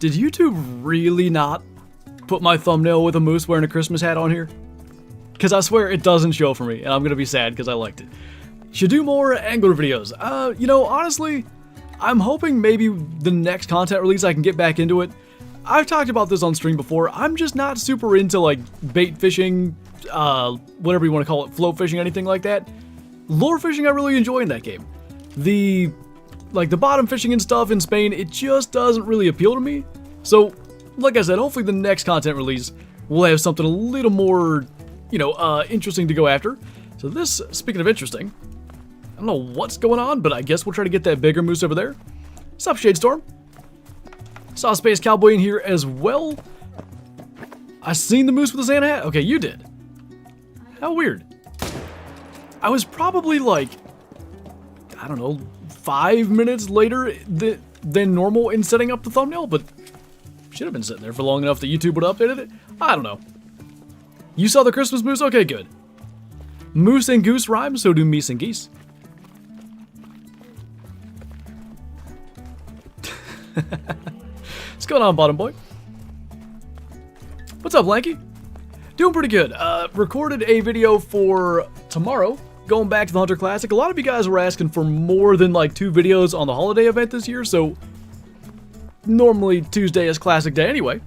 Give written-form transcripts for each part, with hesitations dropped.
Did YouTube really not put my thumbnail with a moose wearing a Christmas hat on here? Because I swear it doesn't show for me, and I'm going to be sad because I liked it. Should do more angler videos. You know, honestly, I'm hoping maybe the next content release I can get back into it. I've talked about this on stream before. I'm just not super into, like, bait fishing, whatever you want to call it, float fishing, anything like that. Lure fishing I really enjoy in that game. The bottom fishing and stuff in Spain, it just doesn't really appeal to me. So, like I said, hopefully the next content release will have something a little more, you know, interesting to go after. So this, speaking of interesting, I don't know what's going on, but I guess we'll try to get that bigger moose over there. What's up, Shadestorm? Saw Space Cowboy in here as well. I seen the moose with the Santa hat? Okay, you did. How weird. I was probably like, I don't know, 5 minutes later than normal in setting up the thumbnail, but should have been sitting there for long enough that YouTube would have updated it. I don't know. You saw the Christmas moose? Okay, good. Moose and goose rhyme, so do meese and geese. What's going on, bottom boy? What's up, Lanky? Doing pretty good. Recorded a video for tomorrow, going back to the Hunter Classic. A lot of you guys were asking for more than like 2 videos on the holiday event this year, so normally Tuesday is Classic Day anyway.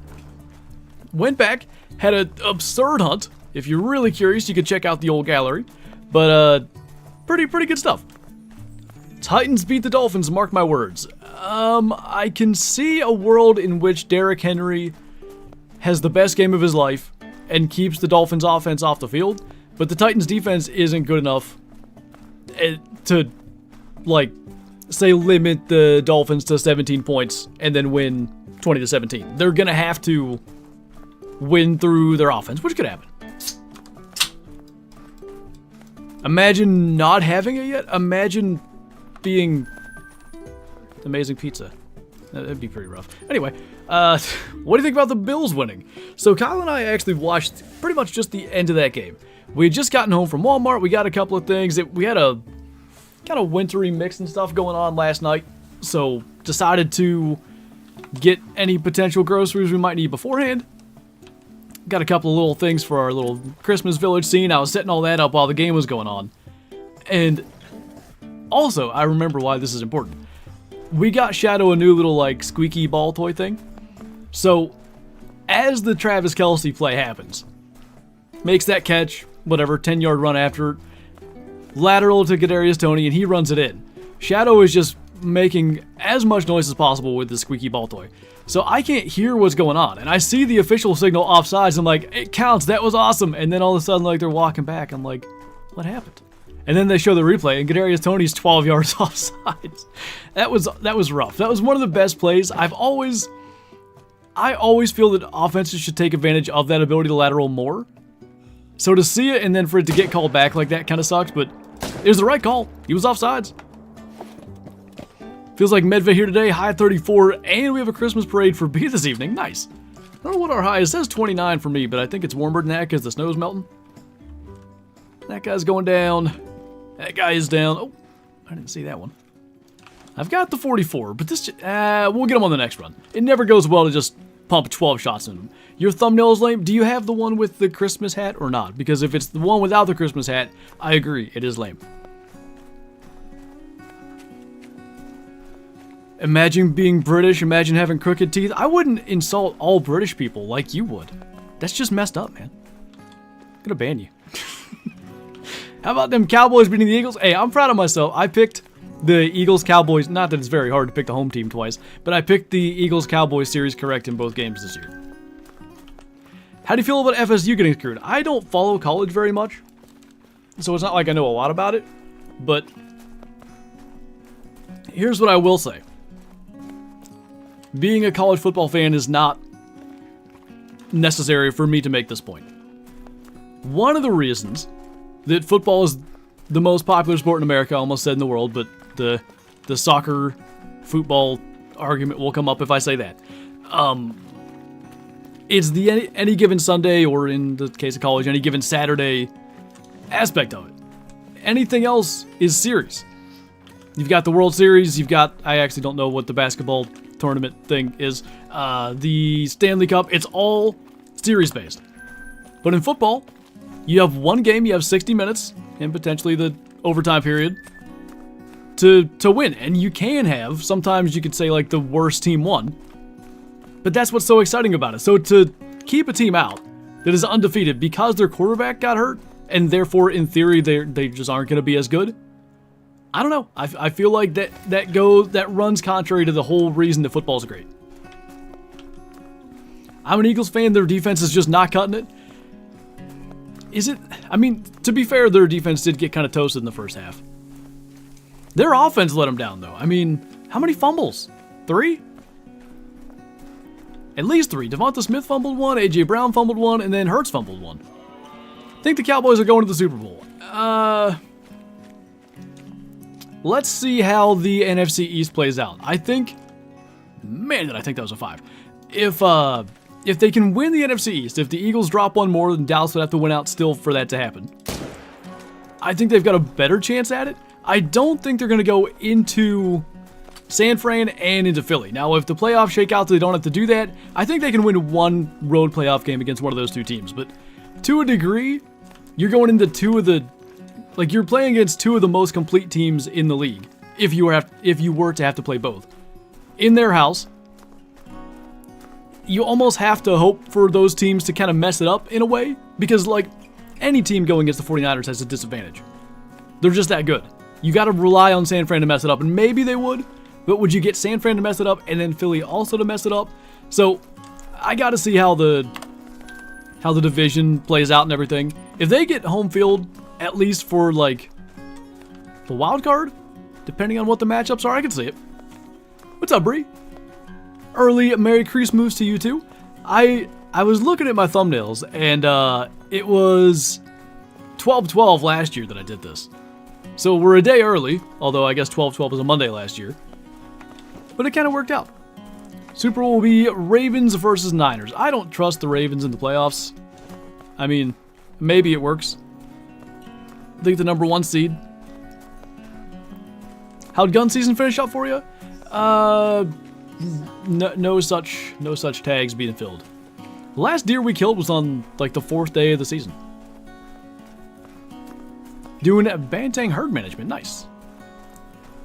Went back, had an absurd hunt. If you're really curious, you can check out the old gallery. But, pretty good stuff. Titans beat the Dolphins, mark my words. I can see a world in which Derrick Henry has the best game of his life and keeps the Dolphins offense off the field, but the Titans defense isn't good enough to, like, say limit the Dolphins to 17 points and then win 20-17. They're gonna have to win through their offense, which could happen. Imagine not having it yet. Imagine being amazing pizza. That'd be pretty rough. Anyway, what do you think about the Bills winning? So Kyle and I actually watched pretty much just the end of that game. We had just gotten home from Walmart. We got a couple of things. We had a kind of wintry mix and stuff going on last night, so decided to get any potential groceries we might need beforehand. Got a couple of little things for our little Christmas village scene. I was setting all that up while the game was going on. And also, I remember why this is important. We got Shadow a new little, like, squeaky ball toy thing. So, as the Travis Kelce play happens, makes that catch, whatever, 10-yard run after it, lateral to Kadarius Toney, and he runs it in. Shadow is just making as much noise as possible with the squeaky ball toy. So I can't hear what's going on, and I see the official signal offsides. I'm like, it counts, that was awesome. And then all of a sudden, like, they're walking back. I'm like, what happened? And then they show the replay, and Kadarius Toney's 12 yards offsides. That was rough. That was one of the best plays. I always feel that offenses should take advantage of that ability to lateral more. So to see it and then for it to get called back like that kind of sucks, but it was the right call. He was offsides. Feels like Medved here today, high 34, and we have a Christmas parade for B this evening. Nice. I don't know what our high is. It says 29 for me, but I think it's warmer than that because the snow's melting. That guy's going down. That guy is down. Oh, I didn't see that one. I've got the 44, but this, we'll get him on the next run. It never goes well to just pump 12 shots in him. Your thumbnail is lame. Do you have the one with the Christmas hat or not? Because if it's the one without the Christmas hat, I agree, it is lame. Imagine being British, imagine having crooked teeth. I wouldn't insult all British people like you would. That's just messed up, man. I'm gonna ban you. How about them Cowboys beating the Eagles? Hey, I'm proud of myself. I picked the Eagles-Cowboys, not that it's very hard to pick the home team twice, but I picked the Eagles-Cowboys series correct in both games this year. How do you feel about FSU getting screwed? I don't follow college very much, so it's not like I know a lot about it, but here's what I will say. Being a college football fan is not necessary for me to make this point. One of the reasons that football is the most popular sport in America, I almost said in the world, but the soccer, football argument will come up if I say that. It's the any given Sunday, or in the case of college, any given Saturday aspect of it. Anything else is series. You've got the World Series, you've got, I actually don't know what the basketball tournament thing is the Stanley Cup. It's all series-based. But in football, you have one game, you have 60 minutes, and potentially the overtime period to win. And you can have, sometimes you could say, like, the worst team won. But that's what's so exciting about it. So to keep a team out that is undefeated because their quarterback got hurt, and therefore, in theory, they just aren't going to be as good, I don't know. I feel like that runs contrary to the whole reason that football's great. I'm an Eagles fan. Their defense is just not cutting it. Is it? I mean, to be fair, their defense did get kind of toasted in the first half. Their offense let them down, though. I mean, how many fumbles? 3? At least 3. Devonta Smith fumbled 1, A.J. Brown fumbled 1, and then Hurts fumbled 1. I think the Cowboys are going to the Super Bowl. Let's see how the NFC East plays out. I think... Man, did I think that was a 5. If they can win the NFC East, if the Eagles drop one more, then Dallas would have to win out still for that to happen. I think they've got a better chance at it. I don't think they're going to go into San Fran and into Philly. Now, if the playoffs shake out, they don't have to do that. I think they can win one road playoff game against one of those two teams. But to a degree, you're going into two of the... Like, you're playing against two of the most complete teams in the league. If you were to have to play both. In their house, you almost have to hope for those teams to kind of mess it up in a way. Because, like, any team going against the 49ers has a disadvantage. They're just that good. You got to rely on San Fran to mess it up, and maybe they would, but would you get San Fran to mess it up and then Philly also to mess it up? So I got to see how the division plays out and everything. If they get home field, at least for, like, the wild card, depending on what the matchups are, I can see it. What's up, Bree? Early Merry Christmoose to you too. I was looking at my thumbnails, and it was 12/12 last year that I did this. So we're a day early, although I guess 12/12 was a Monday last year. But it kind of worked out. Super Bowl will be Ravens versus Niners. I don't trust the Ravens in the playoffs. I mean, maybe it works. I think the number 1 seed. How'd gun season finish up for you? No such tags being filled. The last deer we killed was on, like, the 4th day of the season. Doing Bantang herd management. Nice.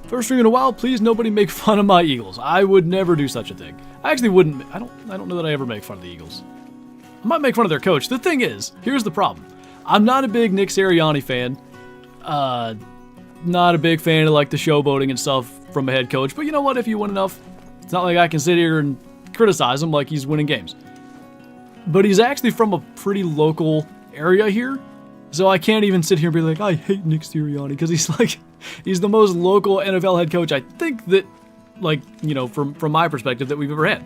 First stream in a while. Please, nobody make fun of my Eagles. I would never do such a thing. I actually wouldn't. I don't know that I ever make fun of the Eagles. I might make fun of their coach. The thing is, here's the problem. I'm not a big Nick Sirianni fan. Not a big fan of, like, the showboating and stuff from a head coach. But you know what? If you win enough, it's not like I can sit here and criticize him like he's winning games. But he's actually from a pretty local area here. So I can't even sit here and be like, I hate Nick Sirianni, because he's the most local NFL head coach I think that, like, you know, from my perspective, that we've ever had.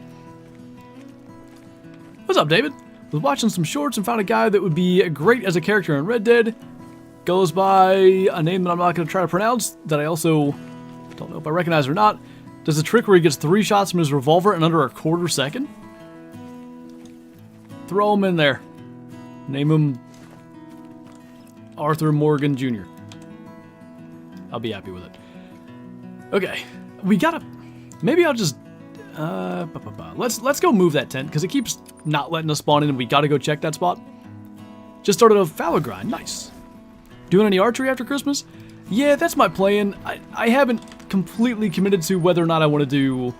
What's up, David? Was watching some shorts and found a guy that would be great as a character in Red Dead. Goes by a name that I'm not going to try to pronounce, that I also don't know if I recognize or not. Does a trick where he gets 3 shots from his revolver in under a quarter second. Throw him in there. Name him Arthur Morgan Jr. I'll be happy with it. Okay, we gotta... Maybe I'll just... Let's go move that tent, because it keeps not letting us spawn in, and we gotta go check that spot. Just started a fallow grind. Nice. Doing any archery after Christmas? Yeah, that's my plan. I haven't completely committed to whether or not I want to do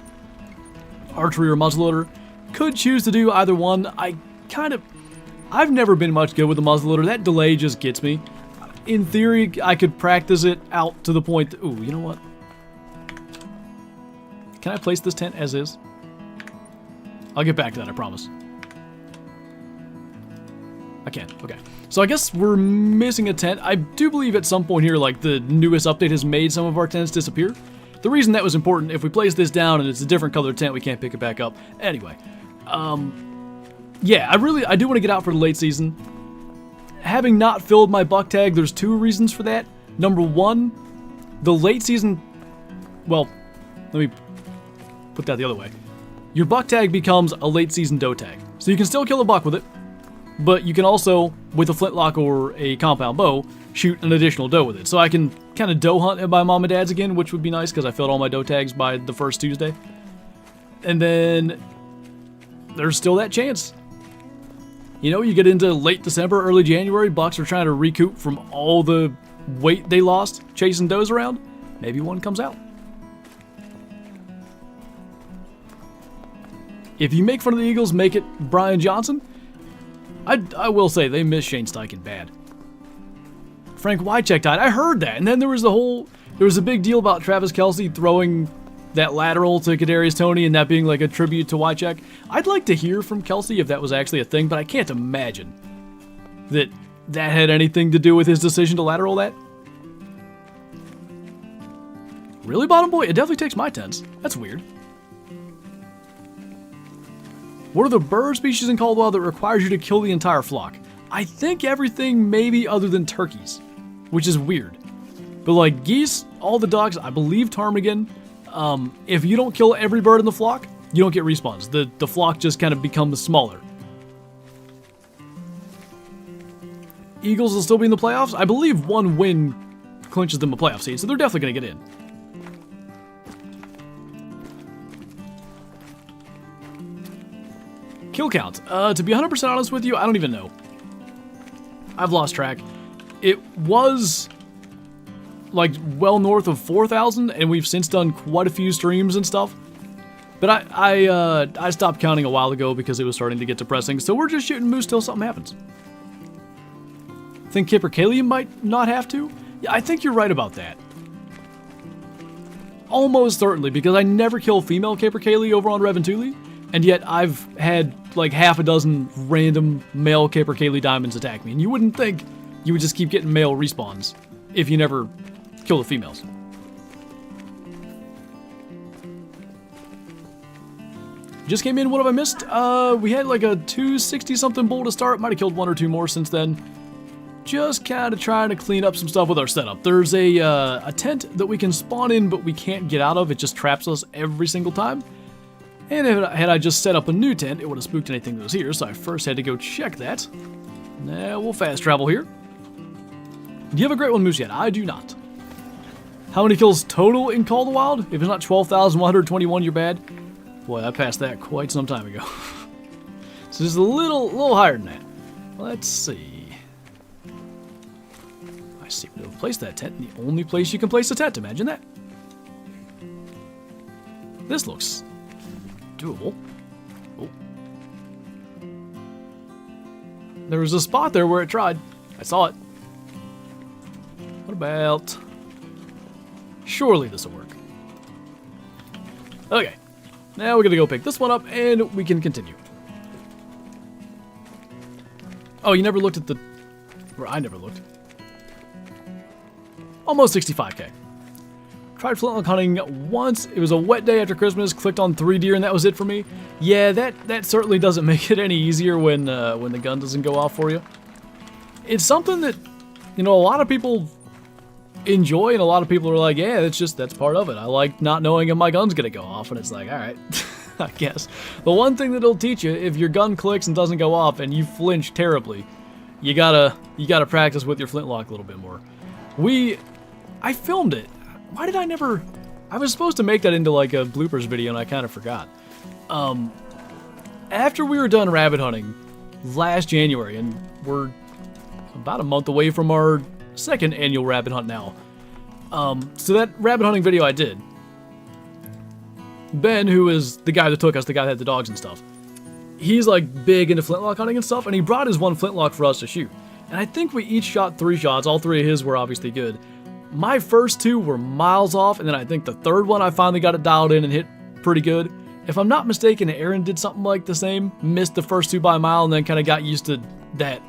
archery or muzzleloader. Could choose to do either one. I've never been much good with the muzzleloader. That delay just gets me. In theory, I could practice it out to the point that, ooh, you know what? Can I place this tent as is? I'll get back to that, I promise. I can. Okay. So I guess we're missing a tent. I do believe at some point here, like, the newest update has made some of our tents disappear. The reason that was important, if we place this down and it's a different color tent, we can't pick it back up. Anyway. Yeah, I do want to get out for the late season. Having not filled my buck tag, there's 2 reasons for that. Number 1, the late season... Well, let me put that the other way. Your buck tag becomes a late season doe tag. So you can still kill a buck with it, but you can also, with a flintlock or a compound bow, shoot an additional doe with it. So I can kind of doe hunt at my mom and dad's again, which would be nice because I filled all my doe tags by the first Tuesday. And then there's still that chance. You know, you get into late December, early January, bucks are trying to recoup from all the weight they lost chasing does around. Maybe one comes out. If you make fun of the Eagles, make it Brian Johnson. I will say, they miss Shane Steichen bad. Frank Wycheck died. I heard that. And then there was a big deal about Travis Kelce throwing that lateral to Kadarius Toney and that being like a tribute to Wycheck. I'd like to hear from Kelce if that was actually a thing, but I can't imagine that had anything to do with his decision to lateral that. Really, Bottom Boy? It definitely takes my tens. That's weird. What are the bird species in Caldwell that requires you to kill the entire flock? I think everything maybe other than turkeys, which is weird. But like geese, all the ducks, I believe ptarmigan, if you don't kill every bird in the flock, you don't get respawns. The flock just kind of becomes smaller. Eagles will still be in the playoffs. I believe one win clinches them a playoff seed, so they're definitely going to get in. Kill count. To be 100% honest with you, I don't even know. I've lost track. It was like well north of 4,000, and we've since done quite a few streams and stuff. But I stopped counting a while ago because it was starting to get depressing, so we're just shooting moose till something happens. Think Capercaillie might not have to? Yeah, I think you're right about that. Almost certainly, because I never kill female Capercaillie over on Reventuli, and yet I've had like half a dozen random male Capercaillie diamonds attack me, and you wouldn't think you would just keep getting male respawns if you never kill the females. Just came in, what have I missed? We had like a 260-something bull to start, might have killed one or two more since then. Just kind of trying to clean up some stuff with our setup. There's a tent that we can spawn in, but we can't get out of. It just traps us every single time. And had I just set up a new tent, it would have spooked anything that was here, so I first had to go check that. Now we'll fast travel here. Do you have a great one, Moose, yet? I do not. How many kills total in Call of the Wild? If it's not 12,121, you're bad. Boy, I passed that quite some time ago. So just a little higher than that. Let's see. I seem to have placed that tent in the only place you can place a tent. Imagine that. This looks doable. Oh. There was a spot there where it tried. I saw it. What about... Surely this will work. Okay. Now we're gonna go pick this one up and we can continue. Oh, you never looked at the... Or I never looked. Almost 65k. Tried flintlock hunting once. It was a wet day after Christmas. Clicked on 3 deer and that was it for me. Yeah, that certainly doesn't make it any easier when the gun doesn't go off for you. It's something that, you know, a lot of people enjoy and a lot of people are like, yeah, that's part of it. I like not knowing if my gun's gonna go off, and it's like, all right, I guess. The one thing that it'll teach you, if your gun clicks and doesn't go off and you flinch terribly, you gotta practice with your flintlock a little bit more. I filmed it. Why did I never... I was supposed to make that into like a bloopers video and I kind of forgot. After we were done rabbit hunting last January, and we're about a month away from our second annual rabbit hunt now. So that rabbit hunting video I did, Ben, who is the guy that took us, the guy that had the dogs and stuff, he's like big into flintlock hunting and stuff, and he brought his one flintlock for us to shoot. And I think we each shot 3 shots. All 3 of his were obviously good. My first 2 were miles off, and then I think the third one I finally got it dialed in and hit pretty good. If I'm not mistaken, Aaron did something like the same, missed the first 2 by a mile, and then kind of got used to that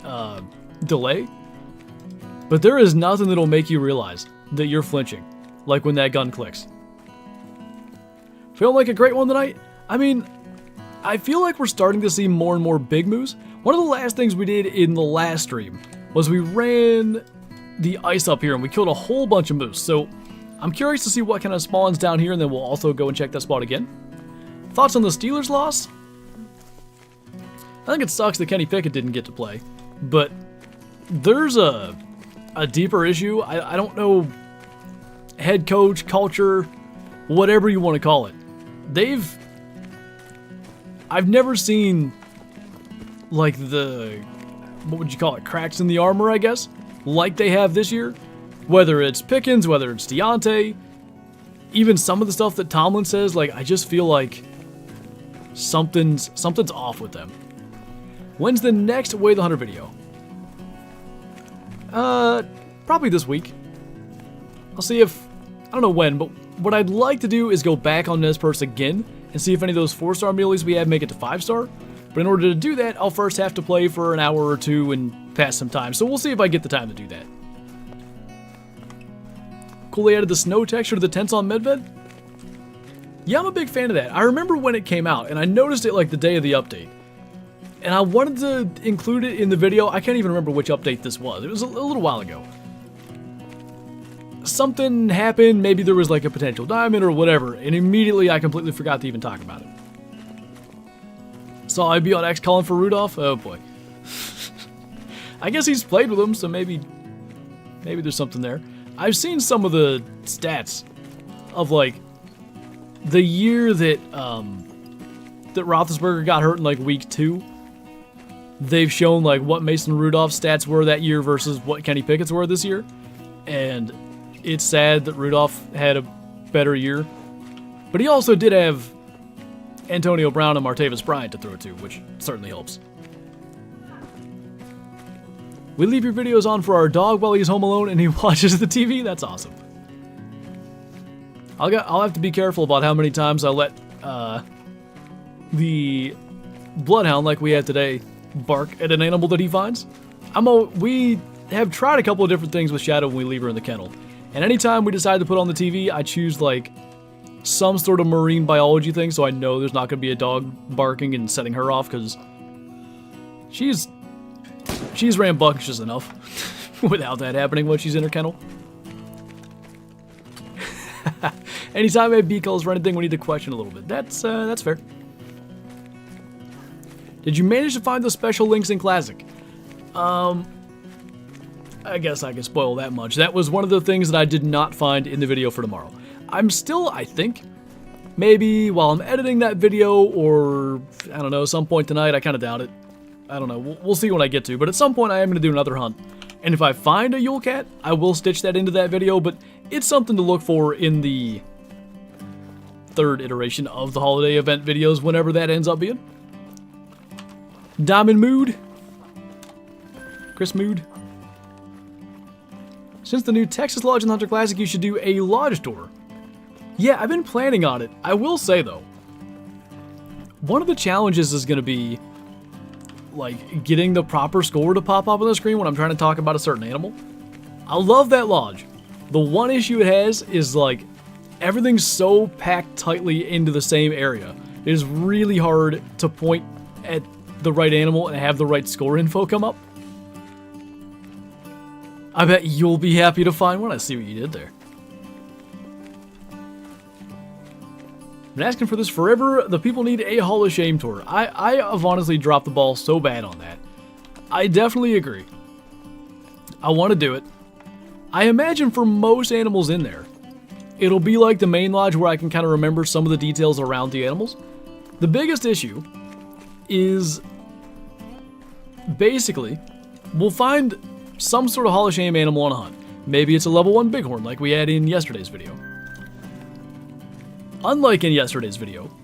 delay. But there is nothing that'll make you realize that you're flinching, like when that gun clicks. Feel like a great one tonight? I mean, I feel like we're starting to see more and more big moose. One of the last things we did in the last stream was we ran the ice up here and we killed a whole bunch of moose. So I'm curious to see what kind of spawns down here, and then we'll also go and check that spot again. Thoughts on the Steelers loss? I think it sucks that Kenny Pickett didn't get to play, but there's a deeper issue. I don't know, head coach, culture, whatever you want to call it. I've never seen, like, the, what would you call it, cracks in the armor, I guess, like they have this year. Whether it's Pickens, whether it's Deontay, even some of the stuff that Tomlin says, like, I just feel like something's off with them. When's the next Way the Hunter video? Probably this week. I'll see if, I don't know when, but what I'd like to do is go back on Nez Perce again and see if any of those 4-star muleys we have make it to 5-star. But in order to do that, I'll first have to play for an hour or two and pass some time. So we'll see if I get the time to do that. Cool, they added the snow texture to the tents on Medved. Yeah, I'm a big fan of that. I remember when it came out, and I noticed it like the day of the update. And I wanted to include it in the video. I can't even remember which update this was. It was a little while ago. Something happened, maybe there was like a potential diamond or whatever, and immediately I completely forgot to even talk about it. Saw IB on X calling for Rudolph? Oh boy. I guess he's played with him, so maybe there's something there. I've seen some of the stats of like the year that that Roethlisberger got hurt in like week 2. They've shown like what Mason Rudolph's stats were that year versus what Kenny Pickett's were this year, and it's sad that Rudolph had a better year, but he also did have Antonio Brown and Martavis Bryant to throw to, which certainly helps. We leave your videos on for our dog while he's home alone and he watches the TV? That's awesome. I'll have to be careful about how many times I let the bloodhound like we had today bark at an animal that he finds. We have tried a couple of different things with Shadow when we leave her in the kennel. And anytime we decide to put on the TV, I choose like some sort of marine biology thing so I know there's not going to be a dog barking and setting her off, because she's rambunctious enough without that happening when she's in her kennel. Anytime I have bee calls for anything, we need to question a little bit. That's fair. Did you manage to find the special links in Classic? I guess I can spoil that much. That was one of the things that I did not find in the video for tomorrow. I'm still, I think, maybe while I'm editing that video, or, I don't know, some point tonight, I kind of doubt it. I don't know, we'll see when I get to, but at some point I am going to do another hunt. And if I find a Yule Cat, I will stitch that into that video, but it's something to look for in the 3rd iteration of the holiday event videos, whenever that ends up being. Diamond Mood. Chris Mood. Since the new Texas Lodge in the Hunter Classic, you should do a lodge tour. Yeah, I've been planning on it. I will say, though, one of the challenges is going to be, like, getting the proper score to pop up on the screen when I'm trying to talk about a certain animal. I love that lodge. The one issue it has is, like, everything's so packed tightly into the same area. It is really hard to point at the right animal and have the right score info come up. I bet you'll be happy to find one. I see what you did there. Been asking for this forever. The people need a Hall of Shame tour. I have honestly dropped the ball so bad on that. I definitely agree. I want to do it. I imagine for most animals in there, it'll be like the main lodge where I can kind of remember some of the details around the animals. The biggest issue is basically we'll find some sort of Hall of Shame animal on a hunt. Maybe it's a level 1 bighorn like we had in yesterday's video. Unlike in yesterday's video,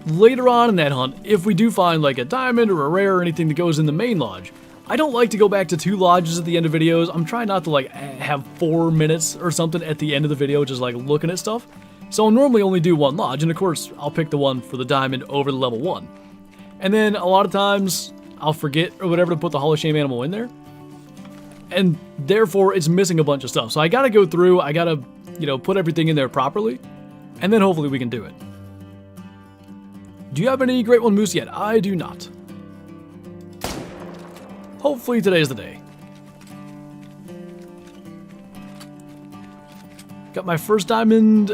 later on in that hunt, if we do find like a diamond or a rare or anything that goes in the main lodge, I don't like to go back to 2 lodges at the end of videos. I'm trying not to like have 4 minutes or something at the end of the video just like looking at stuff. So I'll normally only do 1 lodge, and of course I'll pick the one for the diamond over the level 1. And then a lot of times I'll forget or whatever to put the Hall of Shame animal in there. And therefore it's missing a bunch of stuff. So I gotta go through, I gotta, put everything in there properly. And then hopefully we can do it. Do you have any Great One Moose yet? I do not. Hopefully today's the day. Got my first diamonds,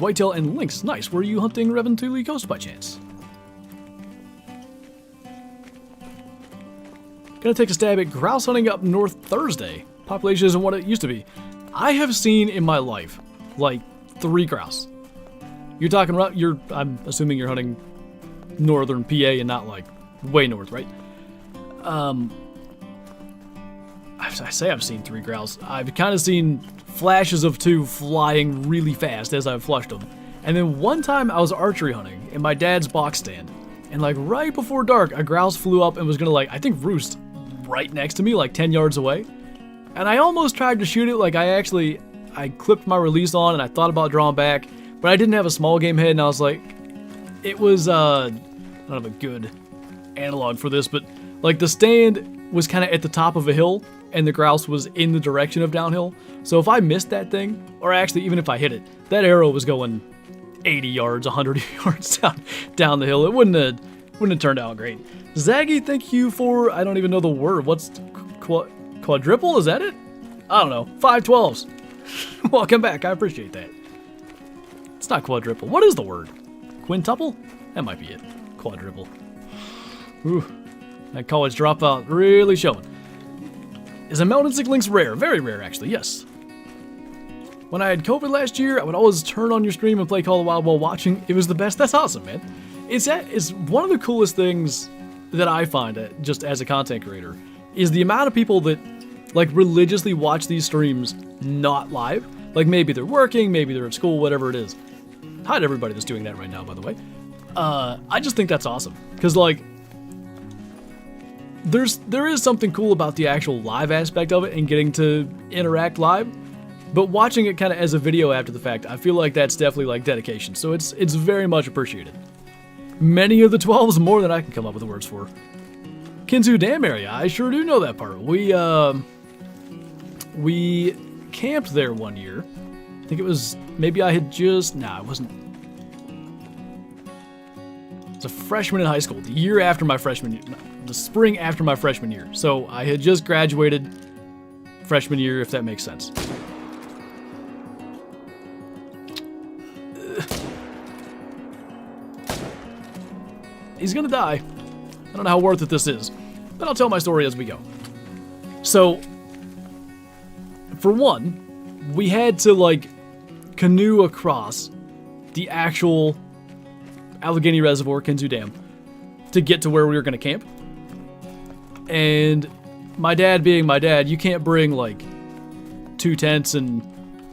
whitetail, and lynx. Nice. Were you hunting Reventuli Coast by chance? Gonna take a stab at grouse hunting up north Thursday. Population isn't what it used to be. I have seen in my life, like, 3 grouse. You're talking about, I'm assuming you're hunting northern PA and not like way north, right? I say I've seen 3 grouse. I've kind of seen flashes of 2 flying really fast as I've flushed them. And then one time I was archery hunting in my dad's box stand. And like right before dark, a grouse flew up and was gonna like, I think roost right next to me, like 10 yards away. And I almost tried to shoot it, like I clipped my release on and I thought about drawing back, but I didn't have a small game head and I was like, it was, I don't have a good analog for this, but like the stand was kind of at the top of a hill and the grouse was in the direction of downhill. So if I missed that thing, or actually even if I hit it, that arrow was going 80 yards, 100 yards down the hill. It wouldn't have turned out great. Zaggy, thank you for, I don't even know the word. What's quadruple? Is that it? I don't know. 5 12s. Welcome back. I appreciate that. It's not quadruple. What is the word? Quintuple? That might be it. Quadruple. Ooh. That college dropout really showing. Is a mountain sick rare? Very rare, actually, yes. When I had COVID last year, I would always turn on your stream and play Call of the Wild while watching. It was the best. That's awesome, man. It's one of the coolest things that I find, just as a content creator, is the amount of people that like religiously watch these streams not live. Like maybe they're working, maybe they're at school, whatever it is. Hi to everybody that's doing that right now, by the way. I just think that's awesome. Because like, there is something cool about the actual live aspect of it and getting to interact live. But watching it kind of as a video after the fact, I feel like that's definitely like dedication. So it's very much appreciated. Many of the 12s more than I can come up with the words for. Kinzu Dam area, I sure do know that part. We camped there one year. I think it was, maybe I had just, nah, it wasn't. I was a freshman in high school, the year after my freshman year, the spring after my freshman year. So I had just graduated freshman year, if that makes sense. He's gonna die. I don't know how worth it this is, but I'll tell my story as we go. So, for one, we had to like canoe across the actual Allegheny Reservoir, Kinzu Dam, to get to where we were gonna camp. And my dad being my dad, you can't bring like 2 tents and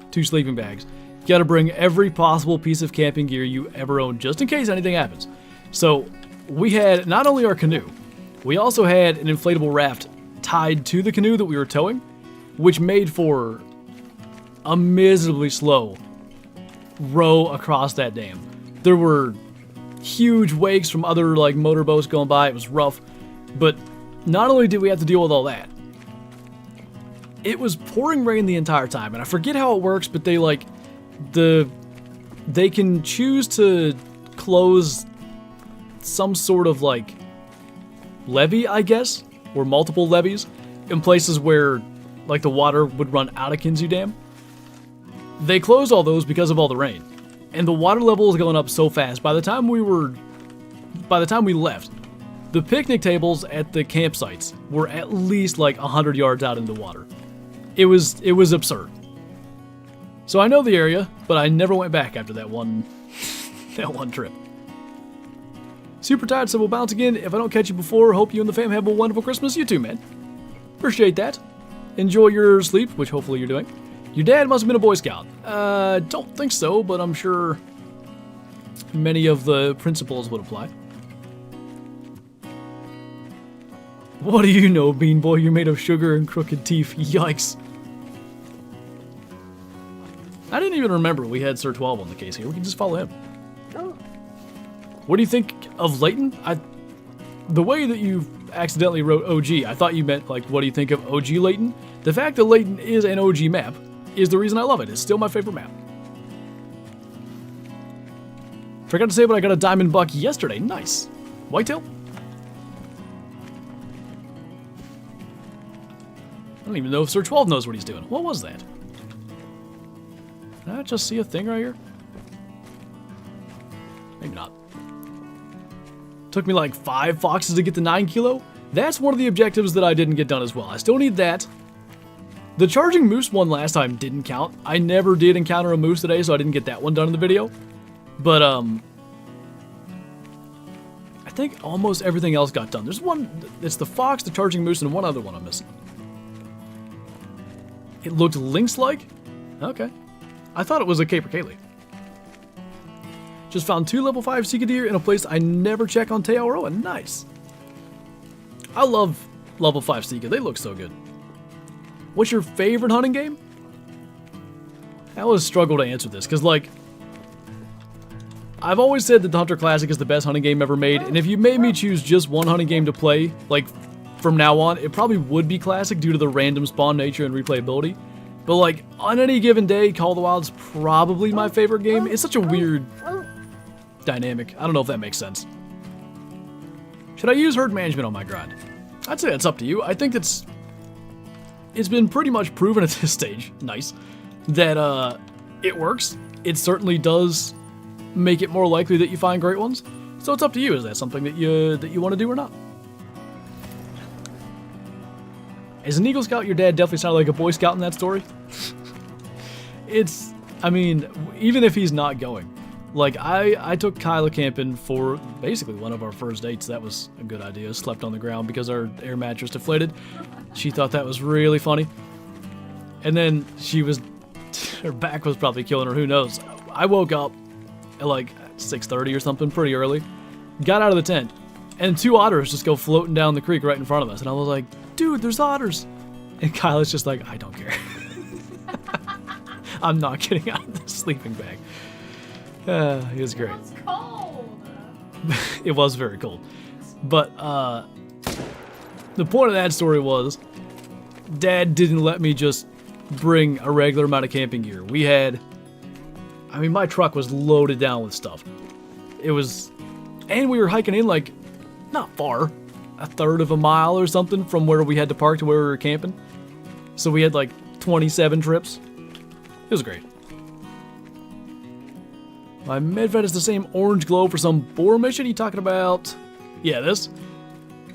2 sleeping bags. You gotta bring every possible piece of camping gear you ever owned, just in case anything happens. So, we had not only our canoe, we also had an inflatable raft tied to the canoe that we were towing, which made for a miserably slow row across that dam. There were huge wakes from other like motorboats going by. It was rough, but not only did we have to deal with all that, it was pouring rain the entire time, and I forget how it works, but they like they can choose to close some sort of like levee, I guess, or multiple levees in places where like the water would run out of Kinzu Dam. They closed all those because of all the rain, and the water level was going up so fast. By the time we left, the picnic tables at the campsites were at least like 100 yards out into the water. It was absurd. So I know the area, but I never went back after that one trip. Super tired, so we'll bounce again. If I don't catch you before, hope you and the fam have a wonderful Christmas. You too, man. Appreciate that. Enjoy your sleep, which hopefully you're doing. Your dad must have been a Boy Scout. Don't think so, but I'm sure many of the principles would apply. What do you know, Bean Boy? You're made of sugar and crooked teeth. Yikes. I didn't even remember we had Sir 12 on the case here. We can just follow him. Oh. What do you think of Layton? The way that you accidentally wrote OG, I thought you meant, like, what do you think of OG Layton? The fact that Layton is an OG map is the reason I love it. It's still my favorite map. Forgot to say, but I got a diamond buck yesterday. Nice. Whitetail? I don't even know if Sir 12 knows what he's doing. What was that? Did I just see a thing right here? Maybe not. Took me like 5 foxes to get the 9 kilo. That's one of the objectives that I didn't get done as well. I still need that. The charging moose one last time didn't count. I never did encounter a moose today, so I didn't get that one done in the video. But, I think almost everything else got done. There's one, it's the fox, the charging moose, and one other one I'm missing. It looked lynx-like? Okay. I thought it was a capercaillie. Just found 2 level 5 Sika deer in a place I never check on Tearoa. Nice. I love level 5 Sika. They look so good. What's your favorite hunting game? I always struggle to answer this, because, like, I've always said that the Hunter Classic is the best hunting game ever made, and if you made me choose just one hunting game to play, like, from now on, it probably would be Classic due to the random spawn nature and replayability. But, like, on any given day, Call of the Wild's probably my favorite game. It's such a weird dynamic. I don't know if that makes sense. Should I use herd management on my grind? I'd say that's up to you. I think it's been pretty much proven at this stage, nice, that it works. It certainly does make it more likely that you find great ones. So it's up to you. Is that something that you want to do or not? As an Eagle Scout, your dad definitely sounded like a Boy Scout in that story. I mean, even if he's not going. Like, I took Kyla camping for basically one of our first dates. That was a good idea. Slept on the ground because our air mattress deflated. She thought that was really funny. And then her back was probably killing her, who knows. I woke up at like 6:30 or something, pretty early. Got out of the tent, and 2 otters just go floating down the creek right in front of us. And I was like, dude, there's otters. And Kyla's just like, I don't care. I'm not getting out of the sleeping bag. It was great. It was cold. It was very cold. But the point of that story was, Dad didn't let me just bring a regular amount of camping gear. We had, I mean, my truck was loaded down with stuff. And we were hiking in, like, not far, a third of a mile or something from where we had to park to where we were camping. So we had like 27 trips. It was great. My medved is the same orange glow for some boar mission. You talking about? Yeah, this.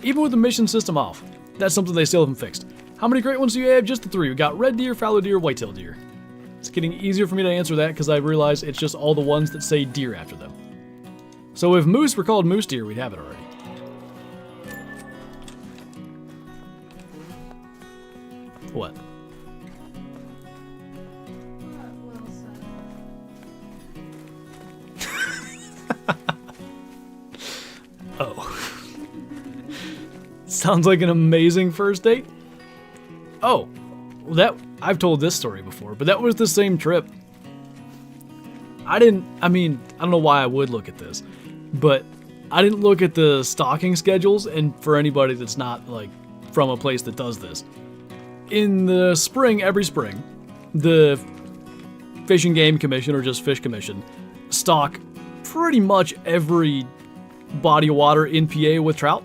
Even with the mission system off, that's something they still haven't fixed. How many great ones do you have? Just the 3. We got red deer, fallow deer, white-tailed deer. It's getting easier for me to answer that because I realize it's just all the ones that say deer after them. So if moose were called moose deer, we'd have it already. What? Oh. Sounds like an amazing first date. Oh, well, I've told this story before, but that was the same trip. I don't know why I would look at this, but I didn't look at the stocking schedules, and for anybody that's not, like, from a place that does this, in the spring, every spring, the Fish and Game Commission, or just Fish Commission, stock pretty much every body of water in PA with trout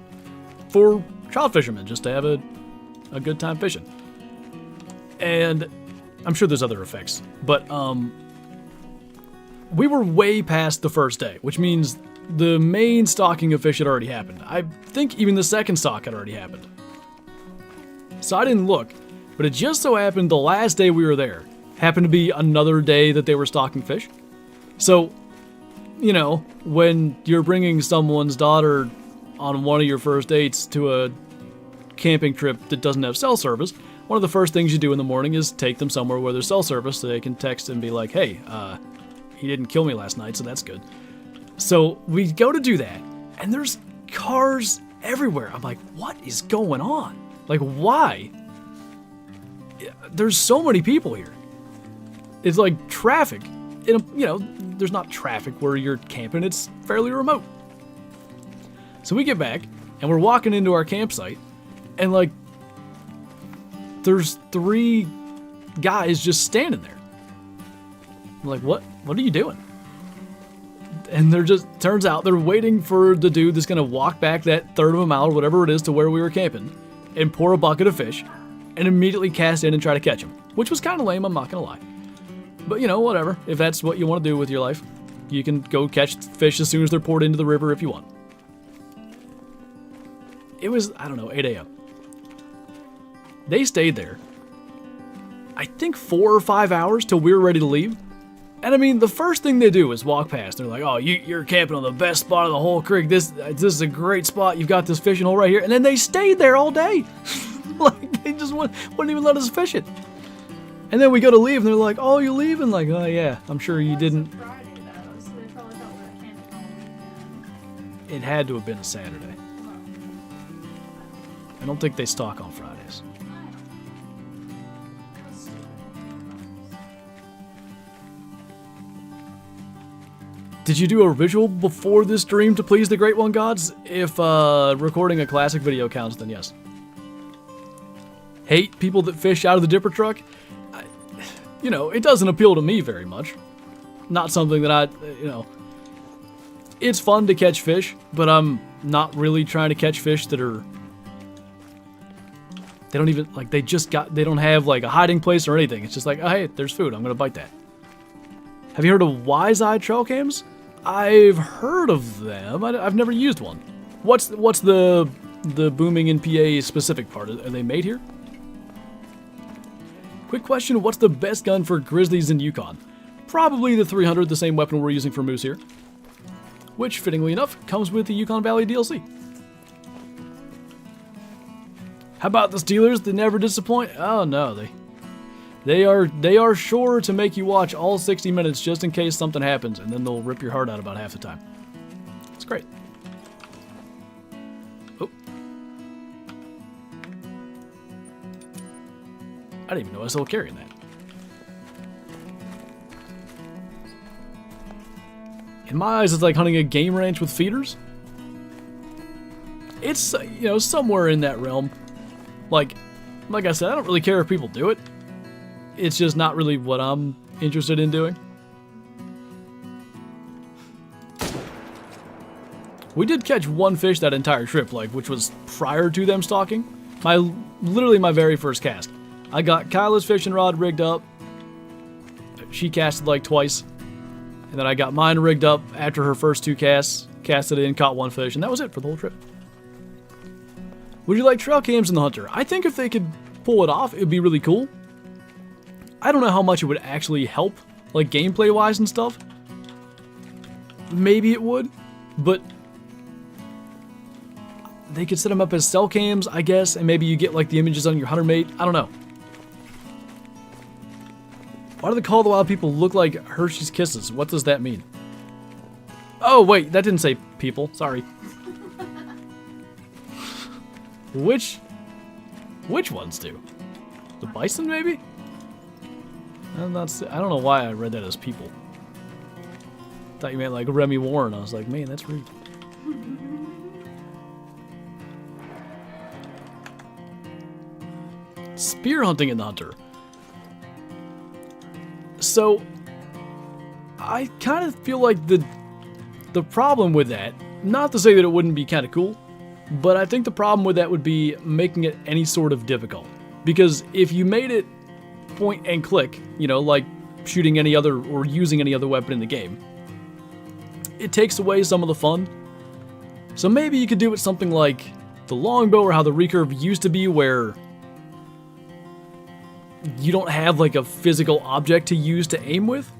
for trout fishermen, just to have a good time fishing. And I'm sure there's other effects, but we were way past the first day, which means the main stocking of fish had already happened. I think even the second stock had already happened. So I didn't look, but it just so happened the last day we were there happened to be another day that they were stocking fish. So, you know, when you're bringing someone's daughter on one of your first dates to a camping trip that doesn't have cell service, one of the first things you do in the morning is take them somewhere where there's cell service so they can text and be like, hey, he didn't kill me last night, so that's good. So we go to do that, and there's cars everywhere. I'm like, what is going on? Like, why? There's so many people here. It's like traffic. You know, there's not traffic where you're camping. It's fairly remote. So we get back, and we're walking into our campsite, and, like, there's 3 guys just standing there. I'm like, what are you doing? And turns out they're waiting for the dude that's gonna walk back that third of a mile or whatever it is to where we were camping and pour a bucket of fish and immediately cast in and try to catch him, which was kind of lame, I'm not gonna lie. But, you know, whatever. If that's what you want to do with your life, you can go catch fish as soon as they're poured into the river if you want. It was, I don't know, 8 a.m. They stayed there, I think 4 or 5 hours till we were ready to leave. And I mean, the first thing they do is walk past. They're like, oh, you're camping on the best spot of the whole creek. This is a great spot. You've got this fishing hole right here. And then they stayed there all day. Like, they just wouldn't even let us fish it. And then we go to leave, and they're like, oh, you're leaving? Like, oh, yeah, I'm sure you didn't. Friday, though, so they probably thought we were camping. It had to have been a Saturday. I don't think they stock on Fridays. Did you do a ritual before this stream to please the Great One Gods? If recording a classic video counts, then yes. Hate people that fish out of the dipper truck? You know, it doesn't appeal to me very much. Not something that it's fun to catch fish, but I'm not really trying to catch fish that are... They don't even, like, they don't have, like, a hiding place or anything. It's just like, oh, hey, there's food. I'm gonna bite that. Have you heard of Wise Eye trail cams? I've heard of them. I've never used one. What's the booming in PA specific part? Are they made here? Quick question, what's the best gun for grizzlies in Yukon? Probably the 300, the same weapon we're using for moose here. Which, fittingly enough, comes with the Yukon Valley DLC. How about the Steelers? They never disappoint? Oh no, they are sure to make you watch all 60 minutes just in case something happens, and then they'll rip your heart out about half the time. It's great. Oh. I didn't even know I was still carrying that. In my eyes, it's like hunting a game ranch with feeders. It's, somewhere in that realm. Like I said, I don't really care if people do it. It's just not really what I'm interested in doing. We did catch one fish that entire trip, which was prior to them stalking. Literally my very first cast. I got Kyla's fishing rod rigged up. She casted like twice. And then I got mine rigged up after her first two casts. Casted it in, caught one fish, and that was it for the whole trip. Would you like trail cams in the Hunter? I think if they could pull it off, it would be really cool. I don't know how much it would actually help, like gameplay-wise and stuff. Maybe it would, but they could set them up as cell cams, I guess, and maybe you get like the images on your Hunter mate. I don't know. Why do they call the wild people look like Hershey's Kisses? What does that mean? Oh, wait, that didn't say people. Sorry. Which ones do? The bison, maybe? I don't know why I read that as people. Thought you meant like Remy Warren. I was like, man, that's rude. Spear hunting in the Hunter. So, I kind of feel like the problem with that, not to say that it wouldn't be kind of cool, but I think the problem with that would be making it any sort of difficult. Because if you made it point and click, like shooting any other or using any other weapon in the game, it takes away some of the fun. So maybe you could do it something like the longbow or how the recurve used to be, where you don't have like a physical object to use to aim with.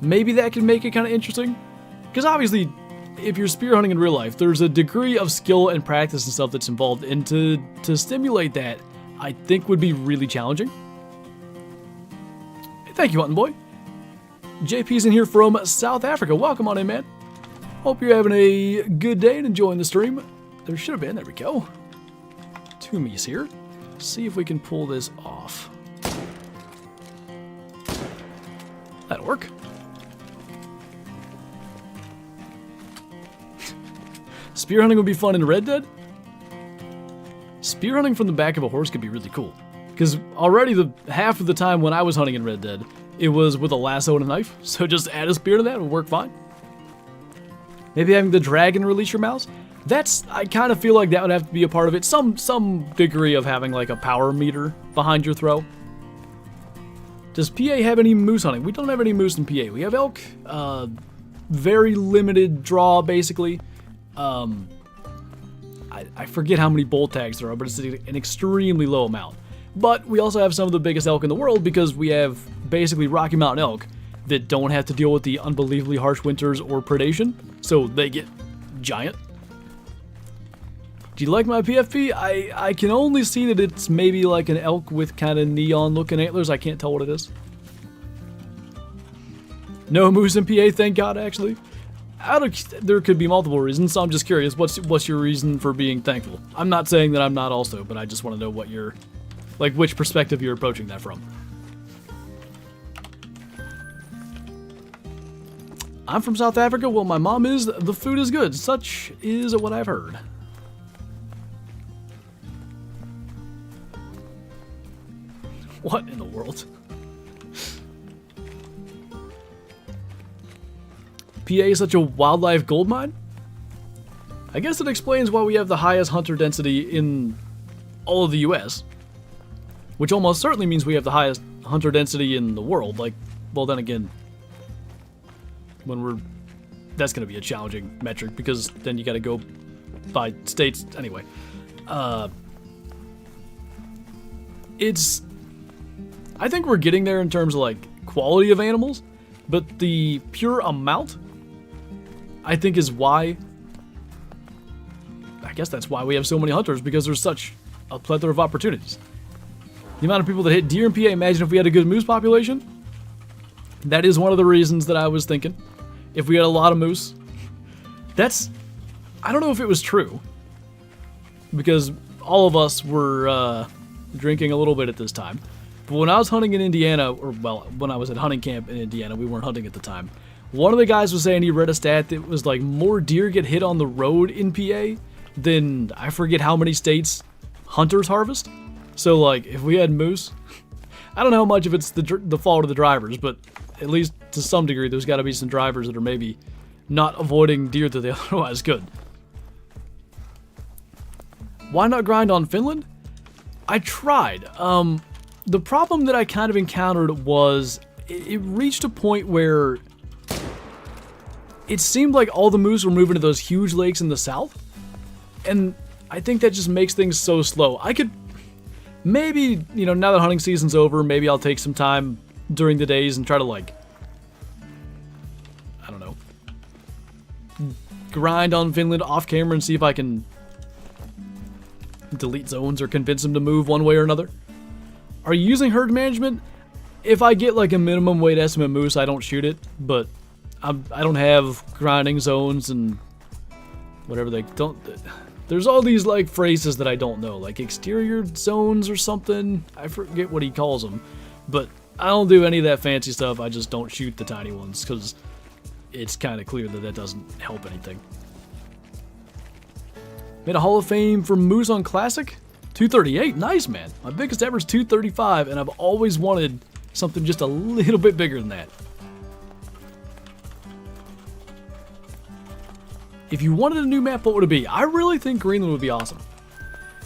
Maybe that could make it kind of interesting. Because obviously, if you're spear hunting in real life, there's a degree of skill and practice and stuff that's involved, and to stimulate that, I think would be really challenging. Hey, thank you, Hunting Boy. JP's in here from South Africa. Welcome on in, man. Hope you're having a good day and enjoying the stream. There should have been, there we go. Two me's here. See if we can pull this off. That'll work. Spear hunting would be fun in Red Dead. Spear hunting from the back of a horse could be really cool. Because already the half of the time when I was hunting in Red Dead, it was with a lasso and a knife. So just add a spear to that, it would work fine. Maybe having the dragon release your mouse. I kind of feel like that would have to be a part of it. Some degree of having like a power meter behind your throw. Does PA have any moose hunting? We don't have any moose in PA. We have elk. Very limited draw, basically. I forget how many bolt tags there are, but it's an extremely low amount. But we also have some of the biggest elk in the world because we have basically Rocky Mountain elk that don't have to deal with the unbelievably harsh winters or predation, so they get giant. Do you like my PFP? I can only see that it's maybe like an elk with kind of neon looking antlers. I can't tell what it is. No moose in PA, thank God, actually. There could be multiple reasons, so I'm just curious, what's your reason for being thankful? I'm not saying that I'm not also, but I just want to know what your, like, which perspective you're approaching that from. I'm from South Africa. Well, my mom is. The food is good. Such is what I've heard. What in the world? PA is such a wildlife goldmine? I guess it explains why we have the highest hunter density in all of the US. Which almost certainly means we have the highest hunter density in the world. Like, well then again, that's going to be a challenging metric because then you got to go by states. Anyway, I think we're getting there in terms of like quality of animals, but the pure amount, I think, is why. I guess that's why we have so many hunters, because there's such a plethora of opportunities. The amount of people that hit deer in PA, imagine if we had a good moose population. That is one of the reasons that I was thinking. If we had a lot of moose, I don't know if it was true, because all of us were drinking a little bit at this time. But when I was hunting in Indiana, or well, when I was at hunting camp in Indiana, we weren't hunting at the time. One of the guys was saying he read a stat that was like more deer get hit on the road in PA than I forget how many states hunters harvest. So like, if we had moose, I don't know how much of it's the fault of the drivers, but at least to some degree, there's got to be some drivers that are maybe not avoiding deer that they otherwise could. Why not grind on Finland? I tried. The problem that I kind of encountered was it reached a point where it seemed like all the moose were moving to those huge lakes in the south, and I think that just makes things so slow. I could maybe, now that hunting season's over, maybe I'll take some time during the days and try to, like, I don't know, grind on Finland off camera and see if I can delete zones or convince them to move one way or another. Are you using herd management? If I get like a minimum weight estimate moose, I don't shoot it, but I don't have grinding zones and whatever they don't. There's all these like phrases that I don't know, like exterior zones or something. I forget what he calls them, but I don't do any of that fancy stuff. I just don't shoot the tiny ones because it's kind of clear that that doesn't help anything. Made a Hall of Fame for Moose on Classic. 238, nice, man. My biggest ever is 235, and I've always wanted something just a little bit bigger than that. If you wanted a new map, what would it be? I really think Greenland would be awesome.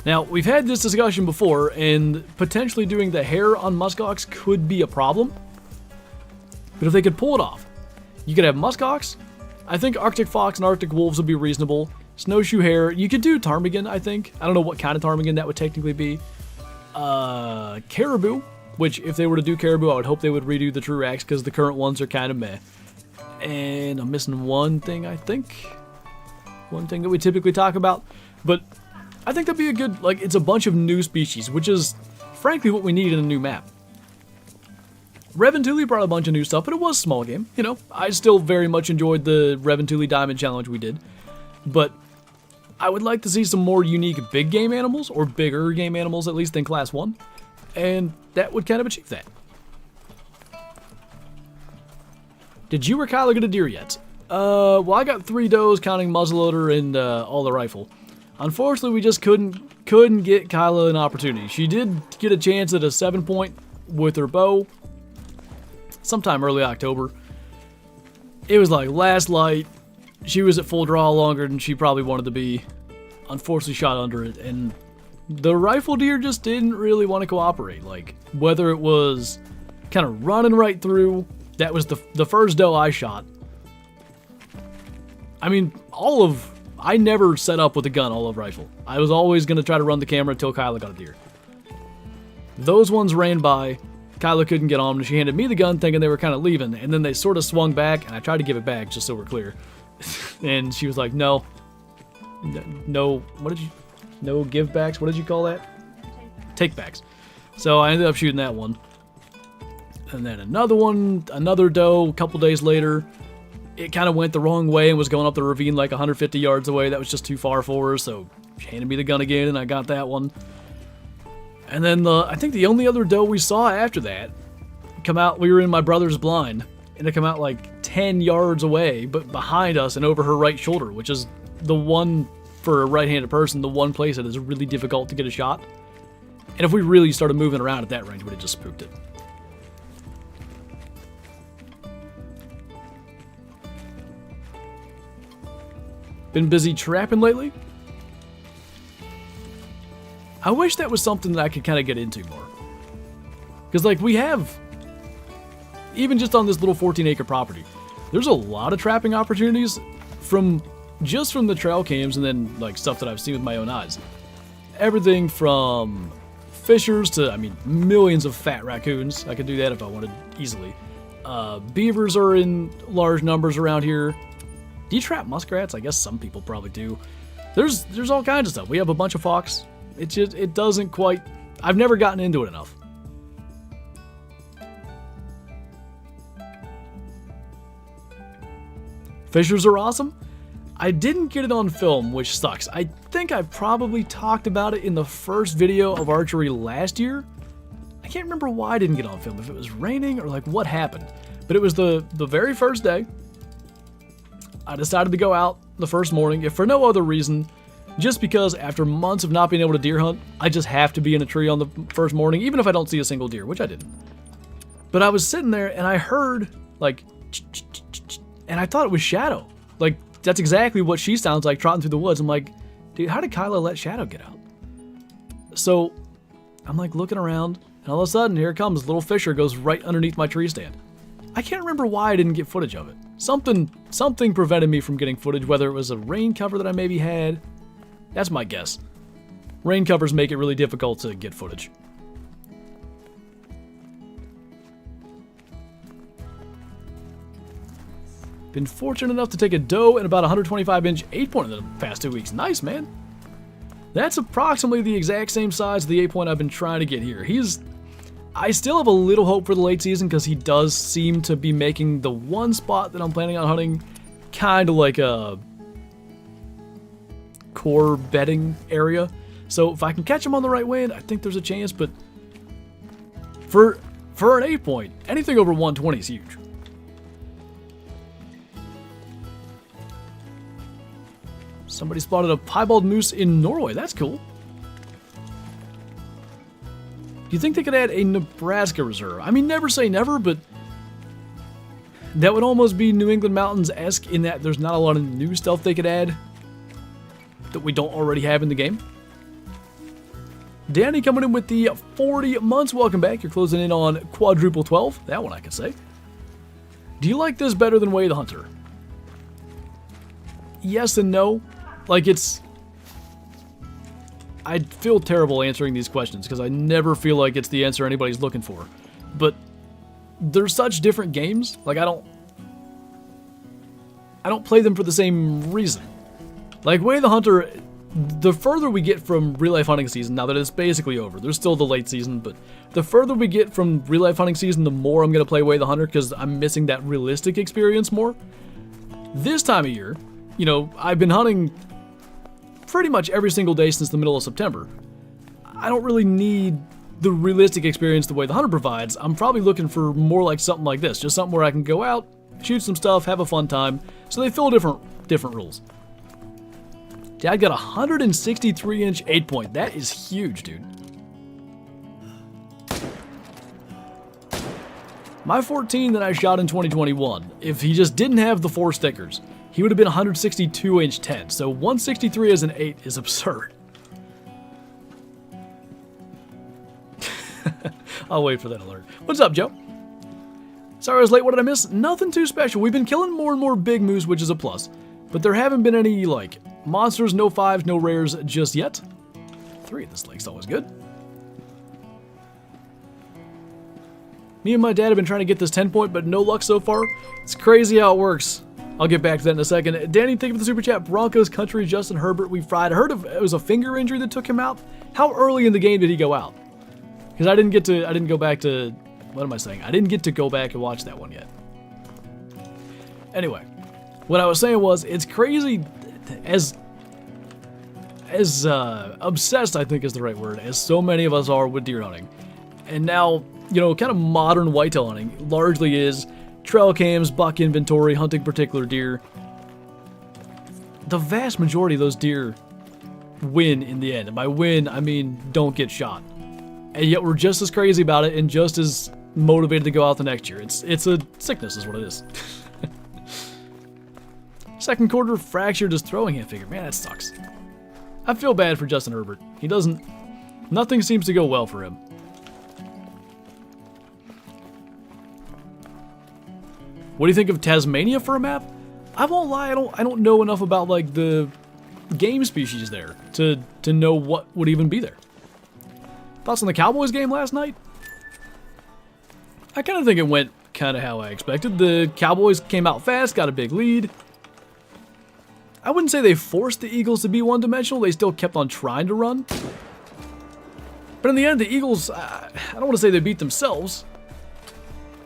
Now, we've had this discussion before, and potentially doing the hair on muskox could be a problem. But if they could pull it off, you could have muskox. I think Arctic fox and Arctic wolves would be reasonable. Snowshoe hare. You could do ptarmigan, I think. I don't know what kind of ptarmigan that would technically be. Caribou, which if they were to do caribou, I would hope they would redo the true racks because the current ones are kind of meh. And I'm missing one thing, I think. One thing that we typically talk about. But I think that'd be a good, like, it's a bunch of new species, which is frankly what we need in a new map. Reventuli brought a bunch of new stuff, but it was a small game. You know, I still very much enjoyed the Reventuli Diamond Challenge we did. But I would like to see some more unique big game animals, or bigger game animals at least than Class 1. And that would kind of achieve that. Did you or Kyla get a deer yet? Well, I got 3 does counting muzzleloader and all the rifle. Unfortunately, we just couldn't get Kyla an opportunity. She did get a chance at a 7-point with her bow sometime early October. It was like last light. She was at full draw longer than she probably wanted to be. Unfortunately, shot under it, and the rifle deer just didn't really want to cooperate. Like, whether it was kind of running right through, that was the first doe I shot. I mean, I never set up with a gun all of rifle. I was always going to try to run the camera until Kyla got a deer. Those ones ran by, Kyla couldn't get on, and she handed me the gun thinking they were kind of leaving, and then they sort of swung back, and I tried to give it back just so we're clear. And she was like, no, what did you, no give backs, what did you call that? Take backs. So I ended up shooting that one. And then another one, another doe, a couple days later, it kind of went the wrong way and was going up the ravine like 150 yards away. That was just too far for her, so she handed me the gun again, and I got that one. And then I think the only other doe we saw after that come out, we were in my brother's blind, and it come out like 10 yards away, but behind us and over her right shoulder, which is the one, for a right-handed person, the one place that is really difficult to get a shot. And if we really started moving around at that range, we would have just spooked it. Been busy trapping lately? I wish that was something that I could kind of get into more. Because, like, we have, even just on this little 14-acre property, there's a lot of trapping opportunities from the trail cams and then, like, stuff that I've seen with my own eyes. Everything from fishers to, I mean, millions of fat raccoons. I could do that if I wanted easily. Beavers are in large numbers around here. Do you trap muskrats? I guess some people probably do. There's all kinds of stuff. We have a bunch of fox. It doesn't quite, I've never gotten into it enough. Fishers are awesome. I didn't get it on film, which sucks. I think I probably talked about it in the first video of archery last year. I can't remember why I didn't get on film, if it was raining or like what happened. But it was the very first day. I decided to go out the first morning, if for no other reason, just because after months of not being able to deer hunt, I just have to be in a tree on the first morning, even if I don't see a single deer, which I didn't. But I was sitting there and I heard like, and I thought it was Shadow. Like, that's exactly what she sounds like trotting through the woods. I'm like, dude, how did Kyla let Shadow get out? So I'm like looking around, and all of a sudden, here it comes. Little Fisher goes right underneath my tree stand. I can't remember why I didn't get footage of it. Something prevented me from getting footage, whether it was a rain cover that I maybe had. That's my guess. Rain covers make it really difficult to get footage. Been fortunate enough to take a doe and about 125-inch 8-point in the past 2 weeks. Nice, man. That's approximately the exact same size of the 8-point I've been trying to get here. I still have a little hope for the late season because he does seem to be making the one spot that I'm planning on hunting kind of like a core bedding area. So if I can catch him on the right wind, I think there's a chance, but for an 8-point, anything over 120 is huge. Somebody spotted a piebald moose in Norway. That's cool. Do you think they could add a Nebraska reserve? I mean, never say never, but that would almost be New England Mountains-esque in that there's not a lot of new stuff they could add that we don't already have in the game. Danny coming in with the 40 months. Welcome back. You're closing in on quadruple 12. That one I can say. Do you like this better than Way the Hunter? Yes and no. Like, I feel terrible answering these questions because I never feel like it's the answer anybody's looking for. But they're such different games. Like, I don't play them for the same reason. Like, Way the Hunter, the further we get from real-life hunting season, now that it's basically over, there's still the late season, but the further we get from real-life hunting season, the more I'm going to play Way the Hunter because I'm missing that realistic experience more. This time of year, you know, I've been hunting pretty much every single day since the middle of September. I don't really need the realistic experience the Way the Hunter provides. I'm probably looking for more like something like this, just something where I can go out, shoot some stuff, have a fun time. So they fill different rules. Dad got a 163-inch 8-point. That is huge, dude. My 14 that I shot in 2021, if he just didn't have the 4 stickers, he would have been 162-inch 10. So 163 as an 8 is absurd. I'll wait for that alert. What's up, Joe? Sorry I was late. What did I miss? Nothing too special. We've been killing more and more big moose, which is a plus. But there haven't been any, like, monsters, no 5s, no rares just yet. 3 at this lake's always good. Me and my dad have been trying to get this 10-point, but no luck so far. It's crazy how it works. I'll get back to that in a second. Danny, thank you for the super chat. Broncos country, Justin Herbert, we fried. I heard it was a finger injury that took him out. How early in the game did he go out? Because I didn't go back to, what am I saying? I didn't get to go back and watch that one yet. Anyway, what I was saying was, it's crazy as obsessed, I think is the right word, as so many of us are with deer hunting. And now, you know, kind of modern whitetail hunting largely is trail cams, buck inventory, hunting particular deer. The vast majority of those deer win in the end. And by win, I mean don't get shot. And yet we're just as crazy about it and just as motivated to go out the next year. It's a sickness is what it is. Second quarter fractured his throwing hand finger. Man, that sucks. I feel bad for Justin Herbert. Nothing seems to go well for him. What do you think of Tasmania for a map? I won't lie, I don't know enough about like the game species there to know what would even be there. Thoughts on the Cowboys game last night? I kind of think it went kind of how I expected. The Cowboys came out fast, got a big lead. I wouldn't say they forced the Eagles to be one-dimensional. They still kept on trying to run. But in the end, the Eagles, I don't want to say they beat themselves,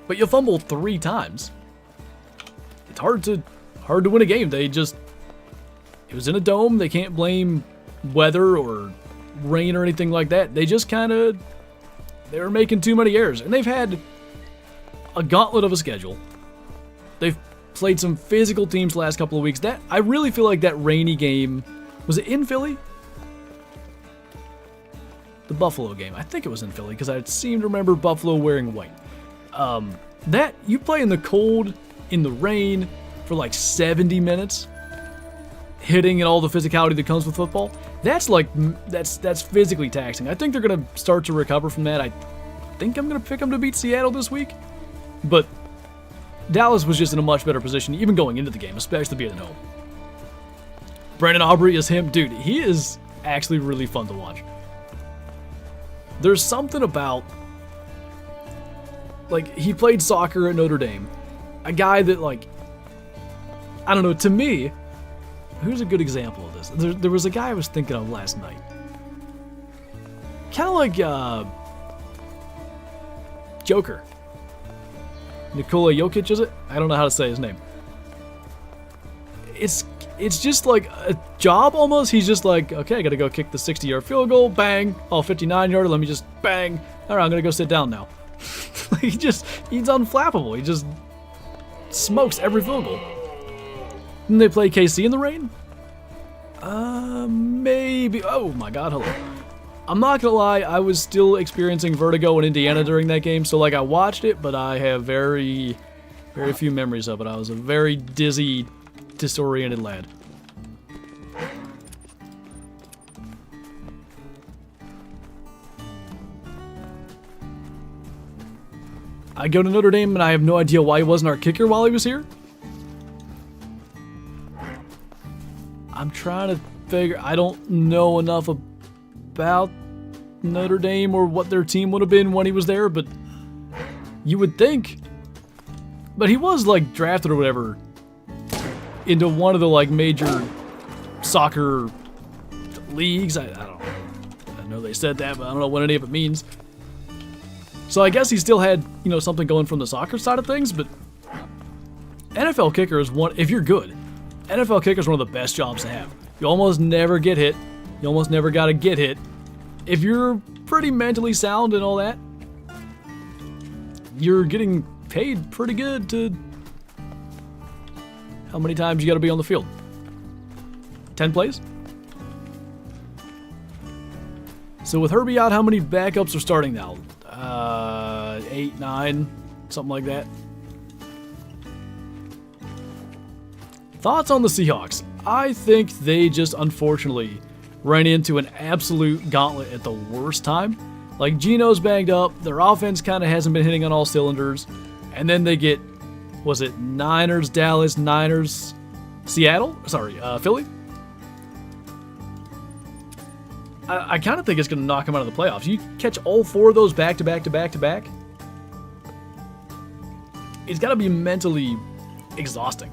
but you fumbled 3 times. It's hard to win a game. It was in a dome. They can't blame weather or rain or anything like that. They just they were making too many errors. And they've had a gauntlet of a schedule. They've played some physical teams the last couple of weeks. I really feel like that rainy game, was it in Philly? The Buffalo game. I think it was in Philly because I seem to remember Buffalo wearing white. That you play in the cold, in the rain for like 70 minutes, hitting and all the physicality that comes with football. That's physically taxing. I think they're gonna start to recover from that. I think I'm gonna pick them to beat Seattle this week, but Dallas was just in a much better position even going into the game, especially being at home. Brandon Aubrey is him. Dude, he is actually really fun to watch. There's something about, like, he played soccer at Notre Dame. A guy that, like, I don't know, to me, who's a good example of this? There was a guy I was thinking of last night. Kind of like Joker. Nikola Jokic, is it? I don't know how to say his name. It's just like a job almost. He's just like, okay, I gotta go kick the 60-yard field goal, bang. Oh, 59-yarder, let me just bang. All right, I'm gonna go sit down now. He's unflappable. He just smokes every field goal. Didn't they play KC in the rain? Maybe. Oh my God, hello. I'm not gonna lie, I was still experiencing vertigo in Indiana during that game, so like I watched it, but I have very, very few memories of it. I was a very dizzy, disoriented lad. I go to Notre Dame and I have no idea why he wasn't our kicker while he was here. I'm trying to figure, I don't know enough about Notre Dame or what their team would have been when he was there, but you would think. But he was like drafted or whatever into one of the like major soccer leagues. I don't know. I know they said that, but I don't know what any of it means. So I guess he still had, you know, something going from the soccer side of things, but NFL kicker is one, if you're good, NFL kicker is one of the best jobs to have. You almost never get hit. You almost never got to get hit. If you're pretty mentally sound and all that, you're getting paid pretty good to how many times you got to be on the field? 10 plays? So with Herbie out, how many backups are starting now? 8, 9, something like that. Thoughts on the Seahawks? I think they just unfortunately ran into an absolute gauntlet at the worst time. Like, Geno's banged up, their offense kind of hasn't been hitting on all cylinders, and then they get, was it Niners, Dallas, Niners, Seattle? Sorry, Philly? I kind of think it's going to knock them out of the playoffs. You catch all 4 of those back to back to back to back, it's got to be mentally exhausting.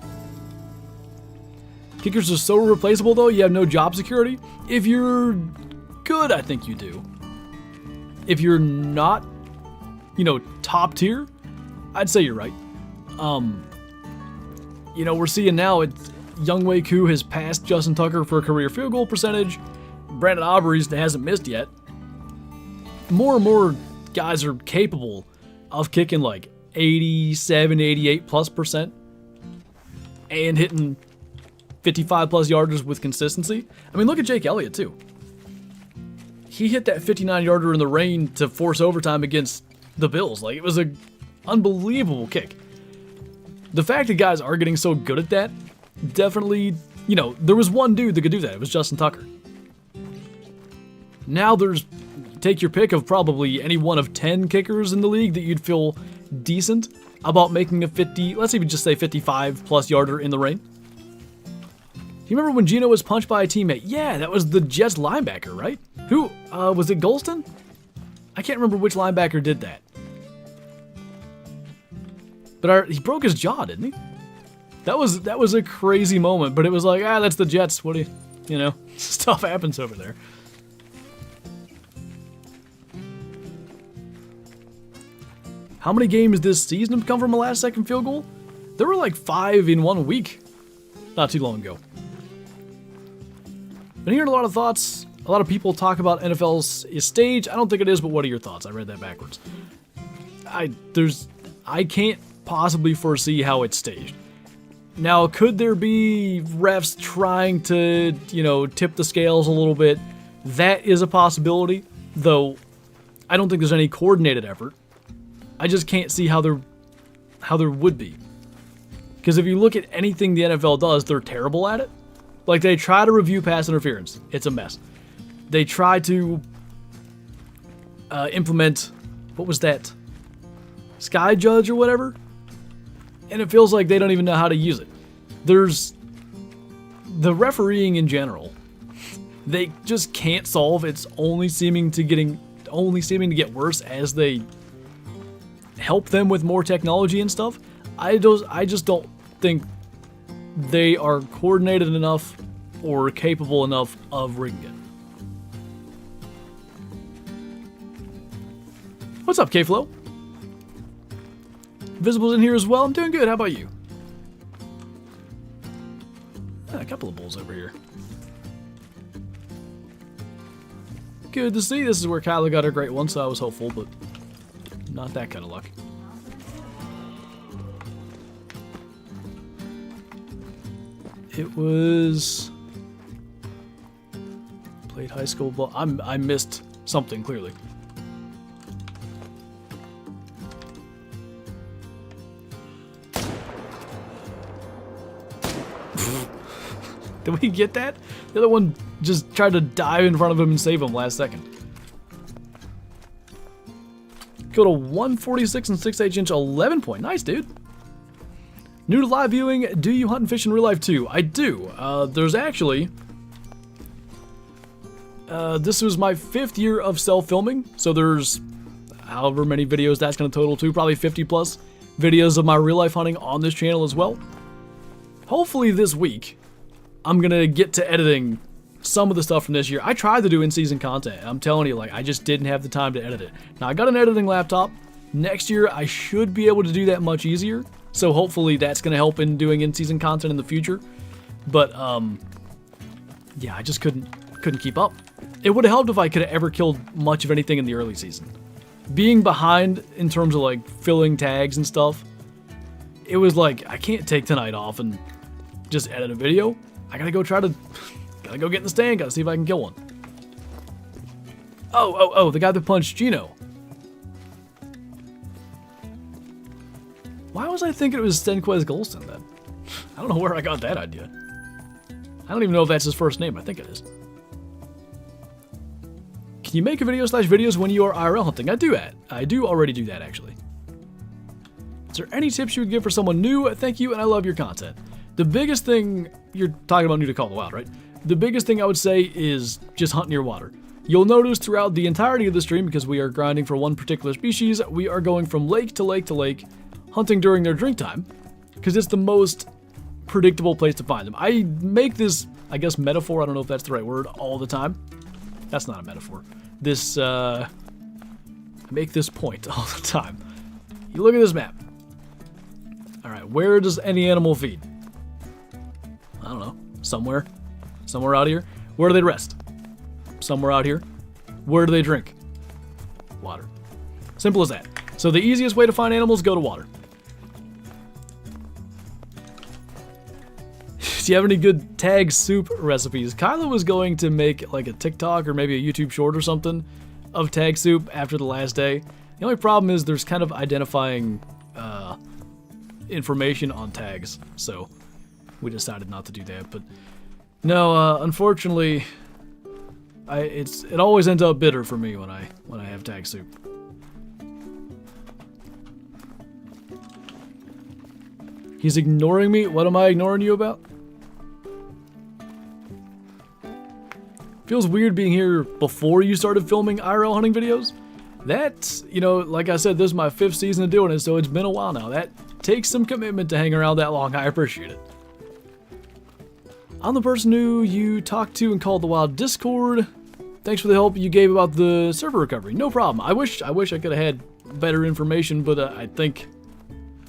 Kickers are so replaceable, though. You have no job security. If you're good, I think you do. If you're not, you know, top tier, I'd say you're right. You know, we're seeing now it's Younghoe Koo has passed Justin Tucker for a career field goal percentage. Brandon Aubrey's hasn't missed yet. More and more guys are capable of kicking like 87, 88 plus percent and hitting 55 plus yarders with consistency. I mean, look at Jake Elliott too. He hit that 59 yarder in the rain to force overtime against the Bills. Like, it was a unbelievable kick. The fact that guys are getting so good at that, definitely, you know, there was one dude that could do that. It was Justin Tucker. Now there's, take your pick of probably any one of 10 kickers in the league that you'd feel decent about making a 50, let's even just say 55 plus yarder in the rain. Do you remember when Geno was punched by a teammate? Yeah, that was the Jets linebacker, right? Who, was it Golston? I can't remember which linebacker did that. But he broke his jaw, didn't he? That was a crazy moment, but it was like, that's the Jets. What do you know, stuff happens over there. How many games this season have come from a last second field goal? There were like 5 in 1 week, not too long ago. Been hearing a lot of thoughts. A lot of people talk about NFL's stage. I don't think it is, but what are your thoughts? I read that backwards. I can't possibly foresee how it's staged. Now, could there be refs trying to, you know, tip the scales a little bit? That is a possibility, though I don't think there's any coordinated effort. I just can't see how there would be. Because if you look at anything the NFL does, they're terrible at it. Like, they try to review pass interference. It's a mess. They try to implement, what was that? Sky Judge or whatever? And it feels like they don't even know how to use it. There's the refereeing in general. They just can't solve. It's only seeming to get worse as they help them with more technology and stuff. I just don't think they are coordinated enough or capable enough of rigging it. What's up, K-Flow? Visible's in here as well. I'm doing good. How about you? A couple of bulls over here. Good to see. This is where Kyla got her great one, so I was hopeful, but not that kind of luck. It was... Played high school ball. I missed something, clearly. Did we get that? The other one just tried to dive in front of him and save him last second. Go to 146 and 6/8 inch, 11 point. Nice, dude. New to live viewing, do you hunt and fish in real life too? I do. There's actually... this was my 5th year of self-filming, so there's however many videos that's going to total to, probably 50 plus videos of my real life hunting on this channel as well. Hopefully this week, I'm going to get to editing some of the stuff from this year. I tried to do in-season content. I'm telling you, like, I just didn't have the time to edit it. Now, I got an editing laptop. Next year, I should be able to do that much easier. So hopefully that's going to help in doing in-season content in the future. But, yeah, I just couldn't keep up. It would have helped if I could have ever killed much of anything in the early season. Being behind in terms of, like, filling tags and stuff, it was like, I can't take tonight off and just edit a video. I gotta go gotta go get in the stand, gotta see if I can kill one. Oh, the guy that punched Geno. Why was I thinking it was Stenquez Golston then? I don't know where I got that idea. I don't even know if that's his first name. I think it is. Can you make a video/videos when you are IRL hunting? I do already do that, actually. Is there any tips you would give for someone new? Thank you, and I love your content. The biggest thing, you're talking about new to Call of the Wild, right? The biggest thing I would say is just hunt near water. You'll notice throughout the entirety of the stream, because we are grinding for one particular species, we are going from lake to lake to lake, hunting during their drink time, because it's the most predictable place to find them. I make this, I guess, metaphor, I don't know if that's the right word, all the time. That's not a metaphor. I make this point all the time. You look at this map. Alright, where does any animal feed? I don't know. Somewhere. Somewhere out here. Where do they rest? Somewhere out here. Where do they drink? Water. Simple as that. So the easiest way to find animals, go to water. Do you have any good tag soup recipes? Kyla was going to make like a TikTok or maybe a YouTube short or something of tag soup after the last day. The only problem is there's kind of identifying information on tags, so we decided not to do that. But no, unfortunately, it always ends up bitter for me when I have tag soup. He's ignoring me? What am I ignoring you about? Feels weird being here before you started filming IRL hunting videos. That, you know, like I said, this is my 5th season of doing it, so it's been a while now. That takes some commitment to hang around that long. I appreciate it. I'm the person who you talked to and called the Wild Discord. Thanks for the help you gave about the server recovery. No problem. I wish I could have had better information, but I think,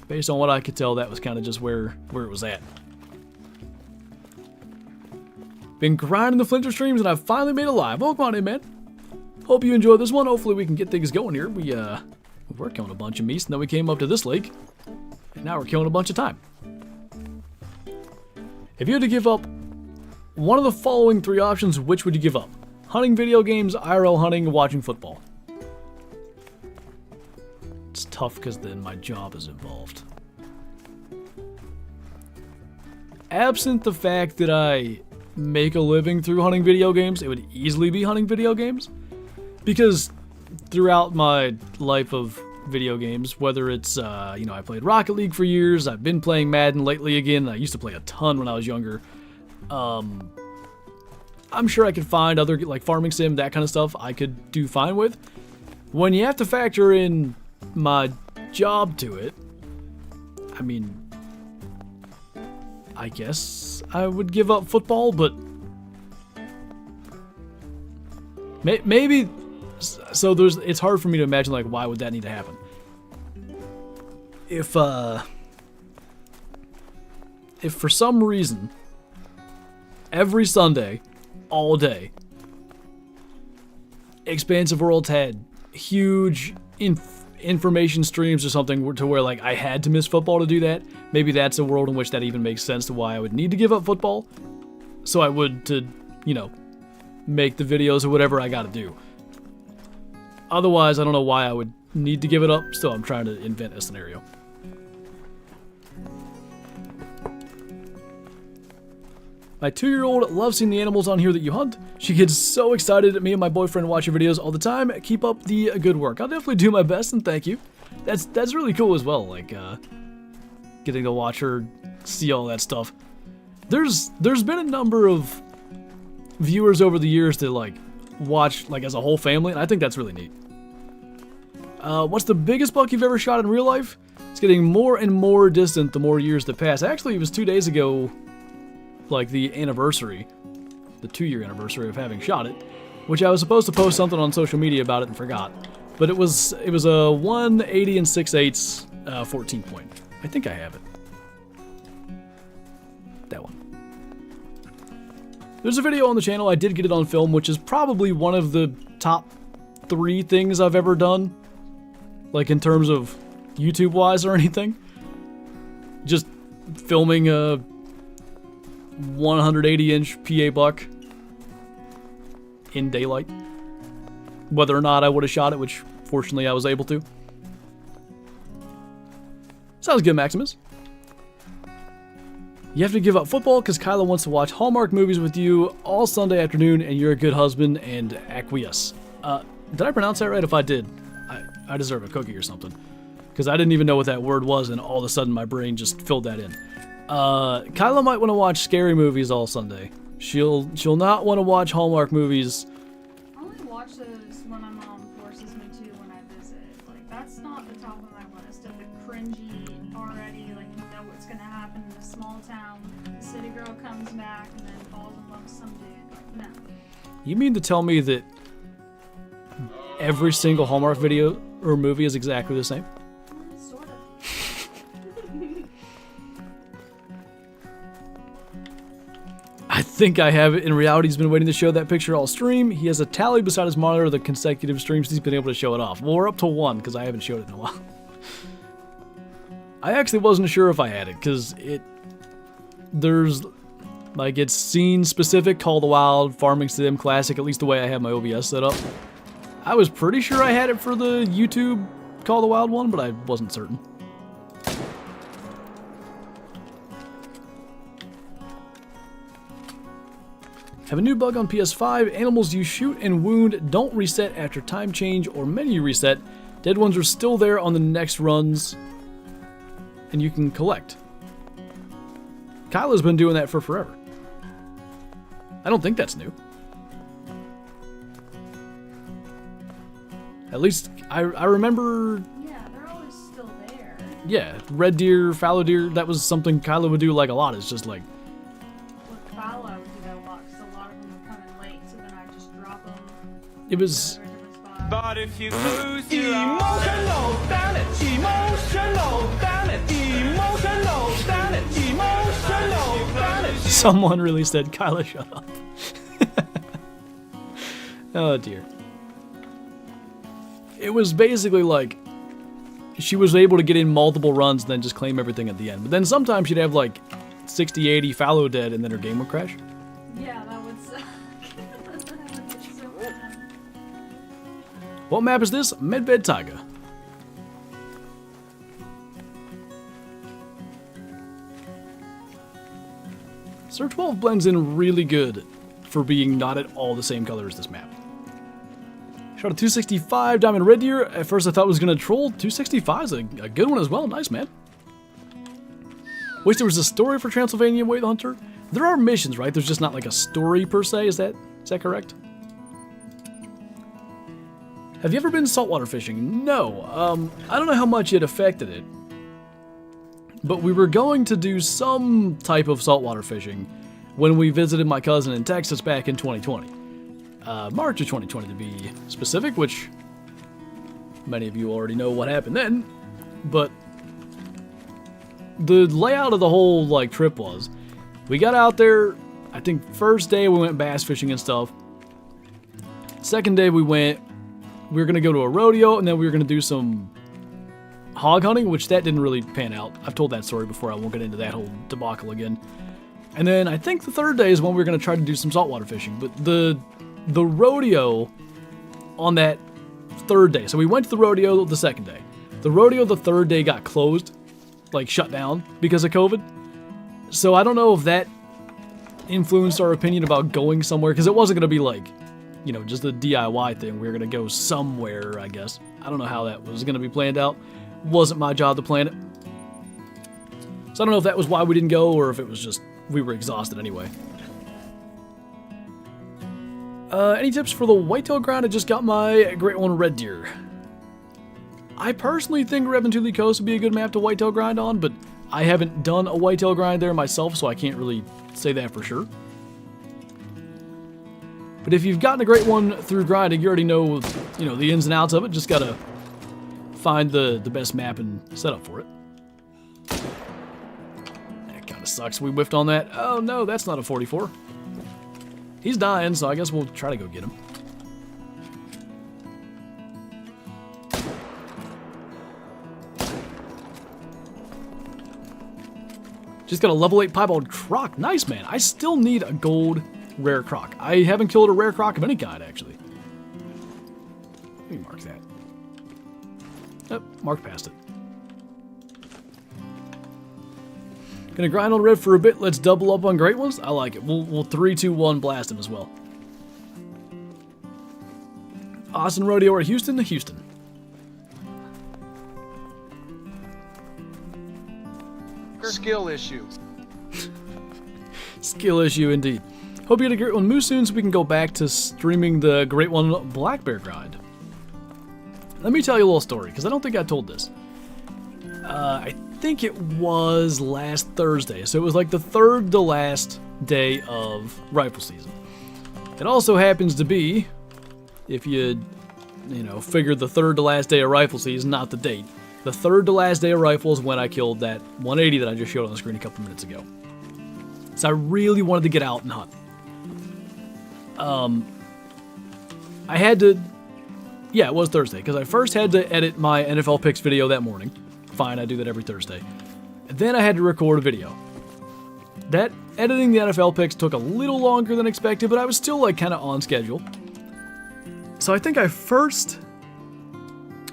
based on what I could tell, that was kind of just where it was at. Been grinding the Flinter streams and I've finally made it live. Oh, come on in, man. Hope you enjoyed this one. Hopefully we can get things going here. We were killing a bunch of meese, and then we came up to this lake, and now we're killing a bunch of time. If you had to give up one of the following 3 options, which would you give up? Hunting video games, IRL hunting, watching football. It's tough because then my job is involved. Absent the fact that I make a living through hunting video games, it would easily be hunting video games. Because throughout my life of video games, whether it's, you know, I played Rocket League for years, I've been playing Madden lately again, I used to play a ton when I was younger. I'm sure I could find other, like farming sim, that kind of stuff I could do fine with. When you have to factor in my job to it, I mean, I guess I would give up football, but maybe, so it's hard for me to imagine, like, why would that need to happen? If for some reason, every Sunday, all day, Expansive Worlds had huge information streams or something to where, like, I had to miss football to do that, maybe that's a world in which that even makes sense to why I would need to give up football, so I would to, you know, make the videos or whatever I gotta do. Otherwise, I don't know why I would need to give it up. Still, I'm trying to invent a scenario. My 2-year-old loves seeing the animals on here that you hunt. She gets so excited at me and my boyfriend watch your videos all the time. Keep up the good work. I'll definitely do my best, and thank you. That's really cool as well, like, getting to watch her see all that stuff. There's been a number of viewers over the years that, like, watch, like, as a whole family, and I think that's really neat. What's the biggest buck you've ever shot in real life? It's getting more and more distant the more years that pass. Actually, it was 2 days ago, like, the anniversary, the 2-year anniversary of having shot it, which I was supposed to post something on social media about it and forgot. But it was a 180 and 6/8 14 point. I think I have it. That one. There's a video on the channel. I did get it on film, which is probably one of the top 3 things I've ever done, like in terms of YouTube-wise or anything. Just filming a 180-inch PA buck in daylight. Whether or not I would have shot it, which fortunately I was able to. Sounds good, Maximus. You have to give up football because Kyla wants to watch Hallmark movies with you all Sunday afternoon, and you're a good husband and acquiesce. Did I pronounce that right? If I did, I deserve a cookie or something. Because I didn't even know what that word was, and all of a sudden my brain just filled that in. Kyla might want to watch scary movies all Sunday. She'll not want to watch Hallmark movies. I only watch those when my mom forces me to when I visit. Like, that's not the top of my list of the cringy girl comes back and then falls in love with some dude. No. You mean to tell me that every single Hallmark video or movie is exactly the same? Sort of. I think I have it. In reality, he's been waiting to show that picture all stream. He has a tally beside his monitor of the consecutive streams he's been able to show it off. Well, we're up to 1 because I haven't showed it in a while. I actually wasn't sure if I had it because there's like it's scene specific, Call of the Wild, Farming Sim, Classic, at least the way I have my OBS set up. I was pretty sure I had it for the YouTube Call of the Wild one, but I wasn't certain. Have a new bug on PS5. Animals you shoot and wound don't reset after time change or menu reset. Dead ones are still there on the next runs, and you can collect. Kyla's been doing that for forever. I don't think that's new. At least, I remember... Yeah, they're always still there. Yeah, red deer, fallow deer, that was something Kyla would do like a lot. It's just like... With fallow, I would do that a lot because a lot of them would come in late, so then I'd just drop them. It was... But if you lose your emotional damage, emotional damage, emotional damage, emotional damage. Someone really said, Kyla, shut up. Oh dear. It was basically like, she was able to get in multiple runs and then just claim everything at the end. But then sometimes she'd have like 60, 80 fallow dead and then her game would crash. Yeah, that would suck. That would get so bad. What map is this? Medved Taiga. Sir 12 blends in really good for being not at all the same color as this map. Shot a 265 diamond red deer. At first I thought it was going to troll. 265 is a good one as well. Nice, man. Wish there was a story for Transylvania Way the Hunter. There are missions, right? There's just not like a story per se. Is that correct? Have you ever been saltwater fishing? No. I don't know how much it affected it. But we were going to do some type of saltwater fishing when we visited my cousin in Texas back in 2020. March of 2020 to be specific, which many of you already know what happened then. But the layout of the whole like trip was, we got out there, I think first day we went bass fishing and stuff. Second day we were going to go to a rodeo, and then we were going to do some hog hunting, which that didn't really pan out. I've told that story before, I won't get into that whole debacle again. And then I think the third day is when we were going to try to do some saltwater fishing, but the rodeo on that third day, so we went to the rodeo the second day. The rodeo the third day got closed, like shut down because of COVID. So I don't know if that influenced our opinion about going somewhere, because it wasn't going to be like, you know, just a DIY thing. We were going to go somewhere, I guess. I don't know how that was going to be planned out. Wasn't my job to plan it. So I don't know if that was why we didn't go, or if it was just we were exhausted anyway. Any tips for the whitetail grind? I just got my Great One red deer. I personally think Revenantuli Coast would be a good map to whitetail grind on, but I haven't done a whitetail grind there myself, so I can't really say that for sure. But if you've gotten a Great One through grinding, you already know, you know, the ins and outs of it. Just gotta find the best map and set up for it. That kind of sucks. We whiffed on that. Oh no, that's not a 44. He's dying, so I guess we'll try to go get him. Just got a level 8 piebald croc. Nice, man. I still need a gold rare croc. I haven't killed a rare croc of any kind, actually. Let me mark that. Yep, mark past it. Gonna grind on red for a bit. Let's double up on great ones. I like it. We'll 3, 2, 1 blast him as well. Austin Rodeo or Houston? Houston. Skill issue. Skill issue indeed. Hope you get a Great One Moose soon so we can go back to streaming the Great One Black Bear grind. Let me tell you a little story, because I don't think I told this. I think it was last Thursday, so it was like the third to last day of rifle season. It also happens to be, if you figure the third to last day of rifle season, not the date, the third to last day of rifle is when I killed that 180 that I just showed on the screen a couple minutes ago. So I really wanted to get out and hunt. I had to, yeah, it was Thursday, because I first had to edit my NFL picks video that morning. Fine, I do that every Thursday. And then I had to record a video. That editing the NFL picks took a little longer than expected, but I was still like kind of on schedule. So I think I first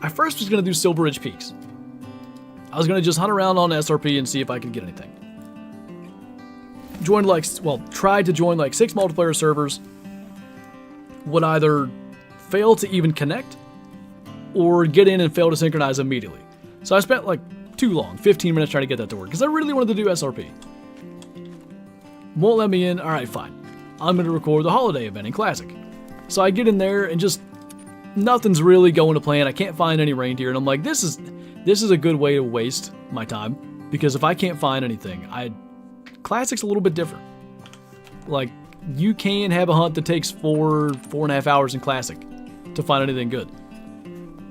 was going to do Silver Ridge Peaks. I was going to just hunt around on SRP and see if I could get anything. Tried to join like 6 multiplayer servers. Would either fail to even connect or get in and fail to synchronize immediately. So I spent like too long, 15 minutes trying to get that to work, because I really wanted to do SRP. Won't let me in. Alright, fine. I'm going to record the holiday event in Classic. So I get in there and just nothing's really going to plan. I can't find any reindeer, and I'm like, this is a good way to waste my time, because if I can't find anything, Classic's a little bit different. Like, you can have a hunt that takes 4.5 hours in Classic to find anything good.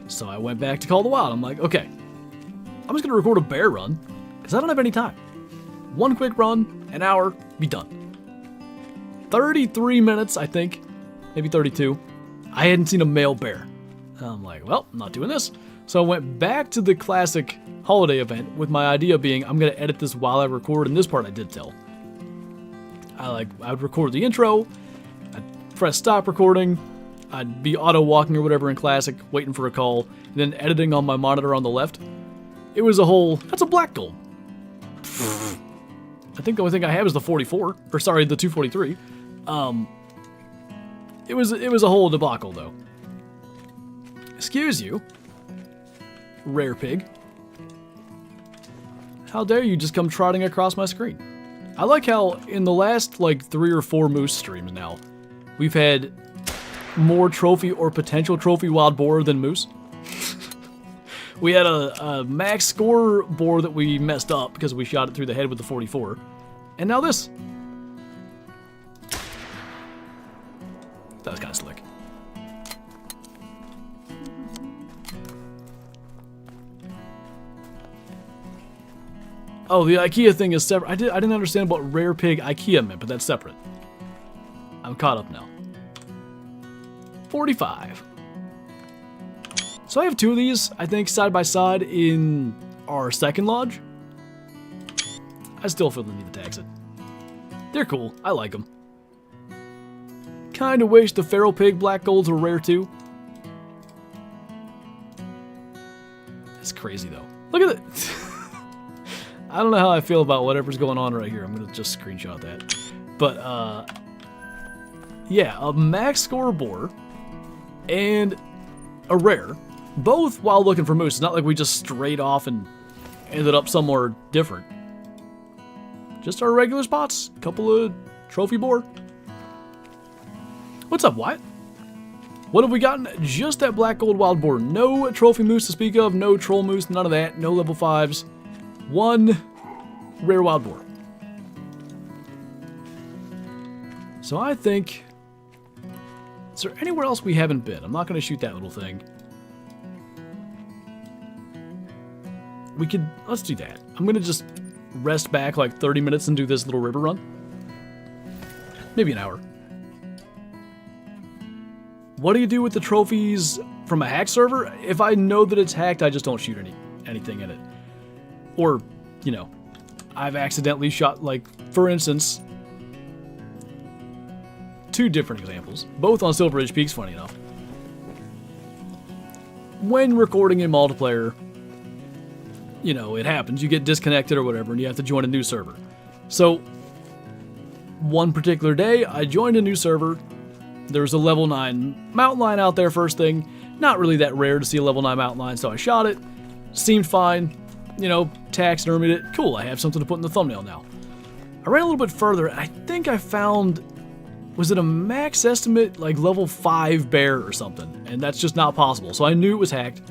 So I went back to Call of the Wild. I'm like, okay, I'm just going to record a bear run, because I don't have any time. One quick run, an hour, be done. 33 minutes, I think, maybe 32. I hadn't seen a male bear. I'm like, well, I'm not doing this. So I went back to the Classic holiday event with my idea being, I'm going to edit this while I record, and this part I did tell. I would record the intro, I'd press stop recording, I'd be auto walking or whatever in Classic, waiting for a call, and then editing on my monitor on the left. It was a whole, that's a black gold. I think the only thing I have is the 44, or sorry, the 243. It was a whole debacle though. Excuse you, rare pig. How dare you just come trotting across my screen? I like how in the last like 3 or 4 moose streams now, we've had more trophy or potential trophy wild boar than moose. We had a max score boar that we messed up because we shot it through the head with the 44. And now this. That was kind of slick. Oh, the IKEA thing is separate. I didn't understand what rare pig IKEA meant, but that's separate. I'm caught up now. 45. So I have 2 of these, I think, side by side in our second lodge. I still feel the need to tax it. They're cool. I like them. Kinda wish the feral pig black golds were rare too. That's crazy though. Look at it. I don't know how I feel about whatever's going on right here. I'm gonna just screenshot that. But yeah, a max score boar and a rare, both while looking for moose. It's not like we just strayed off and ended up somewhere different. Just our regular spots. Couple of trophy boar. What's up, Wyatt? What have we gotten? Just that black gold wild boar. No trophy moose to speak of. No troll moose. None of that. No level 5s. 1 rare wild boar. So I think... Is there anywhere else we haven't been? I'm not going to shoot that little thing. We could... Let's do that. I'm going to just rest back like 30 minutes and do this little river run. Maybe an hour. What do you do with the trophies from a hack server? If I know that it's hacked, I just don't shoot anything in it. Or, you know, I've accidentally shot, like, for instance, 2 different examples, both on Silver Ridge Peaks, funny enough. When recording in multiplayer, you know, it happens. You get disconnected or whatever, and you have to join a new server. So, one particular day, I joined a new server. There was a level 9 mountain lion out there first thing. Not really that rare to see a level 9 mountain lion, so I shot it. Seemed fine. You know, taxidermied it. Cool, I have something to put in the thumbnail now. I ran a little bit further, and I think I found... Was it a max estimate, like level 5 bear or something? And that's just not possible. So I knew it was hacked.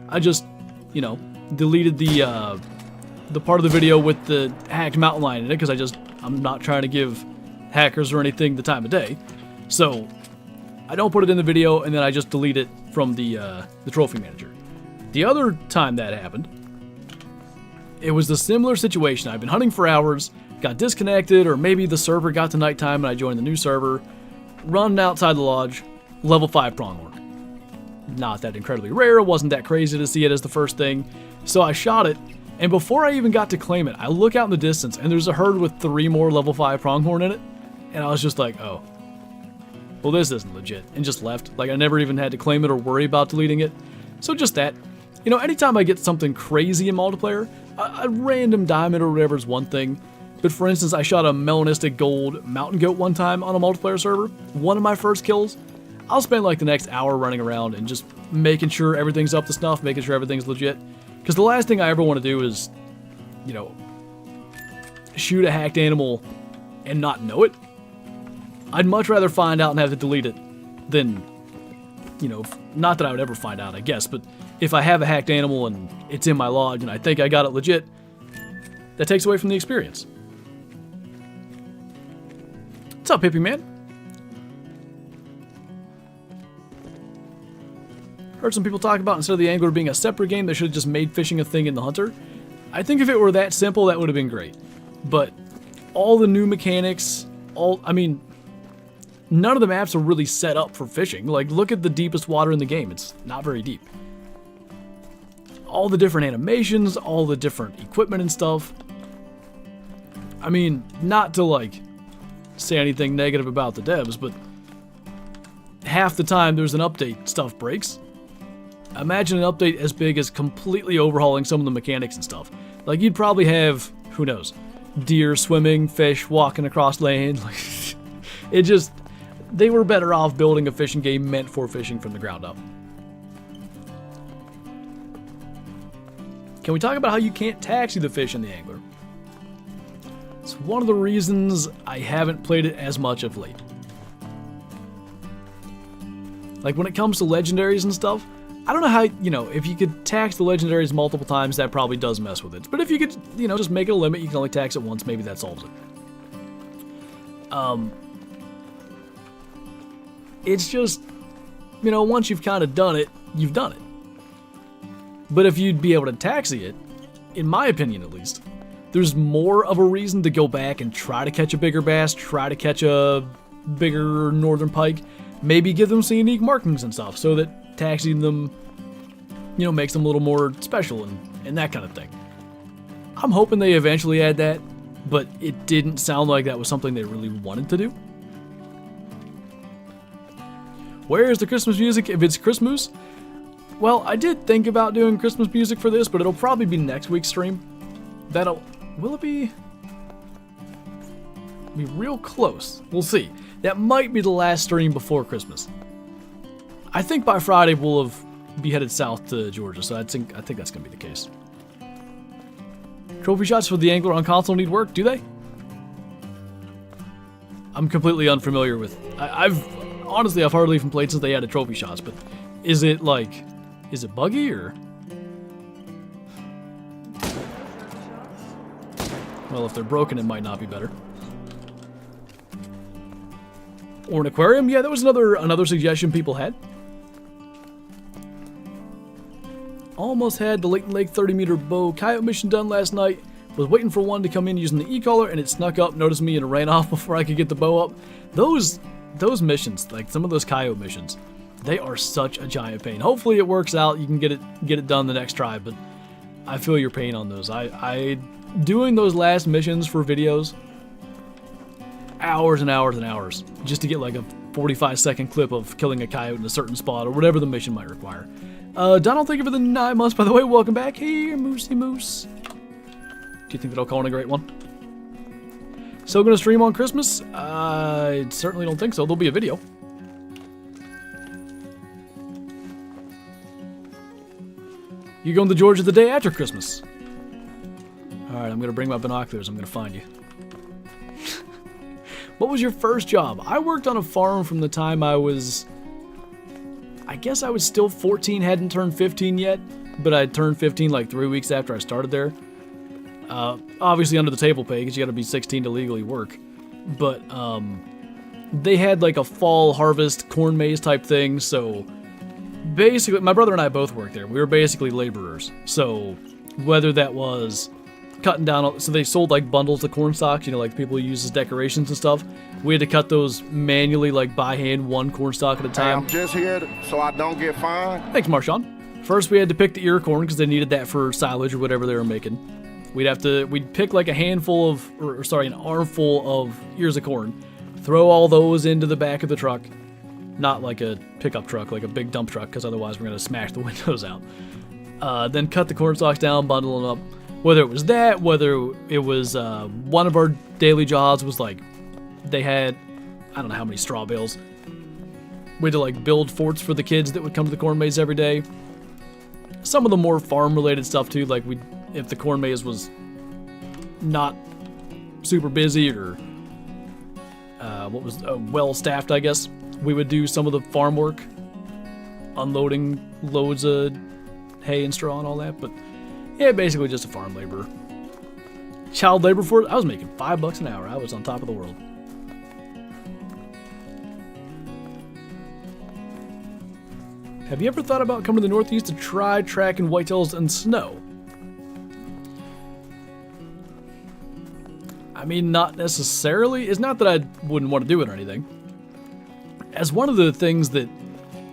I just, you know, deleted the the part of the video with the hacked mountain lion in it, because I'm not trying to give hackers or anything the time of day. So I don't put it in the video, and then I just delete it from the trophy manager. The other time that happened, it was a similar situation. I've been hunting for hours, got disconnected, or maybe the server got to nighttime and I joined the new server, running outside the lodge, level 5 pronghorn. Not that incredibly rare, it wasn't that crazy to see it as the first thing, so I shot it, and before I even got to claim it, I look out in the distance, and there's a herd with 3 more level 5 pronghorn in it, and I was just like, oh, well, this isn't legit, and just left. Like, I never even had to claim it or worry about deleting it. So just that. You know, anytime I get something crazy in multiplayer, a random diamond or whatever is one thing, but for instance, I shot a melanistic gold mountain goat one time on a multiplayer server, one of my first kills. I'll spend like the next hour running around and just making sure everything's up to snuff, making sure everything's legit. Because the last thing I ever want to do is, you know, shoot a hacked animal and not know it. I'd much rather find out and have to delete it than, you know, not that I would ever find out, I guess, but if I have a hacked animal and it's in my lodge and I think I got it legit, that takes away from the experience. What's up, hippie man? Heard some people talk about instead of the angler being a separate game, they should have just made fishing a thing in the hunter. I think if it were that simple, that would have been great. But all the new mechanics, I mean, none of the maps are really set up for fishing. Like, look at the deepest water in the game. It's not very deep. All the different animations, all the different equipment and stuff. I mean, not to, like, say anything negative about the devs, but half the time there's an update, stuff breaks. Imagine an update as big as completely overhauling some of the mechanics and stuff. Like, you'd probably have, who knows, deer swimming, fish walking across land. Like, it just, they were better off building a fishing game meant for fishing from the ground up. Can we talk about how you can't taxi the fish in the angler? It's one of the reasons I haven't played it as much of late. Like, when it comes to legendaries and stuff, I don't know how, you know, if you could tax the legendaries multiple times, that probably does mess with it. But if you could, you know, just make it a limit, you can only tax it once, maybe that solves it. It's just, you know, once you've kind of done it, you've done it. But if you'd be able to taxi it, in my opinion at least, there's more of a reason to go back and try to catch a bigger bass, try to catch a bigger northern pike, maybe give them some unique markings and stuff so that taxiing them, you know, makes them a little more special and that kind of thing. I'm hoping they eventually add that, but it didn't sound like that was something they really wanted to do. Where is the Christmas music if it's Christmoose? Well, I did think about doing Christmas music for this, but it'll probably be next week's stream. Will it be real close? We'll see. That might be the last stream before Christmas. I think by Friday we'll be headed south to Georgia, so I think that's gonna be the case. Trophy shots for the angler on console need work, do they? I'm completely unfamiliar with. Honestly, I've hardly even played since they added trophy shots, but is it buggy or? Well, if they're broken, it might not be better. Or an aquarium? Yeah, that was another suggestion people had. Almost had the Lake 30-meter bow coyote mission done last night. Was waiting for one to come in using the e-collar, and it snuck up, noticed me, and ran off before I could get the bow up. Those missions, like some of those coyote missions, they are such a giant pain. Hopefully it works out. You can get it done the next try, but I feel your pain on those. I doing those last missions for videos, hours and hours and hours, just to get like a 45-second clip of killing a coyote in a certain spot or whatever the mission might require. Donald, thank you for the 9 months, by the way. Welcome back. Here, Moosey Moose. Do you think that I'll call in a great one? Still gonna stream on Christmas? I certainly don't think so. There'll be a video. You going to Georgia the day after Christmas? Alright, I'm gonna bring my binoculars. I'm gonna find you. What was your first job? I worked on a farm from the time I guess I was still 14, hadn't turned 15 yet, but I turned 15 like 3 weeks after I started there. Obviously under the table pay, because you got to be 16 to legally work. But they had like a fall harvest corn maze type thing, so basically, my brother and I both worked there. We were basically laborers. So whether that was cutting down, so they sold like bundles of corn stalks, you know, like people use as decorations and stuff. We had to cut those manually, like by hand, one corn stalk at a time. Hey, I'm just here so I don't get fined. Thanks, Marshawn. First, we had to pick the ear corn because they needed that for silage or whatever they were making. We'd pick like a handful of, an armful of ears of corn, throw all those into the back of the truck. Not like a pickup truck, like a big dump truck, because otherwise we're going to smash the windows out. Then cut the corn stalks down, bundle them up. Whether it was that, whether it was one of our daily jobs was like, they had, I don't know how many straw bales. We had to like build forts for the kids that would come to the corn maze every day. Some of the more farm related stuff too, like if the corn maze was not super busy or well staffed, I guess, we would do some of the farm work, unloading loads of hay and straw and all that. But yeah, basically just a farm laborer. Child labor for it, I was making $5 an hour. I was on top of the world. Have you ever thought about coming to the Northeast to try tracking whitetails in snow? I mean, not necessarily. It's not that I wouldn't want to do it or anything. As one of the things that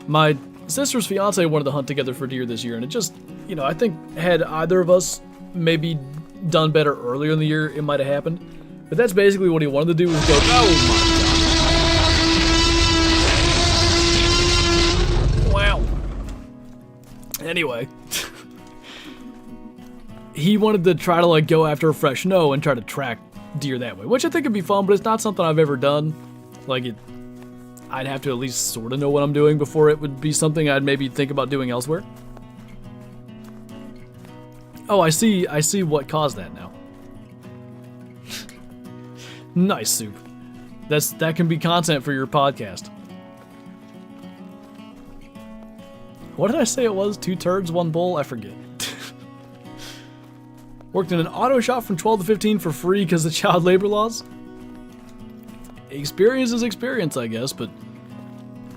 my sister's fiance wanted to hunt together for deer this year, and it just, you know, I think had either of us maybe done better earlier in the year, it might have happened. But that's basically what he wanted to do, was go, oh my god. Wow. Anyway. He wanted to try to like go after a fresh snow and try to track deer that way, which I think would be fun, but it's not something I've ever done. Like I'd have to at least sort of know what I'm doing before it would be something I'd maybe think about doing elsewhere. Oh, I see what caused that now. Nice, Soup. That can be content for your podcast. What did I say it was? 2 turds, 1 bull? I forget. Worked in an auto shop from 12 to 15 for free because of child labor laws. Experience is experience, I guess, but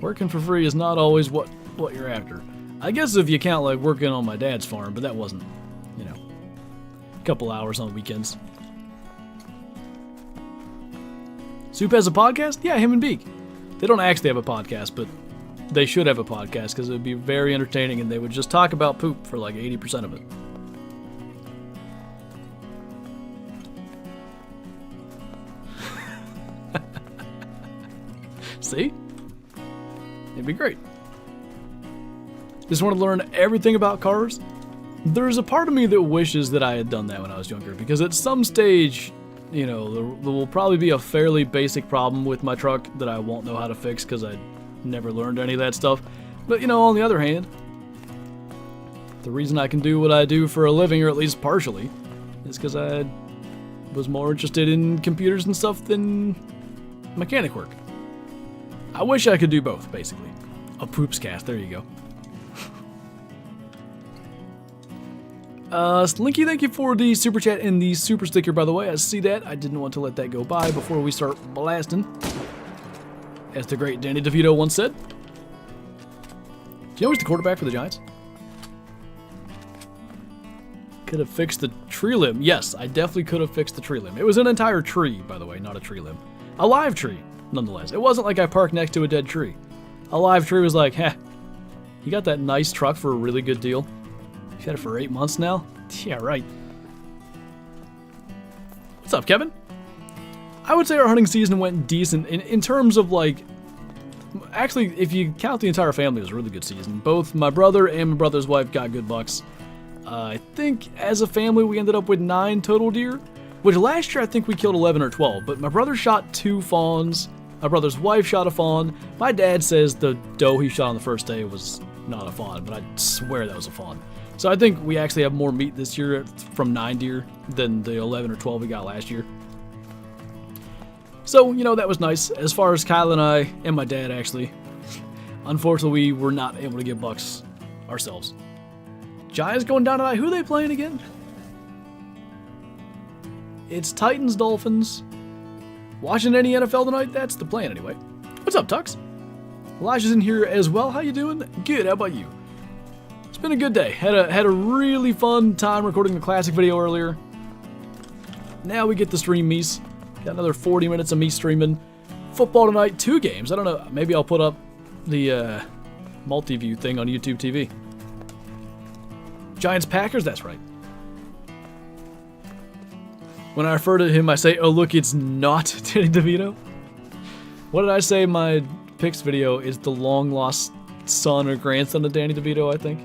working for free is not always what you're after. I guess if you count like working on my dad's farm, but that wasn't, you know, a couple hours on weekends. Soup has a podcast? Yeah, him and Beak. They don't actually have a podcast, but they should have a podcast because it would be very entertaining and they would just talk about poop for like 80% of it. See? It'd be great. Just want to learn everything about cars? There's a part of me that wishes that I had done that when I was younger, because at some stage, you know, there will probably be a fairly basic problem with my truck that I won't know how to fix because I never learned any of that stuff. But, you know, on the other hand, the reason I can do what I do for a living, or at least partially, is because I was more interested in computers and stuff than mechanic work. I wish I could do both, basically. A poops cast, there you go. Slinky, thank you for the super chat and the super sticker, by the way. I see that. I didn't want to let that go by before we start blasting. As the great Danny DeVito once said. Do you know who's the quarterback for the Giants? Could have fixed the tree limb. Yes, I definitely could have fixed the tree limb. It was an entire tree, by the way, not a tree limb. A live tree. Nonetheless, it wasn't like I parked next to a dead tree. A live tree was like, heh, you got that nice truck for a really good deal. You've had it for 8 months now? Yeah, right. What's up, Kevin? I would say our hunting season went decent in terms of like, actually, if you count the entire family, it was a really good season. Both my brother and my brother's wife got good bucks. I think as a family we ended up with 9 total deer, which last year I think we killed 11 or 12, but my brother shot 2 fawns. My brother's wife shot a fawn. My dad says the doe he shot on the first day was not a fawn, but I swear that was a fawn. So I think we actually have more meat this year from 9 deer than the 11 or 12 we got last year. So, you know, that was nice. As far as Kyle and I, and my dad actually, unfortunately we were not able to get bucks ourselves. Giants going down tonight. Who are they playing again? It's Titans, Dolphins. Watching any NFL tonight? That's the plan anyway. What's up, Tux? Elijah's in here as well. How you doing? Good, how about you? It's been a good day. Had a really fun time recording the classic video earlier. Now we get to stream Mies. Got another 40 minutes of me streaming football tonight. 2 games. I don't know. Maybe I'll put up the multi-view thing on YouTube TV. Giants Packers, that's right. When I refer to him, I say, oh look, it's not Danny DeVito. What did I say? My picks video is the long-lost son or grandson of Danny DeVito, I think.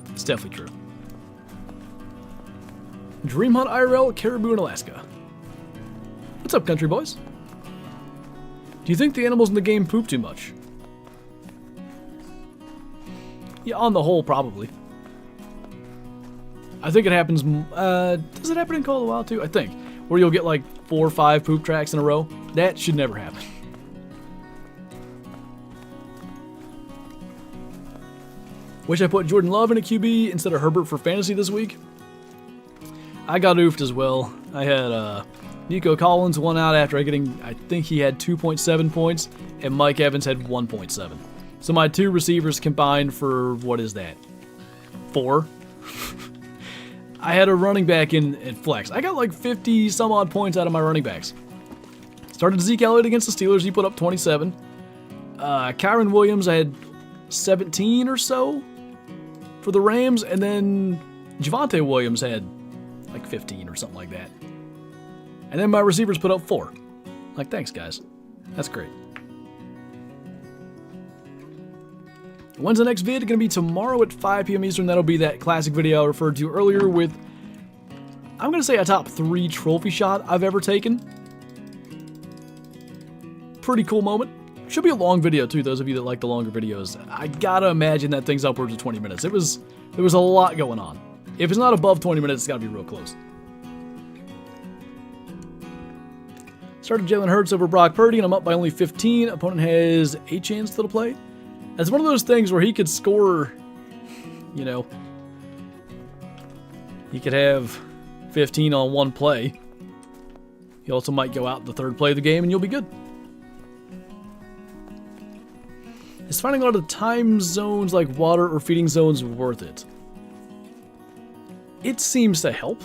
It's definitely true. Dream Hunt IRL, Caribou in Alaska. What's up, country boys? Do you think the animals in the game poop too much? Yeah, on the whole, probably. I think it happens, does it happen in Call of the Wild too? I think. Where you'll get like 4 or 5 poop tracks in a row. That should never happen. Wish I put Jordan Love in a QB instead of Herbert for fantasy this week. I got oofed as well. I had Nico Collins won out after I think he had 2.7 points, and Mike Evans had 1.7. So my 2 receivers combined for, what is that? 4? I had a running back in flex. I got like 50 some odd points out of my running backs. Started Zeke Elliott against the Steelers. He put up 27. Kyron Williams, I had 17 or so for the Rams. And then Javonte Williams had like 15 or something like that. And then my receivers put up 4. Like, thanks, guys. That's great. When's the next vid? Going to be tomorrow at 5 p.m. Eastern. That'll be that classic video I referred to earlier with, I'm going to say, a top 3 trophy shot I've ever taken. Pretty cool moment. Should be a long video too, those of you that like the longer videos. I gotta imagine that thing's upwards of 20 minutes. There was a lot going on. If it's not above 20 minutes, it's gotta be real close. Started Jalen Hurts over Brock Purdy, and I'm up by only 15. Opponent has a chance to play. That's one of those things where he could score, you know, he could have 15 on one play. He also might go out the 3rd play of the game and you'll be good. Is finding a lot of time zones like water or feeding zones worth it? It seems to help.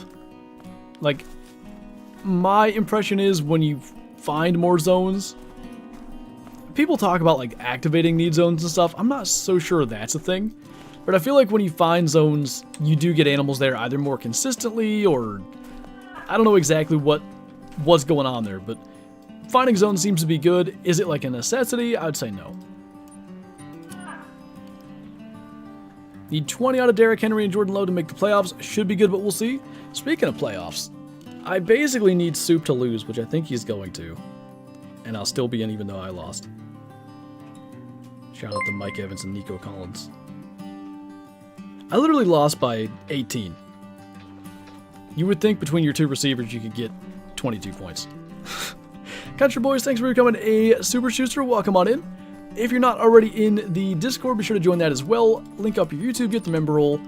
Like, my impression is when you find more zones, people talk about like activating need zones and stuff. I'm not so sure that's a thing, but I feel like when you find zones, you do get animals there either more consistently, or I don't know exactly what's going on there, but finding zones seems to be good. Is it like a necessity? I would say no. Need 20 out of Derrick Henry and Jordan Love to make the playoffs. Should be good, but we'll see. Speaking of playoffs, I basically need Soup to lose, which I think he's going to, and I'll still be in even though I lost. Shout out to Mike Evans and Nico Collins. I literally lost by 18. You would think between your 2 receivers you could get 22 points. Country boys, thanks for becoming a Super Schuster. Welcome on in. If you're not already in the Discord, be sure to join that as well. Link up your YouTube, get the member role.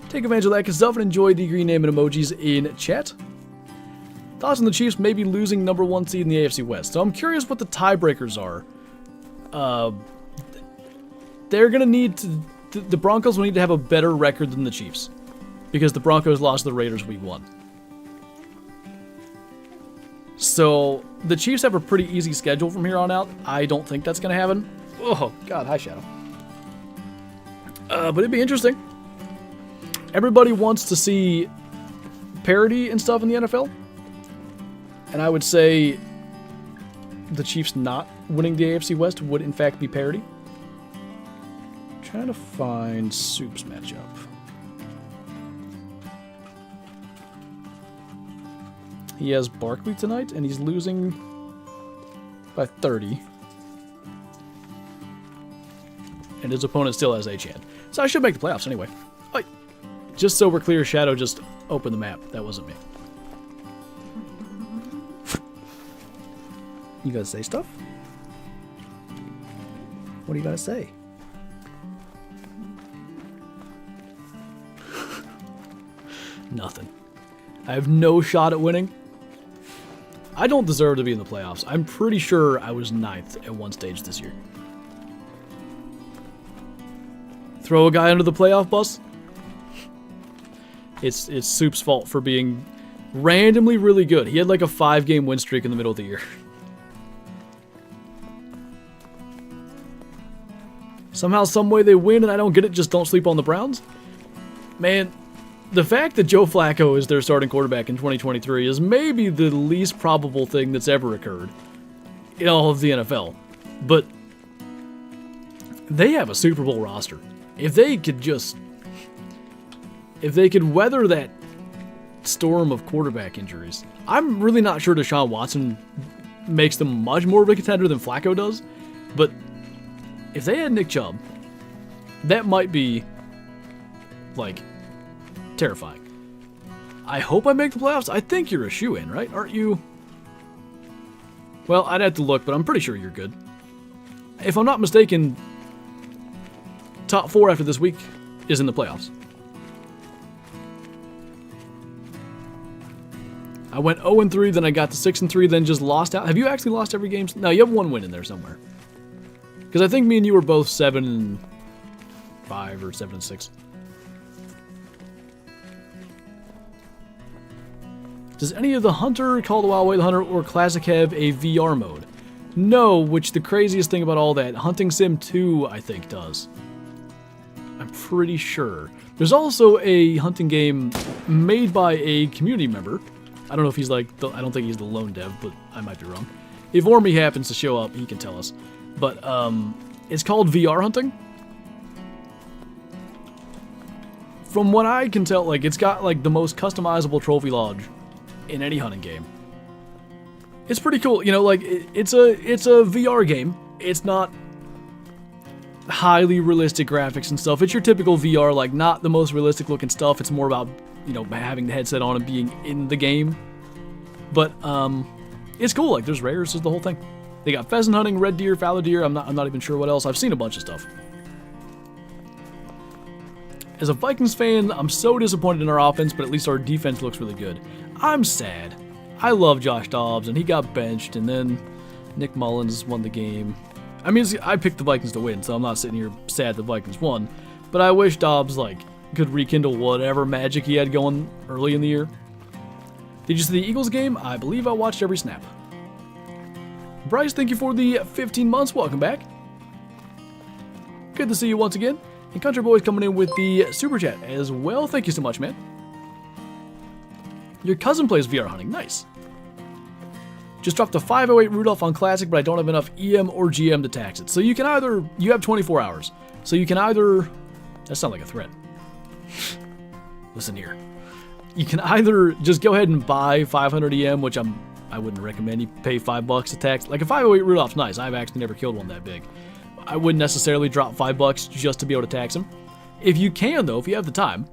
Take advantage of that good stuff and enjoy the green name and emojis in chat. Thoughts on the Chiefs maybe losing number 1 seed in the AFC West. So I'm curious what the tiebreakers are. They're going to need to... The Broncos will need to have a better record than the Chiefs, because the Broncos lost to the Raiders week 1. So the Chiefs have a pretty easy schedule from here on out. I don't think that's going to happen. Oh, God, hi, Shadow. But it'd be interesting. Everybody wants to see parity and stuff in the NFL. And I would say the Chiefs not winning the AFC West would, in fact, be parity. Trying to find Soup's matchup. He has Barkley tonight, and he's losing by 30. And his opponent still has a chance. So I should make the playoffs anyway. Oh, just so we're clear, Shadow just opened the map. That wasn't me. You gotta say stuff? What do you gotta say? Nothing. I have no shot at winning. I don't deserve to be in the playoffs. I'm pretty sure I was 9th at one stage this year. Throw a guy under the playoff bus? It's Soup's fault for being randomly really good. He had like a 5-game win streak in the middle of the year. Somehow, someway they win and I don't get it, just don't sleep on the Browns? Man, the fact that Joe Flacco is their starting quarterback in 2023 is maybe the least probable thing that's ever occurred in all of the NFL. But they have a Super Bowl roster. If they could weather that storm of quarterback injuries, I'm really not sure Deshaun Watson makes them much more of a contender than Flacco does, but if they had Nick Chubb, that might be, like, terrifying. I hope I make the playoffs. I think you're a shoo-in, right? Aren't you? Well, I'd have to look, but I'm pretty sure you're good. If I'm not mistaken, top 4 after this week is in the playoffs. I went 0-3, then I got to 6-3, then just lost out. Have you actually lost every game? No, you have one win in there somewhere. Because I think me and you were both 7-5 or 7-6. Does any of the Hunter, Call the Wild Way, the Hunter, or Classic have a VR mode? No, which the craziest thing about all that, Hunting Sim 2, I think, does. I'm pretty sure. There's also a hunting game made by a community member. I don't know if he's like, I don't think he's the lone dev, but I might be wrong. If Ormy happens to show up, he can tell us. But it's called VR Hunting. From what I can tell, like, it's got like the most customizable trophy lodge in any hunting game. It's pretty cool, you know, like it's a VR game. It's not highly realistic graphics and stuff. It's your typical VR, like not the most realistic looking stuff. It's more about, you know, having the headset on and being in the game. But it's cool. Like there's rares, there's the whole thing. They got pheasant hunting, red deer, fallow deer. I'm not even sure what else. I've seen a bunch of stuff. As a Vikings fan, I'm so disappointed in our offense, but at least our defense looks really good. I'm sad. I love Josh Dobbs, and he got benched, and then Nick Mullins won the game. I mean, I picked the Vikings to win, so I'm not sitting here sad the Vikings won, but I wish Dobbs, like, could rekindle whatever magic he had going early in the year. Did you see the Eagles game? I believe I watched every snap. Bryce, thank you for the 15 months. Welcome back. Good to see you once again. And Country Boy's coming in with the Super Chat as well. Thank you so much, man. Your cousin plays VR hunting. Nice. Just dropped a 508 Rudolph on Classic, but I don't have enough EM or GM to tax it. So you can either, you have 24 hours. So you can either, that sounds like a threat. Listen here. You can either just go ahead and buy 500 EM, which I wouldn't recommend. You pay $5 to tax. Like a 508 Rudolph's nice. I've actually never killed one that big. I wouldn't necessarily drop $5 just to be able to tax him. If you can, though, if you have the time,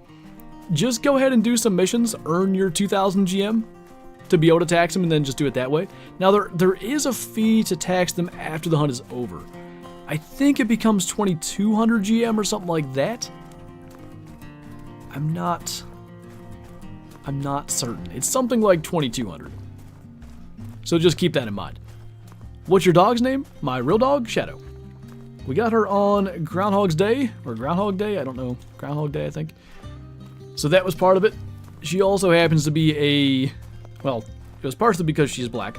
just go ahead and do some missions, earn your 2,000 GM to be able to tax them, and then just do it that way. Now, there is a fee to tax them after the hunt is over. I think it becomes 2,200 GM or something like that. I'm not certain. It's something like 2,200. So just keep that in mind. What's your dog's name? My real dog, Shadow. We got her on Groundhog's Day, or Groundhog Day, I don't know. Groundhog Day, I think. So that was part of it. She also happens to be a, well, it was partially because she's black.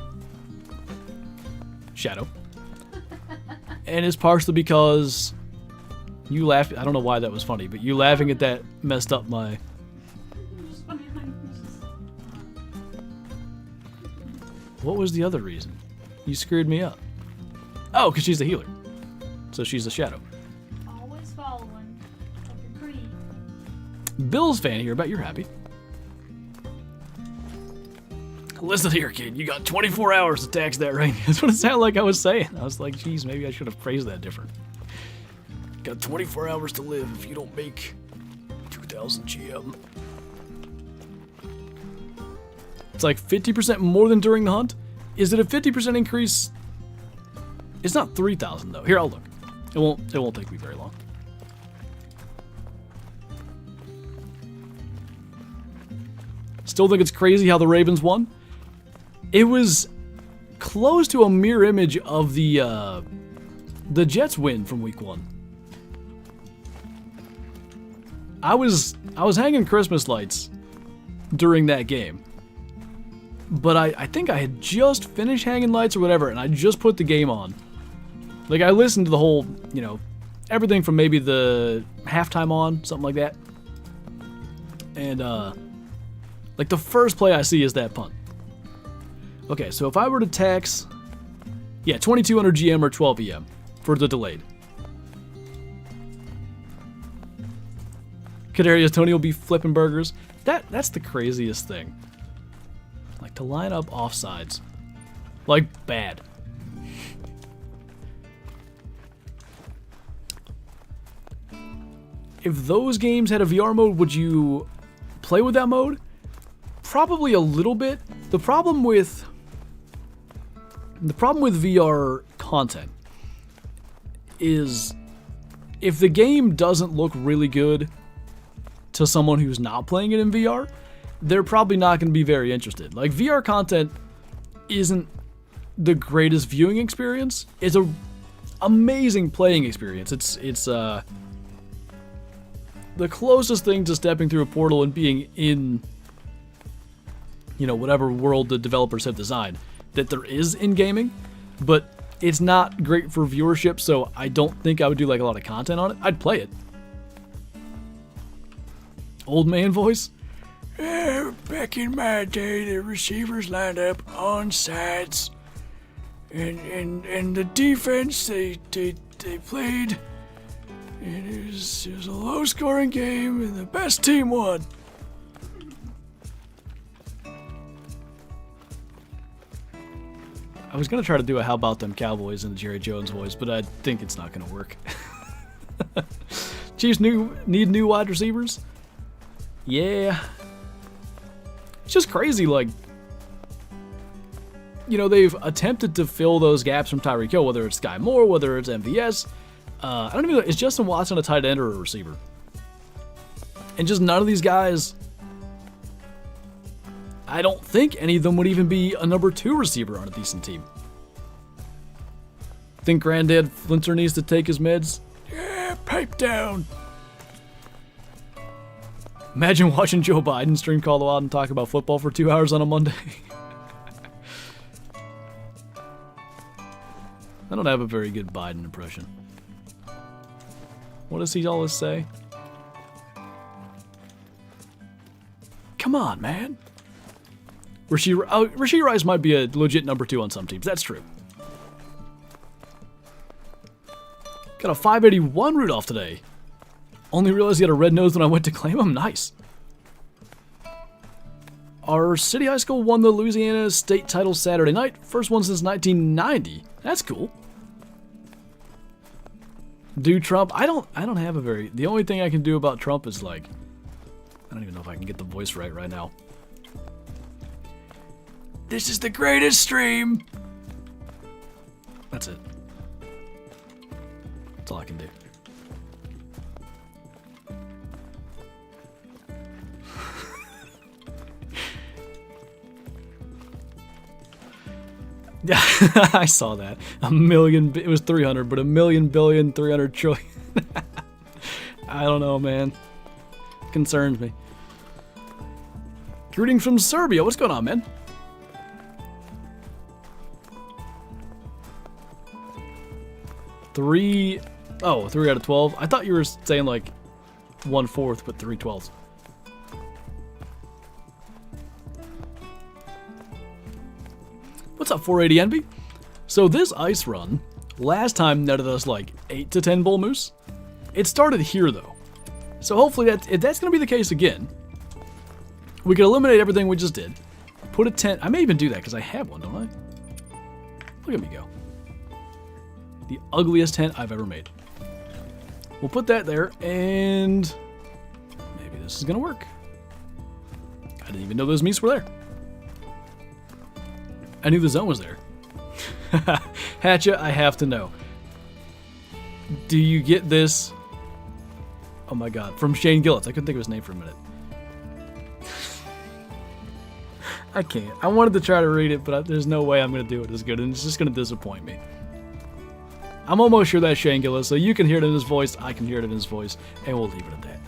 Shadow. And it's partially because you laughed, I don't know why that was funny, but you laughing at that messed up my... What was the other reason? You screwed me up. Oh, because she's a healer. So she's a shadow. Always following. Like a creep. Bill's fan here. I bet you're happy. Listen here, kid. You got 24 hours to tax that ring. That's what it sounded like I was saying. I was like, geez, maybe I should have phrased that different. Got 24 hours to live if you don't make 2,000 GM. It's like 50% more than during the hunt. Is it a 50% increase? It's not 3,000 though. Here, I'll look. It won't take me very long. Still think it's crazy how the Ravens won. It was close to a mirror image of the Jets win from week 1. I was hanging Christmas lights during that game. But I think I had just finished hanging lights or whatever, and I just put the game on. Like, I listened to the whole, you know, everything from maybe the halftime on, something like that. And, like, the first play I see is that punt. Okay, so if I were to tax, yeah, 2200 GM or 12 EM for the delayed. Kadarius Toney will be flipping burgers. That's the craziest thing. Like, to line up offsides. Like, bad. If those games had a VR mode, would you play with that mode? Probably a little bit. The problem with VR content is if the game doesn't look really good to someone who's not playing it in VR, they're probably not going to be very interested. Like, VR content isn't the greatest viewing experience. It's a amazing playing experience. It's the closest thing to stepping through a portal and being in, you know, whatever world the developers have designed that there is in gaming, but it's not great for viewership, so I don't think I would do like a lot of content on it. I'd play it. Old man voice? Back in my day, the receivers lined up on sides, and the defense they played, and it was a low-scoring game, and the best team won. I was gonna try to do a "How About Them Cowboys" in the Jerry Jones voice, but I think it's not gonna work. Chiefs need new wide receivers. Yeah. It's just crazy, like, you know, they've attempted to fill those gaps from Tyreek Hill, whether it's Sky Moore, whether it's MVS. I don't even know, is Justin Watson a tight end or a receiver? And just none of these guys, I don't think any of them would even be a number 2 receiver on a decent team. Think Granddad Flinter needs to take his meds? Yeah, pipe down. Imagine watching Joe Biden stream Call out and talk about football for 2 hours on a Monday. I don't have a very good Biden impression. What does he always say? Come on, man. Rashee Rice might be a legit number 2 on some teams. That's true. Got a 581 Rudolph today. Only realized he had a red nose when I went to claim him. Nice. Our city high school won the Louisiana state title Saturday night. First one since 1990. That's cool. Do Trump? I don't have a very... The only thing I can do about Trump is like... I don't even know if I can get the voice right now. This is the greatest stream. That's it. That's all I can do. Yeah, I saw that. A million, it was 300, but a million billion, 300 trillion. I don't know, man. Concerns me. Greeting from Serbia. What's going on, man? Three out of 12. I thought you were saying like 1/4, but 3/12. What's up, 480 Envy? So this ice run, last time netted us like 8 to 10 bull moose. It started here though. So hopefully if that's going to be the case again, we can eliminate everything we just did. Put a tent. I may even do that because I have one, don't I? Look at me go. The ugliest tent I've ever made. We'll put that there and maybe this is going to work. I didn't even know those meats were there. I knew the zone was there. Hatcha, I have to know. Do you get this? Oh my god. From Shane Gillett. I couldn't think of his name for a minute. I can't. I wanted to try to read it, but there's no way I'm going to do it as good, and it's just going to disappoint me. I'm almost sure that's Shangela, so you can hear it in his voice, I can hear it in his voice, and we'll leave it at that.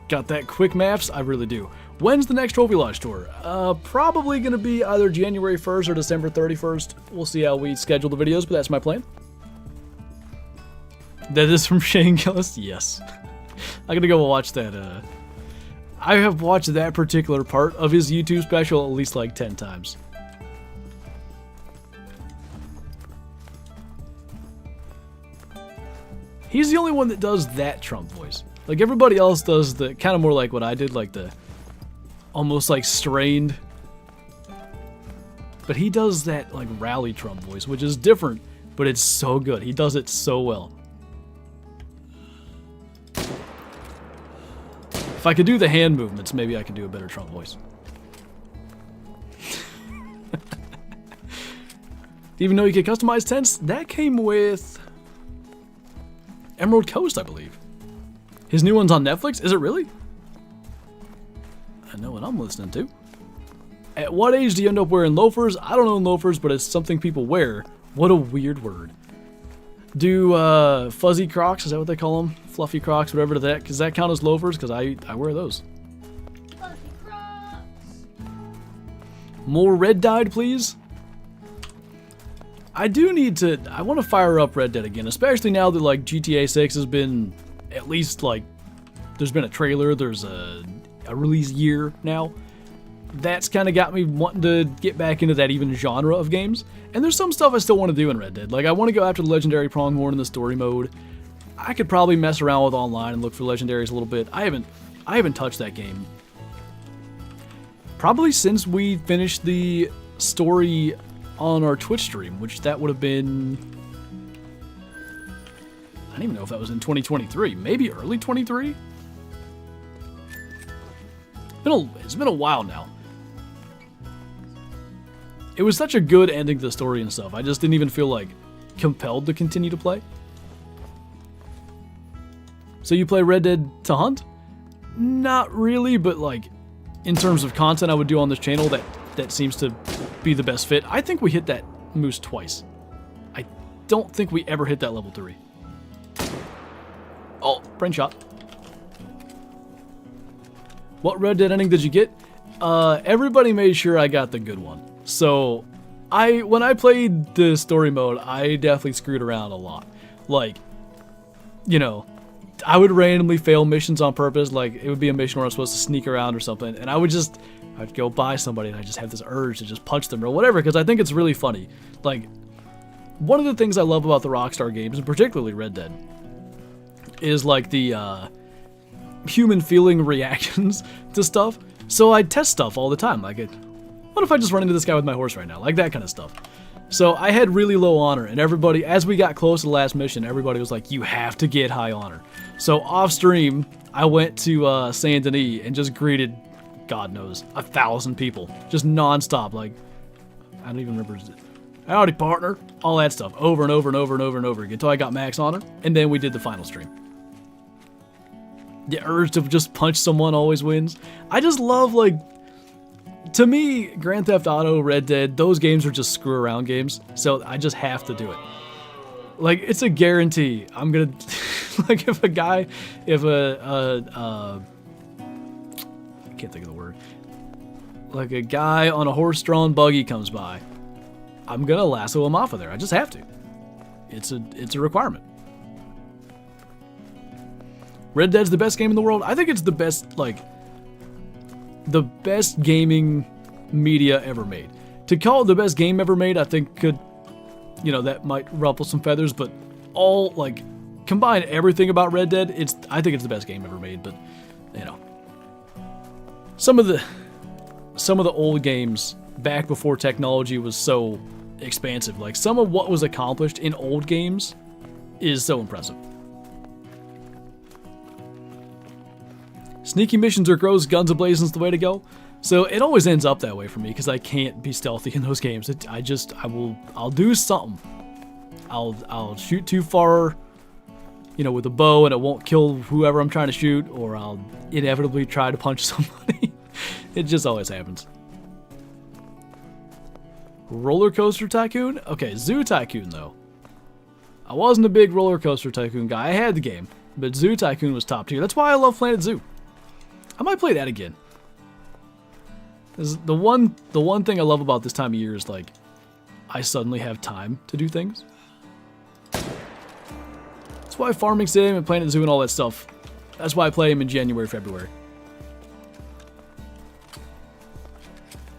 Got that quick maps? I really do. When's the next Trophy Lodge tour? Probably going to be either January 1st or December 31st. We'll see how we schedule the videos, but that's my plan. That is from Shane Gillis? Yes. I'm going to go watch that. I have watched that particular part of his YouTube special at least like 10 times. He's the only one that does that Trump voice. Like everybody else does the kind of more like what I did, like the almost like strained. But he does that like rally Trump voice, which is different, but it's so good. He does it so well. If I could do the hand movements, maybe I could do a better Trump voice. Even though you can customize tents, that came with Emerald Coast, I believe. His new one's on Netflix? Is it really? I know what I'm listening to. At what age do you end up wearing loafers? I don't own loafers, but it's something people wear. What a weird word. Do fuzzy Crocs, is that what they call them? Fluffy Crocs, whatever to that. Does that count as loafers? Because I wear those. Fluffy Crocs. More Red Dyed, please. I do need to, I want to fire up Red Dead again, especially now that like GTA 6 has been at least like, there's been a trailer, there's a release year now. That's kind of got me wanting to get back into that even genre of games. And there's some stuff I still want to do in Red Dead. Like I want to go after the legendary pronghorn in the story mode. I could probably mess around with online and look for legendaries a little bit. I haven't touched that game probably since we finished the story on our Twitch stream, which that would have been, I don't even know if that was in 2023, maybe early 23. It's been a while now. It was such a good ending to the story and stuff. I just didn't even feel like compelled to continue to play. So you play Red Dead to hunt? Not really, but like in terms of content I would do on this channel, that seems to be the best fit. I think we hit that moose twice. I don't think we ever hit that level 3. Oh, brain shot. What Red Dead ending did you get? Everybody made sure I got the good one. So, when I played the story mode, I definitely screwed around a lot. Like, you know, I would randomly fail missions on purpose. Like, it would be a mission where I was supposed to sneak around or something, and I'd go by somebody and I just have this urge to just punch them or whatever, because I think it's really funny. Like, one of the things I love about the Rockstar games, and particularly Red Dead, is like the human feeling reactions to stuff. So I test stuff all the time. Like, what if I just run into this guy with my horse right now? Like that kind of stuff. So I had really low honor, and everybody, as we got close to the last mission, everybody was like, you have to get high honor. So off stream, I went to Saint Denis and just greeted, God knows, 1,000 people. Just non-stop. Like, I don't even remember. Howdy, partner. All that stuff. Over and over and over and over and over again until I got max honor, and then we did the final stream. The urge to just punch someone always wins. I just love, like, to me, Grand Theft Auto, Red Dead, those games are just screw around games, so I just have to do it. Like, it's a guarantee. I'm gonna, like, if a guy, I can't think of the word, like a guy on a horse-drawn buggy comes by, I'm gonna lasso him off of there. I just have to. It's a requirement. Red Dead's the best game in the world. I think it's the best, like, the best gaming media ever made. To call it the best game ever made, I think could, you know, that might ruffle some feathers, but all, like, combine everything about Red Dead, I think it's the best game ever made, but, you know. Some of the old games back before technology was so expansive, like, some of what was accomplished in old games is so impressive. Sneaky missions or grows guns ablazing is the way to go. So it always ends up that way for me because I can't be stealthy in those games. I'll do something. I'll shoot too far, you know, with a bow and it won't kill whoever I'm trying to shoot, or I'll inevitably try to punch somebody. It just always happens. Roller Coaster Tycoon? Okay, Zoo Tycoon though. I wasn't a big Roller Coaster Tycoon guy. I had the game, but Zoo Tycoon was top tier. That's why I love Planet Zoo. I might play that again. The one thing I love about this time of year is, like, I suddenly have time to do things. That's why Farming Sim and Planet Zoo and all that stuff, that's why I play them in January, February.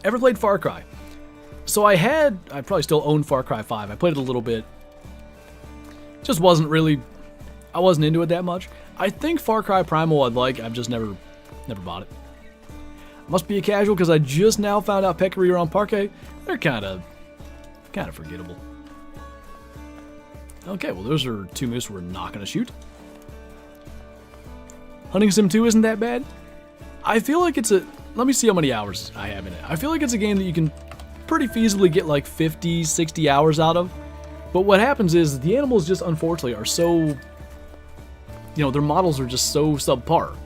Ever played Far Cry? So I probably still own Far Cry 5. I played it a little bit. Just wasn't really, I wasn't into it that much. I think Far Cry Primal I'd like, I've just never bought it. Must be a casual because I just now found out Peccary are on Parquet. They're kind of forgettable. Okay, well those are 2 moose we're not going to shoot. Hunting Sim 2 isn't that bad. I feel like it's let me see how many hours I have in it. I feel like it's a game that you can pretty feasibly get like 50, 60 hours out of. But what happens is the animals just unfortunately are so, you know, their models are just so subpar.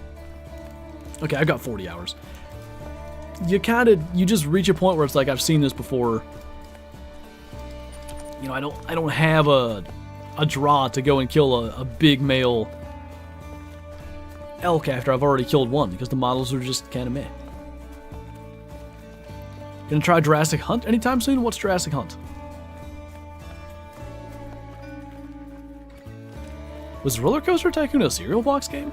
Okay, I've got 40 hours. You just reach a point where it's like, I've seen this before. You know, I don't have a draw to go and kill a big male elk after I've already killed one, because the models are just kind of meh. Gonna try Jurassic Hunt anytime soon? What's Jurassic Hunt? Was Roller Coaster Tycoon a cereal box game?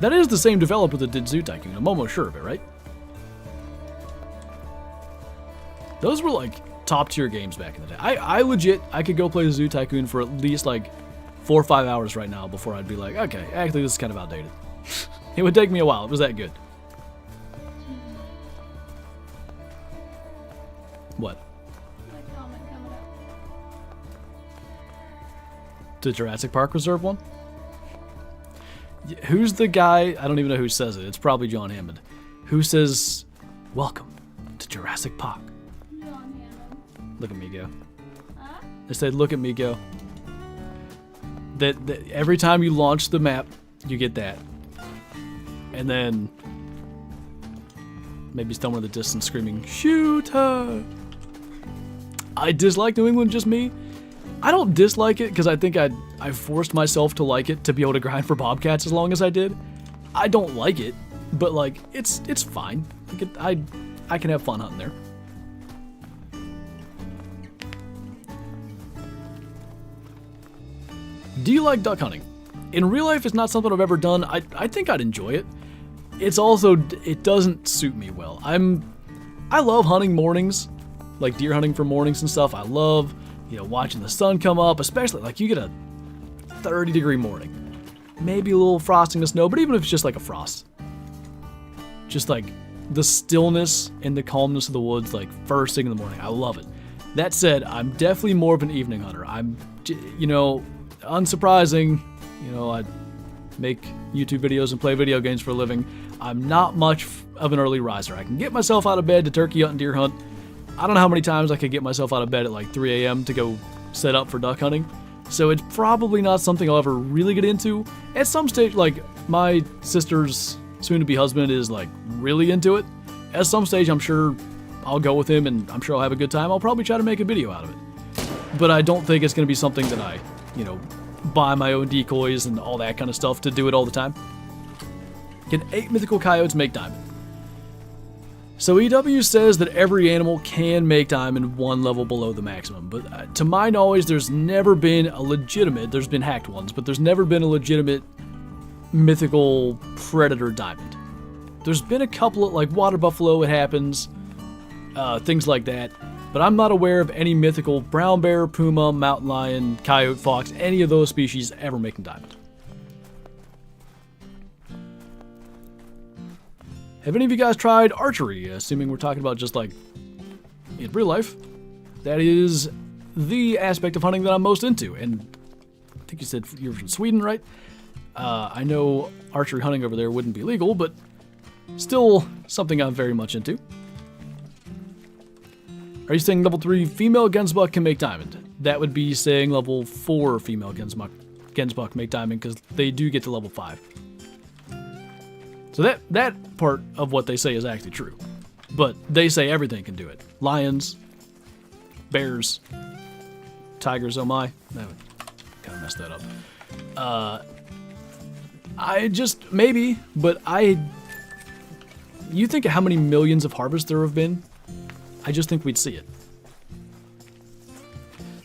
That is the same developer that did Zoo Tycoon. I'm almost sure of it, right? Those were like top tier games back in the day. I could go play Zoo Tycoon for at least like 4 or 5 hours right now before I'd be like, okay, actually this is kind of outdated. It would take me a while. It was that good. What? My comment coming up. The Jurassic Park Reserve one? Who's the guy? I don't even know who says it. It's probably John Hammond. Who says, "Welcome to Jurassic Park"? John Hammond. Look at me go. Huh? They said, "Look at me go." That every time you launch the map, you get that, and then maybe someone in the distance screaming, "Shoot her!" I dislike New England, just me. I don't dislike it because I think I forced myself to like it to be able to grind for bobcats as long as I did. I don't like it, but like it's fine. Like I can have fun hunting there. Do you like duck hunting? In real life, it's not something I've ever done. I think I'd enjoy it. It's also, it doesn't suit me well. I love hunting mornings, like deer hunting for mornings and stuff. I love, you know, watching the sun come up, especially like you get a 30-degree morning, maybe a little frosting the snow, but even if it's just like a frost, just like the stillness and the calmness of the woods, like first thing in the morning, I love it. That said, I'm definitely more of an evening hunter. I'm, you know, unsurprising, you know, I make YouTube videos and play video games for a living. I'm not much of an early riser. I can get myself out of bed to turkey hunt and deer hunt. I don't know how many times I could get myself out of bed at like 3 a.m. to go set up for duck hunting. So it's probably not something I'll ever really get into. At some stage, like my sister's soon-to-be husband is like really into it. At some stage, I'm sure I'll go with him and I'm sure I'll have a good time. I'll probably try to make a video out of it. But I don't think it's going to be something that I, you know, buy my own decoys and all that kind of stuff to do it all the time. Can 8 mythical coyotes make diamond? So EW says that every animal can make diamond 1 level below the maximum, but to my knowledge, there's never been a legitimate, there's been hacked ones, but there's never been a legitimate mythical predator diamond. There's been a couple of, like water buffalo, it happens, things like that, but I'm not aware of any mythical brown bear, puma, mountain lion, coyote, fox, any of those species ever making diamond. Have any of you guys tried archery? Assuming we're talking about just like in real life. That is the aspect of hunting that I'm most into. And I think you said you're from Sweden, right? I know archery hunting over there wouldn't be legal, but still something I'm very much into. Are you saying level 3 female gunsbuck can make diamond? that would be saying level 4 female Gensbuck make diamond, because they do get to level 5. So that part of what they say is actually true. But they say everything can do it. Lions, bears, tigers, oh my. That would kind of mess that up. I just, maybe, but you think of how many millions of harvests there have been? I just think we'd see it.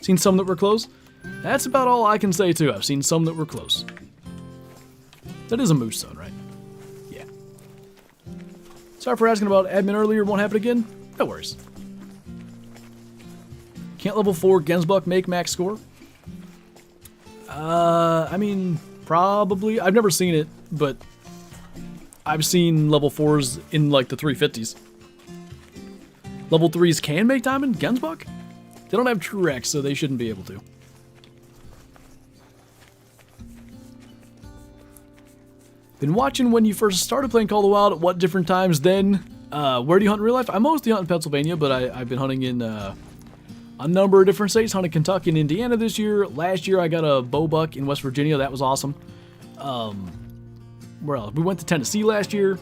Seen some that were close? That's about all I can say too. I've seen some that were close. That is a moose zone, right? Yeah. Sorry for asking about admin earlier. Won't happen again? No worries. Can't level 4 Gensbuck make max score? I mean, probably. I've never seen it, but I've seen level 4s in like the 350s. Level 3s can make diamond? Gensbuck? They don't have true X, so they shouldn't be able to. Been watching when you first started playing Call of the Wild. At what different times then? Where do you hunt in real life? I mostly hunt in Pennsylvania, but I've been hunting in a number of different states. Hunted Kentucky and Indiana this year. Last year I got a bow buck in West Virginia. That was awesome. Where else? We went to Tennessee last year.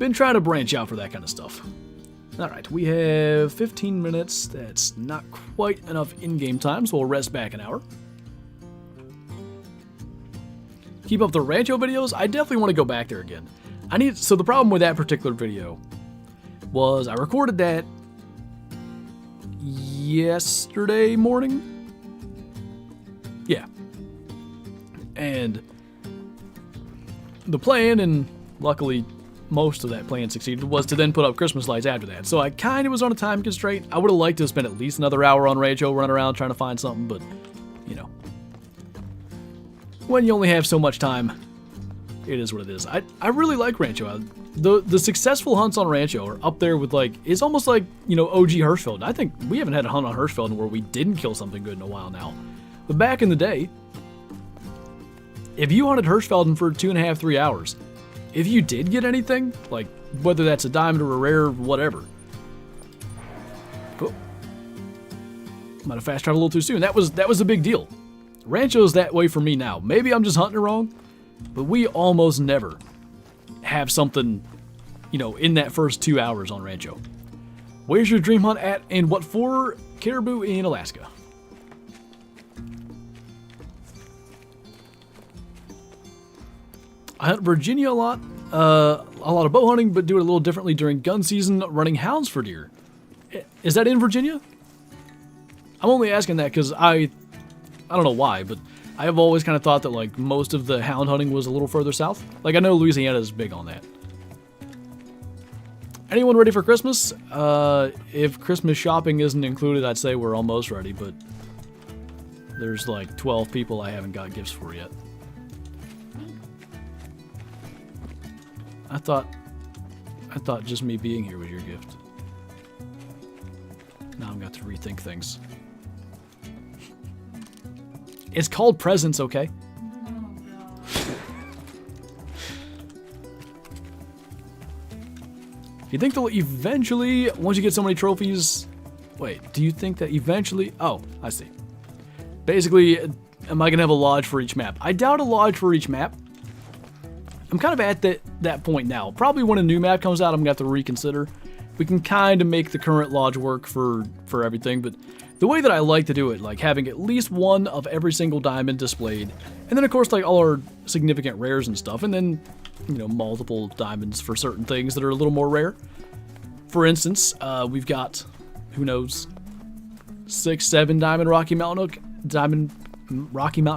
Been trying to branch out for that kind of stuff. Alright, we have 15 minutes. That's not quite enough in-game time, so we'll rest back an hour. Keep up the Rancho videos. I definitely want to go back there again. So the problem with that particular video was I recorded that yesterday morning. Yeah. And the plan, and luckily most of that plan succeeded, was to then put up Christmas lights after that. So I kind of was on a time constraint. I would have liked to spend at least another hour on Rancho running around trying to find something, but, you know. When you only have so much time, it is what it is. I really like Rancho. The successful hunts on Rancho are up there with, like, it's almost like, you know, OG Hirschfeld. I think we haven't had a hunt on Hirschfeld where we didn't kill something good in a while now. But back in the day, if you hunted Hirschfelden for 2.5, 3 hours, if you did get anything, like whether that's a diamond or a rare, whatever. Oh, might have fast traveled a little too soon. That was a big deal. Rancho's that way for me now. Maybe I'm just hunting it wrong, but we almost never have something, you know, in that first 2 hours on Rancho. Where's your dream hunt at, and what for? Caribou in Alaska. I hunt Virginia a lot of bow hunting, but do it a little differently during gun season, running hounds for deer. Is that in Virginia? I'm only asking that because I don't know why, but I have always kind of thought that, like, most of the hound hunting was a little further south. Like, I know Louisiana is big on that. Anyone ready for Christmas? If Christmas shopping isn't included, I'd say we're almost ready, but there's like 12 people I haven't got gifts for yet. I thought just me being here was your gift. Now I've got to rethink things. It's called presents, okay? You think they'll eventually, once you get so many trophies... Wait, do you think that eventually... Oh, I see. Basically, am I going to have a lodge for each map? I doubt a lodge for each map. I'm kind of at that point now. Probably when a new map comes out, I'm going to have to reconsider. We can kind of make the current lodge work for everything, but the way that I like to do it, like having at least one of every single diamond displayed, and then of course like all our significant rares and stuff, and then, you know, multiple diamonds for certain things that are a little more rare. For instance, we've got, who knows, 6, 7 diamond Rocky Mountain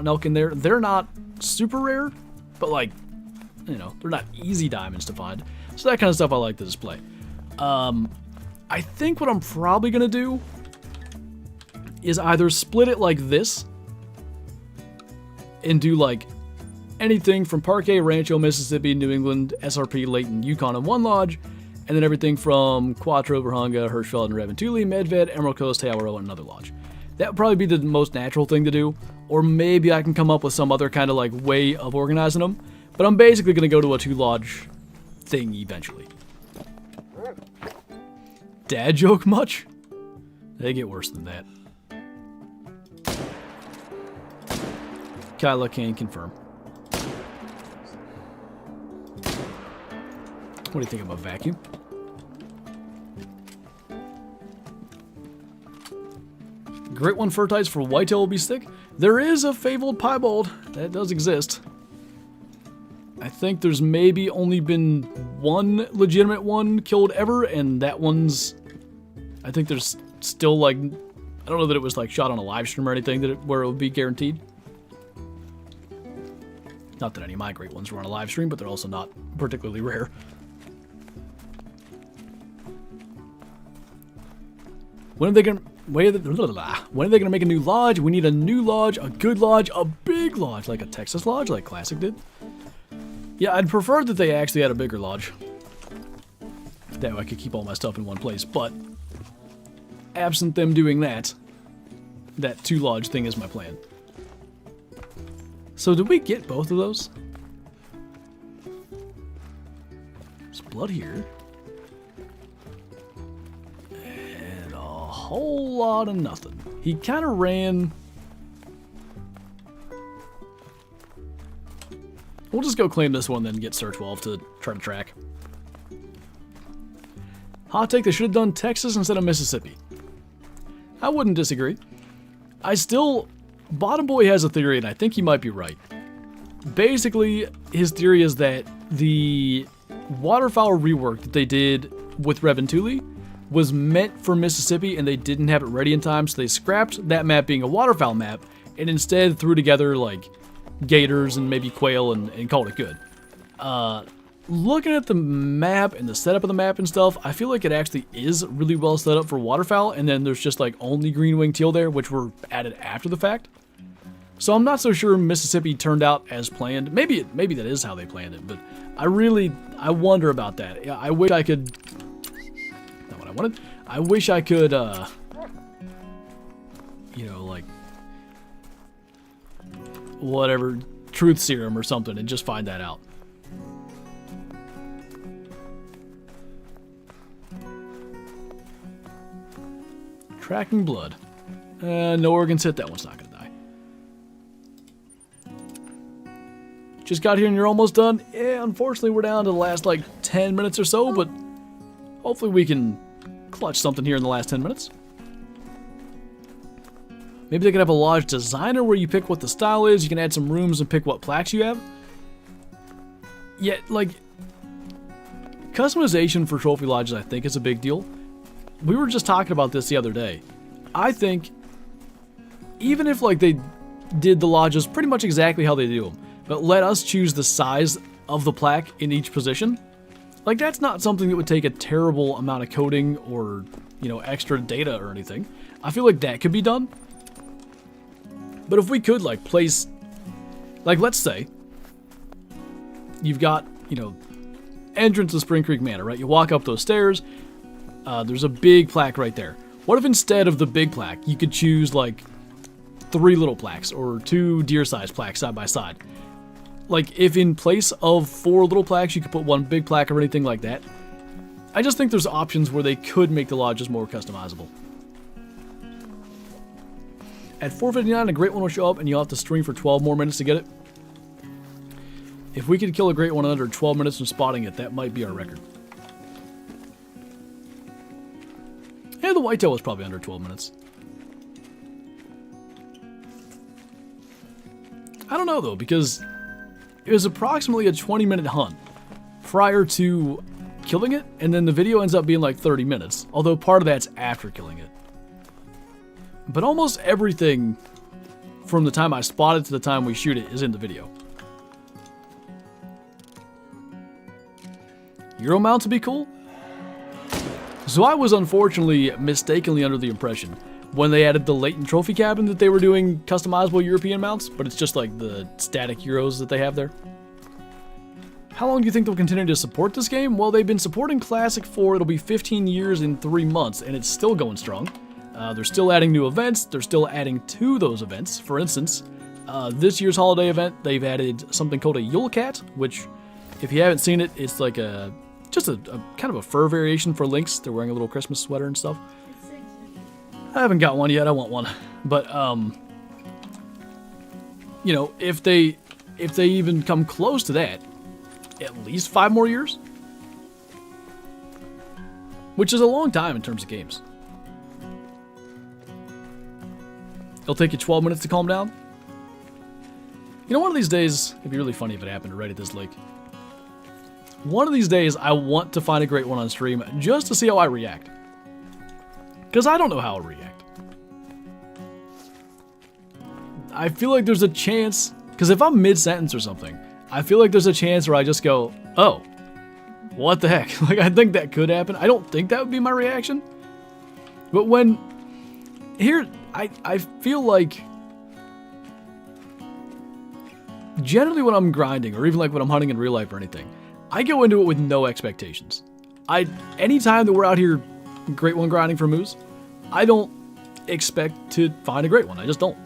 elk in there. They're not super rare, but like, you know, they're not easy diamonds to find. So that kind of stuff I like to display. I think what I'm probably going to do is either split it like this and do like anything from Parquet, Rancho, Mississippi, New England, SRP, Layton, Yukon in one lodge, and then everything from Quattro, Virhunga, Hirschfeld, and Reventuli, Medved, Emerald Coast, Tailrow, and another lodge. That would probably be the most natural thing to do, or maybe I can come up with some other kind of like way of organizing them, but I'm basically going to go to a 2-lodge thing eventually. Dad joke much? They get worse than that. Kyla can confirm. What do you think about vacuum? Great one Fertites for whitetail will be stick. There is a fabled piebald that does exist. I think there's maybe only been one legitimate one killed ever, and that one's... I think there's still like... I don't know that it was like shot on a live stream or anything where it would be guaranteed. Not that any of my great ones were on a live stream, but they're also not particularly rare. When are they gonna make a new lodge? We need a new lodge, a good lodge, a big lodge, like a Texas lodge, like Classic did. Yeah, I'd prefer that they actually had a bigger lodge. That way I could keep all my stuff in one place, but absent them doing that, that 2-lodge thing is my plan. So did we get both of those? There's blood here. And a whole lot of nothing. He kind of ran... We'll just go claim this one, then get search wolf to try to track. Hot take, they should have done Texas instead of Mississippi. I wouldn't disagree. Bottom Boy has a theory, and I think he might be right. Basically, his theory is that the waterfowl rework that they did with Reventuli was meant for Mississippi, and they didn't have it ready in time, so they scrapped that map being a waterfowl map, and instead threw together, like, gators and maybe quail and called it good. Looking at the map and the setup of the map and stuff, I feel like it actually is really well set up for waterfowl, and then there's just like only green-winged teal there, which were added after the fact. So I'm not so sure Mississippi turned out as planned. Maybe that is how they planned it, but I wonder about that. Yeah, I wish I could... Not what I wanted. I wish I could, you know, like... whatever, truth serum or something, and just find that out. Tracking blood. No organs hit. That one's not gonna die. Just got here and you're almost done? Yeah, unfortunately we're down to the last like 10 minutes or so, but hopefully we can clutch something here in the last 10 minutes. Maybe they could have a lodge designer where you pick what the style is, you can add some rooms and pick what plaques you have. Yeah, like, customization for trophy lodges I think is a big deal. We were just talking about this the other day. I think, even if like they did the lodges pretty much exactly how they do them, but let us choose the size of the plaque in each position, like that's not something that would take a terrible amount of coding or, you know, extra data or anything. I feel like that could be done. But if we could, like, place... Like, let's say... You've got, you know... Entrance to Spring Creek Manor, right? You walk up those stairs. There's a big plaque right there. What if instead of the big plaque, you could choose, like... 3 little plaques, or 2 deer-sized plaques side by side? Like, if in place of 4 little plaques, you could put 1 big plaque or anything like that. I just think there's options where they could make the lodges more customizable. At 4:59, a great one will show up, and you'll have to stream for 12 more minutes to get it. If we could kill a great one in under 12 minutes from spotting it, that might be our record. Yeah, the whitetail was probably under 12 minutes. I don't know, though, because it was approximately a 20-minute hunt prior to killing it, and then the video ends up being like 30 minutes, although part of that's after killing it. But almost everything from the time I spot it to the time we shoot it is in the video. Euro mounts would be cool. So I was unfortunately mistakenly under the impression when they added the latent trophy cabin that they were doing customizable European mounts, but it's just like the static Euros that they have there. How long do you think they'll continue to support this game? Well, they've been supporting Classic for, it'll be 15 years in 3 months, and it's still going strong. They're still adding new events. They're still adding to those events. For instance, this year's holiday event, they've added something called a Yule Cat, which, if you haven't seen it, it's like just a kind of a fur variation for Lynx. They're wearing a little Christmas sweater and stuff. I haven't got one yet. I want one. But, you know, if they even come close to that, at least 5 more years? Which is a long time in terms of games. It'll take you 12 minutes to calm down. You know, one of these days, it'd be really funny if it happened right at this lake. One of these days, I want to find a great one on stream just to see how I react. Because I don't know how I'll react. I feel like there's a chance, because if I'm mid-sentence or something, I feel like there's a chance where I just go, oh, what the heck? Like, I think that could happen. I don't think that would be my reaction. But when, here, I feel like, generally when I'm grinding, or even like when I'm hunting in real life or anything, I go into it with no expectations. Anytime that we're out here great one grinding for moose, I don't expect to find a great one. I just don't.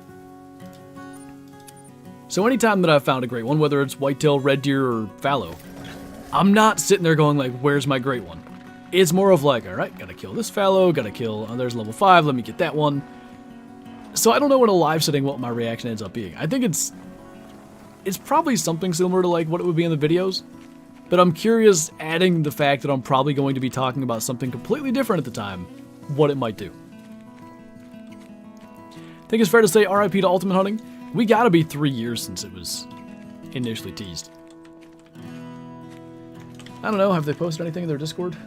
So anytime that I've found a great one, whether it's whitetail, red deer, or fallow, I'm not sitting there going like, where's my great one? It's more of like, alright, gotta kill this fallow, gotta kill, oh, there's level 5, let me get that one. So I don't know in a live setting what my reaction ends up being. I think it's probably something similar to like what it would be in the videos, but I'm curious, adding the fact that I'm probably going to be talking about something completely different at the time, what it might do. I think it's fair to say RIP to Ultimate Hunting. We gotta be 3 years since it was initially teased. I don't know, have they posted anything in their Discord?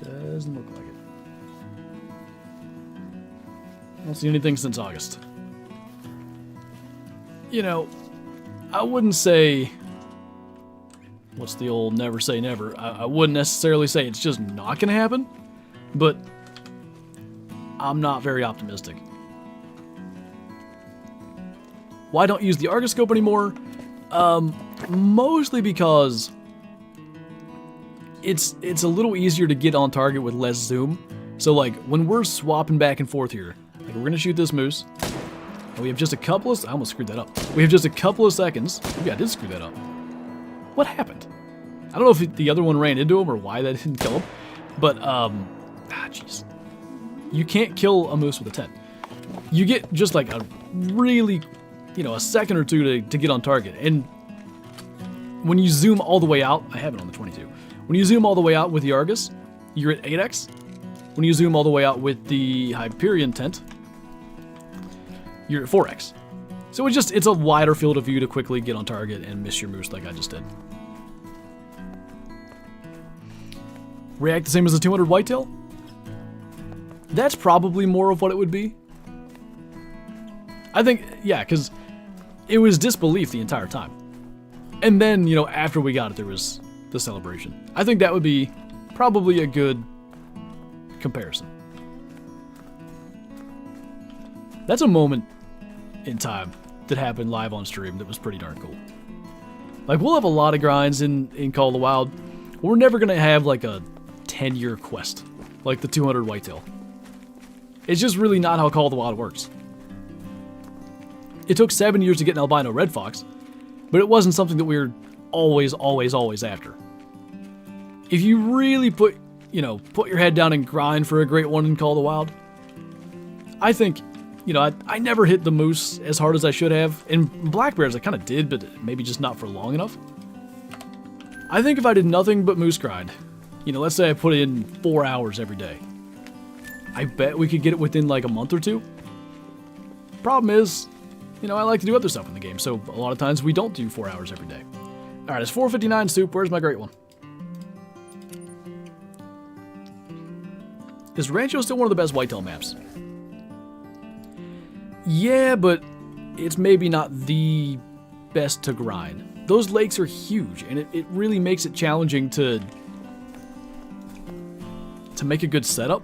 Doesn't look like it. I don't see anything since August. You know, I wouldn't say, what's the old never say never? I wouldn't necessarily say it's just not gonna happen, but I'm not very optimistic. Why don't use the Argoscope anymore? Mostly because it's a little easier to get on target with less zoom. So like when we're swapping back and forth here, like we're gonna shoot this moose, and we have just a couple of, I almost screwed that up. We have just a couple of seconds. Maybe I did screw that up. What happened? I don't know if the other one ran into him or why that didn't kill him, but jeez. You can't kill a moose with a 10. You get just like a really, you know, a second or two to get on target. And when you zoom all the way out, I have it on the 22. When you zoom all the way out with the Argus, you're at 8x. When you zoom all the way out with the Hyperion tent, you're at 4x. So it's a wider field of view to quickly get on target and miss your moose like I just did. React the same as the 200 whitetail? That's probably more of what it would be. I think, yeah, because it was disbelief the entire time. And then, you know, after we got it, there was the celebration. I think that would be probably a good comparison. That's a moment in time that happened live on stream that was pretty darn cool. Like, we'll have a lot of grinds in Call of the Wild. We're never going to have, like, a 10-year quest, like the 200 whitetail. It's just really not how Call of the Wild works. It took 7 years to get an albino red fox, but it wasn't something that we were always after. If you really put your head down and grind for a great one in Call of the Wild, I think, you know, I never hit the moose as hard as I should have. In black bears, I kind of did, but maybe just not for long enough. I think if I did nothing but moose grind, you know, let's say I put in 4 hours every day, I bet we could get it within like a month or two. Problem is, you know, I like to do other stuff in the game, so a lot of times we don't do 4 hours every day. Alright, it's 4:59 soup. Where's my great one? Is Rancho still one of the best whitetail maps? Yeah, but it's maybe not the best to grind. Those lakes are huge, and it really makes it challenging to make a good setup.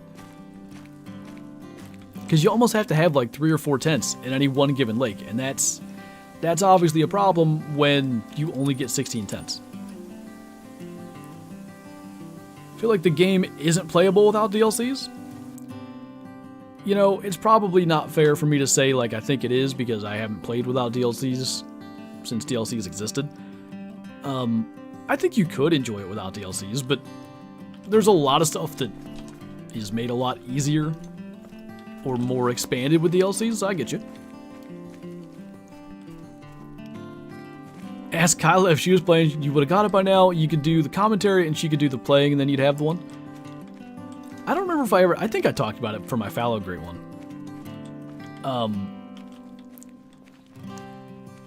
Because you almost have to have like 3 or 4 tents in any one given lake, and that's obviously a problem when you only get 16 tents. I feel like the game isn't playable without DLCs. You know, it's probably not fair for me to say like I think it is, because I haven't played without DLCs since DLCs existed. I think you could enjoy it without DLCs, but there's a lot of stuff that is made a lot easier or more expanded with DLCs, so I get you. Ask Kyla if she was playing, you would have got it by now. You could do the commentary and she could do the playing and then you'd have the one. I don't remember if I think I talked about it for my Fallow Great one.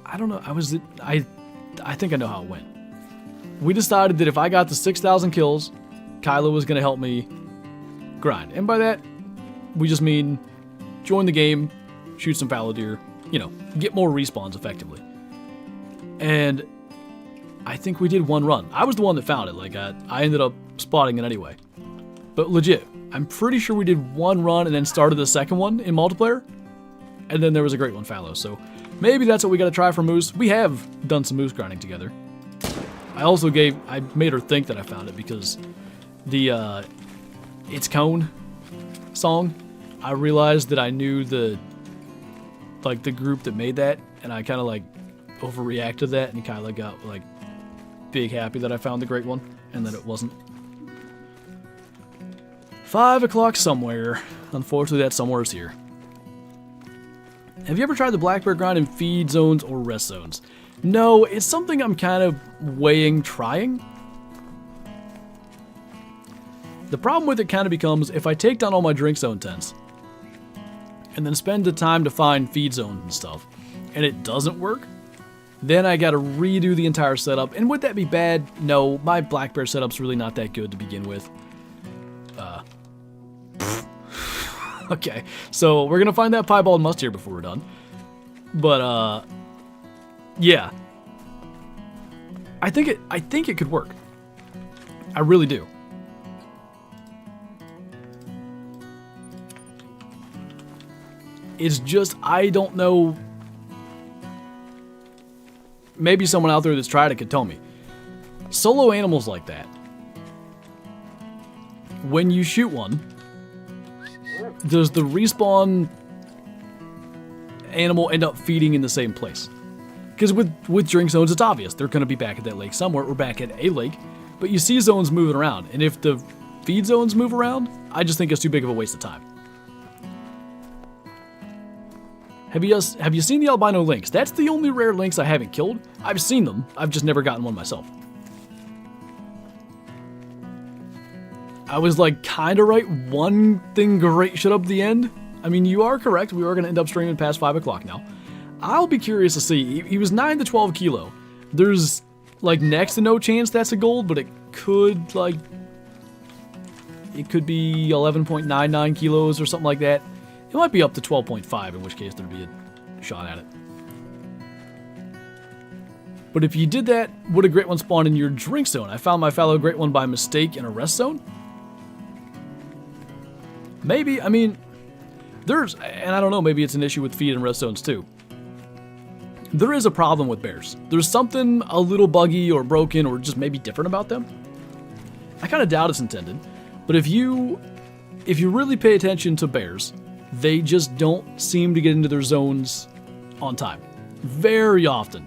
I don't know, I think I know how it went. We decided that if I got to 6,000 kills, Kyla was going to help me grind. And by that, we just mean join the game, shoot some fallow deer, you know, get more respawns effectively. And I think we did one run. I was the one that found it. Like, I ended up spotting it anyway. But legit, I'm pretty sure we did one run and then started the second one in multiplayer. And then there was a great one fallow. So maybe that's what we got to try for moose. We have done some moose grinding together. I made her think that I found it because the It's Cone song, I realized that I knew the group that made that, and I kind of like overreacted to that, and Kyla got like big happy that I found the great one and that it wasn't. 5 o'clock somewhere. Unfortunately, that somewhere is here. Have you ever tried the black bear grind in feed zones or rest zones? No, it's something I'm kind of weighing trying. The problem with it kind of becomes if I take down all my drink zone tents and then spend the time to find feed zones and stuff, and it doesn't work, then I gotta redo the entire setup. And would that be bad? No, my black bear setup's really not that good to begin with. Okay, so we're gonna find that piebald must here before we're done. But yeah, I think it could work. I really do. It's just I don't know. Maybe someone out there that's tried it could tell me. Solo animals like that, when you shoot one, does the respawn animal end up feeding in the same place? Because with drink zones, it's obvious. They're going to be back at that lake somewhere or back at a lake. But you see zones moving around. And if the feed zones move around, I just think it's too big of a waste of time. Have you seen the albino lynx? That's the only rare lynx I haven't killed. I've seen them. I've just never gotten one myself. I was like kind of right. One thing great showed up at the end. I mean, you are correct. We are going to end up streaming past 5 o'clock now. I'll be curious to see. He was 9 to 12 kilo. There's like next to no chance that's a gold, but it could be 11.99 kilos or something like that. It might be up to 12.5, in which case there'd be a shot at it. But if you did that, would a great one spawn in your drink zone? I found my fallow great one by mistake in a rest zone. Maybe, I mean, and I don't know, maybe it's an issue with feed and rest zones too. There is a problem with bears. There's something a little buggy or broken or just maybe different about them. I kind of doubt it's intended, but if you really pay attention to bears, they just don't seem to get into their zones on time. Very often,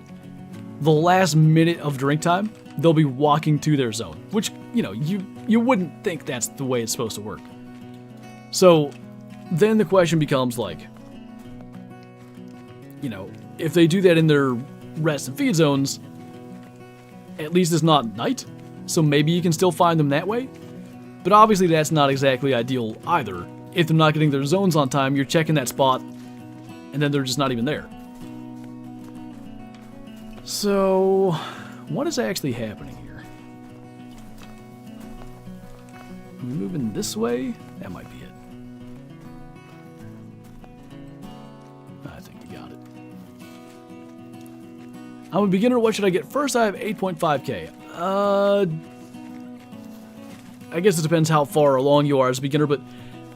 the last minute of drink time, they'll be walking to their zone, which, you know, you wouldn't think that's the way it's supposed to work. So then the question becomes like, you know, if they do that in their rest and feed zones, at least it's not night, so maybe you can still find them that way. But obviously that's not exactly ideal either. If they're not getting their zones on time, you're checking that spot, and then they're just not even there. So, what is actually happening here? I'm moving this way? That might be it. I think we got it. I'm a beginner, what should I get? First, I have 8.5k. I guess it depends how far along you are as a beginner, but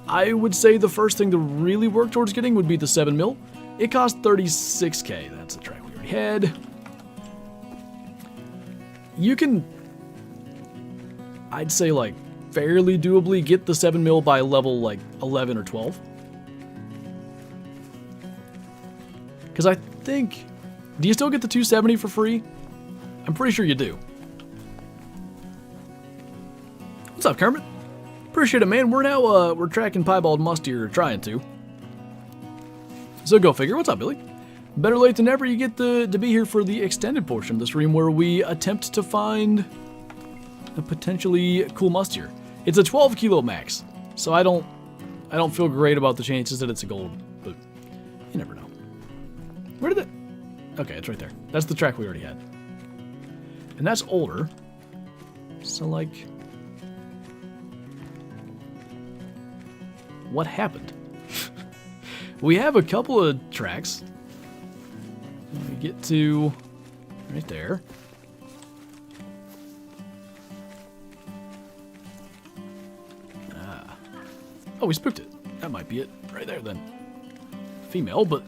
I would say the first thing to really work towards getting would be the 7 mil. It costs 36k. That's the track we already had. You can, I'd say, like, fairly doably get the 7 mil by level, like, 11 or 12. Because I think, do you still get the 270 for free? I'm pretty sure you do. What's up, Kermit? Appreciate it, man. We're now, we're tracking piebald musty, or trying to. So go figure. What's up, Billy? Better late than never. You get to be here for the extended portion of the stream where we attempt to find a potentially cool mustier. It's a 12 kilo max, so I don't feel great about the chances that it's a gold, but you never know. Where did it? Okay, it's right there. That's the track we already had. And that's older. So, like, what happened? We have a couple of tracks. We get to right there. Oh, we spooked it. That might be it. Right there, then. Female, but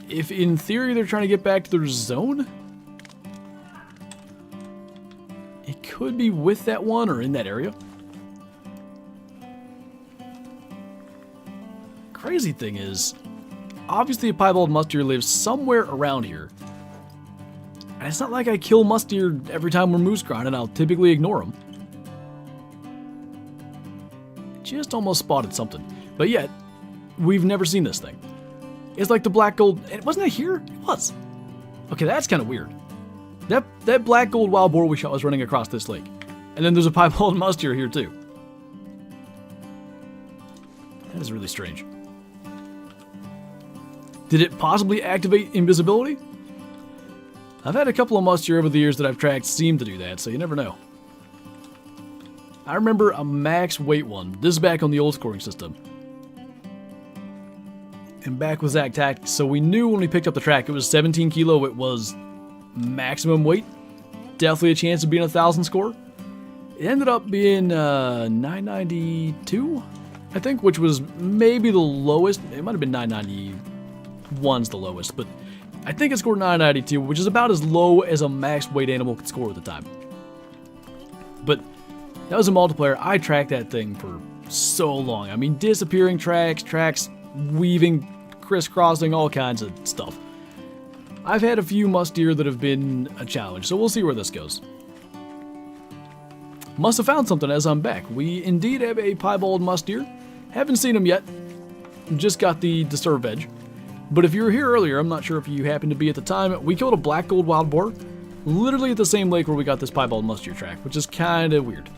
if in theory they're trying to get back to their zone, it could be with that one or in that area. Crazy thing is, obviously a piebald mustier lives somewhere around here. And it's not like I kill mustier every time we're moose grinding. I'll typically ignore them. Just almost spotted something. But yet, we've never seen this thing. It's like the black gold. Wasn't it here? It was. Okay, that's kind of weird. That black gold wild boar we shot was running across this lake. And then there's a piebald mustier here too. That is really strange. Did it possibly activate invisibility? I've had a couple of mustier over the years that I've tracked seem to do that, so you never know. I remember a max weight one. This is back on the old scoring system. And back with Zach Tactics, so we knew when we picked up the track it was 17 kilo, it was maximum weight. Definitely a chance of being a 1,000 score. It ended up being 992, I think, which was maybe the lowest. It might have been 991's the lowest, but I think it scored 992, which is about as low as a max weight animal could score at the time. But that was a multiplayer. I tracked that thing for so long. I mean, disappearing tracks, weaving, crisscrossing, all kinds of stuff. I've had a few mustier that have been a challenge, so we'll see where this goes. Must have found something as I'm back. We indeed have a piebald mustier. Haven't seen him yet. Just got the disturbed edge. But if you were here earlier, I'm not sure if you happened to be at the time, we killed a black gold wild boar, literally at the same lake where we got this piebald mustier track, which is kind of weird.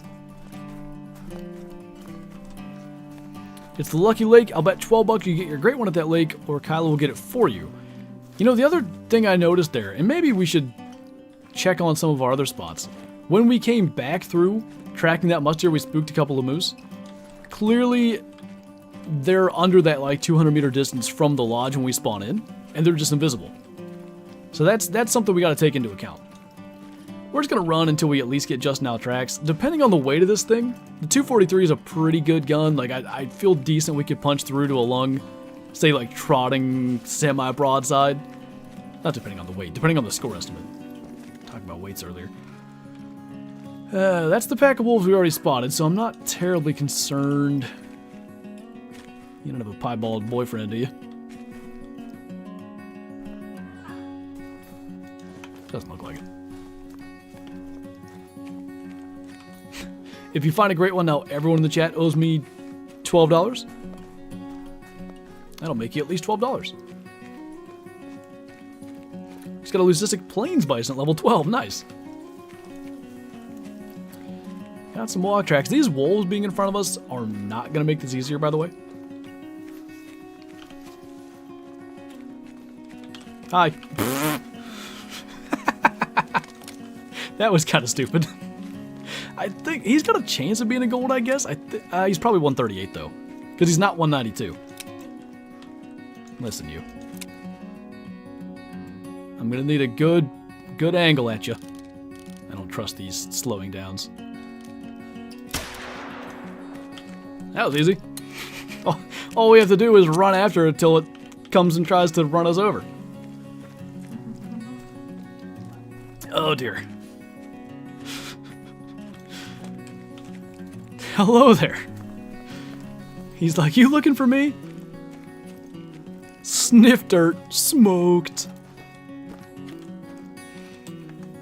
It's the lucky lake. I'll bet 12 bucks you get your great one at that lake, or Kylo will get it for you. You know, the other thing I noticed there, and maybe we should check on some of our other spots. When we came back through tracking that mustier, we spooked a couple of moose. Clearly, they're under that like 200 meter distance from the lodge when we spawn in, and they're just invisible. So that's something we got to take into account. We're just going to run until we at least get just now tracks. Depending on the weight of this thing, the 243 is a pretty good gun. Like, I feel decent we could punch through to a lung, say, like, trotting semi-broadside. Not depending on the weight, depending on the score estimate. Talking about weights earlier. That's the pack of wolves we already spotted, so I'm not terribly concerned. You don't have a piebald boyfriend, do you? Doesn't look like it. If you find a great one, now everyone in the chat owes me $12. That'll make you at least $12. He's got a leucistic plains bison at level 12. Nice. Got some walk tracks. These wolves being in front of us are not going to make this easier, by the way. Hi. That was kind of stupid. I think he's got a chance of being a gold, I guess. He's probably 138, though. Because he's not 192. Listen, you. I'm going to need a good angle at you. I don't trust these slowing downs. That was easy. All we have to do is run after it until it comes and tries to run us over. Oh, dear. Hello there. He's like, you looking for me? Sniff dirt. Smoked.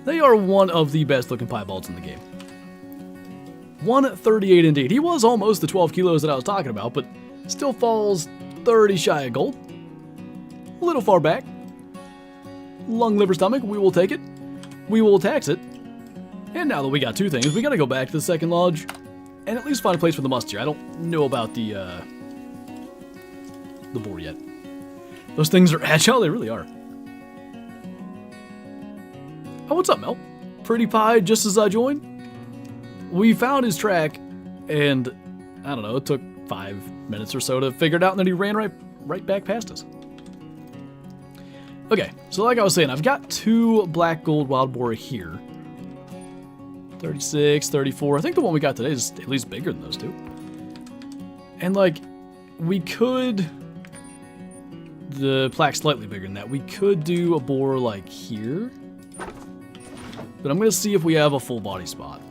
They are one of the best looking piebalds in the game. 138 indeed. He was almost the 12 kilos that I was talking about, but still falls 30 shy of gold. A little far back. Lung, liver, stomach, we will take it. We will tax it. And now that we got 2 things, we gotta go back to the second lodge and at least find a place for the must here. I don't know about the boar yet. Those things are agile, they really are. Oh, what's up, Mel? Pretty pie just as I joined? We found his track, and I don't know, it took 5 minutes or so to figure it out, and then he ran right back past us. Okay, so like I was saying, I've got 2 black gold wild boar here. 36, 34. I think the one we got today is at least bigger than those 2. And like, we could... The plaque's slightly bigger than that. We could do a boar like here. But I'm going to see if we have a full body spot.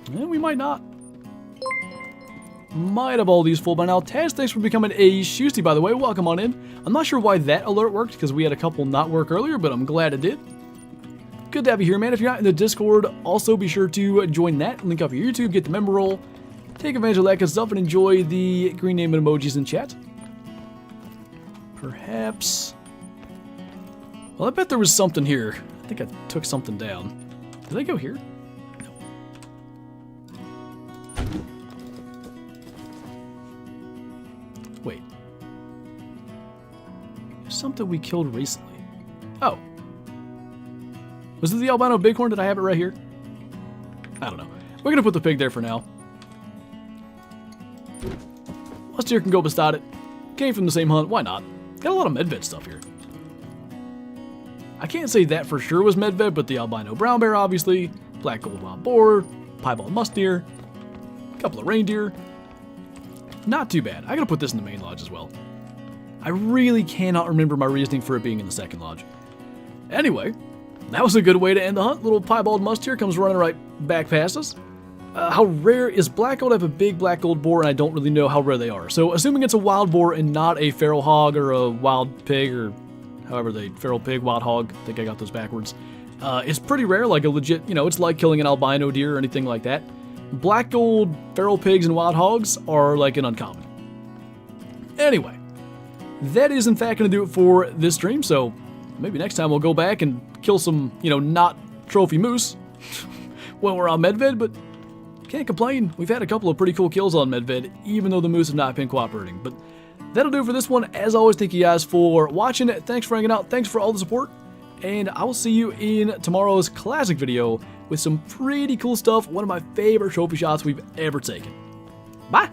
And we might not. Might have all these full by now. Taz, thanks for becoming a Shusty, by the way. Welcome on in. I'm not sure why that alert worked, because we had a couple not work earlier, but I'm glad it did. Good to have you here, man. If you're not in the Discord, also be sure to join that. Link up your YouTube, get the member roll, take advantage of that good stuff, and enjoy the green name and emojis in chat. Perhaps... Well, I bet there was something here. I think I took something down. Did I go here? No. Wait. There's something we killed recently. Oh. Was it the albino bighorn? Did I have it right here? I don't know. We're going to put the pig there for now. Musteer can go beside it. Came from the same hunt. Why not? Got a lot of medved stuff here. I can't say that for sure was medved, but the albino brown bear, obviously. Black gold wild boar. Piebald musteer. A couple of reindeer. Not too bad. I gotta put this in the main lodge as well. I really cannot remember my reasoning for it being in the second lodge. Anyway, that was a good way to end the hunt. Little piebald musteer comes running right back past us. How rare is black gold? I have a big black gold boar, and I don't really know how rare they are. So, assuming it's a wild boar and not a feral hog or a wild pig or however they, feral pig, wild hog, I think I got those backwards. It's pretty rare, like a legit, you know, it's like killing an albino deer or anything like that. Black gold, feral pigs, and wild hogs are like an uncommon. Anyway, that is in fact going to do it for this stream, so maybe next time we'll go back and kill some, you know, not trophy moose when we're on medved, but can't complain. We've had a couple of pretty cool kills on medved, even though the moose have not been cooperating. But that'll do it for this one. As always, thank you guys for watching. Thanks for hanging out. Thanks for all the support. And I will see you in tomorrow's classic video with some pretty cool stuff. One of my favorite trophy shots we've ever taken. Bye!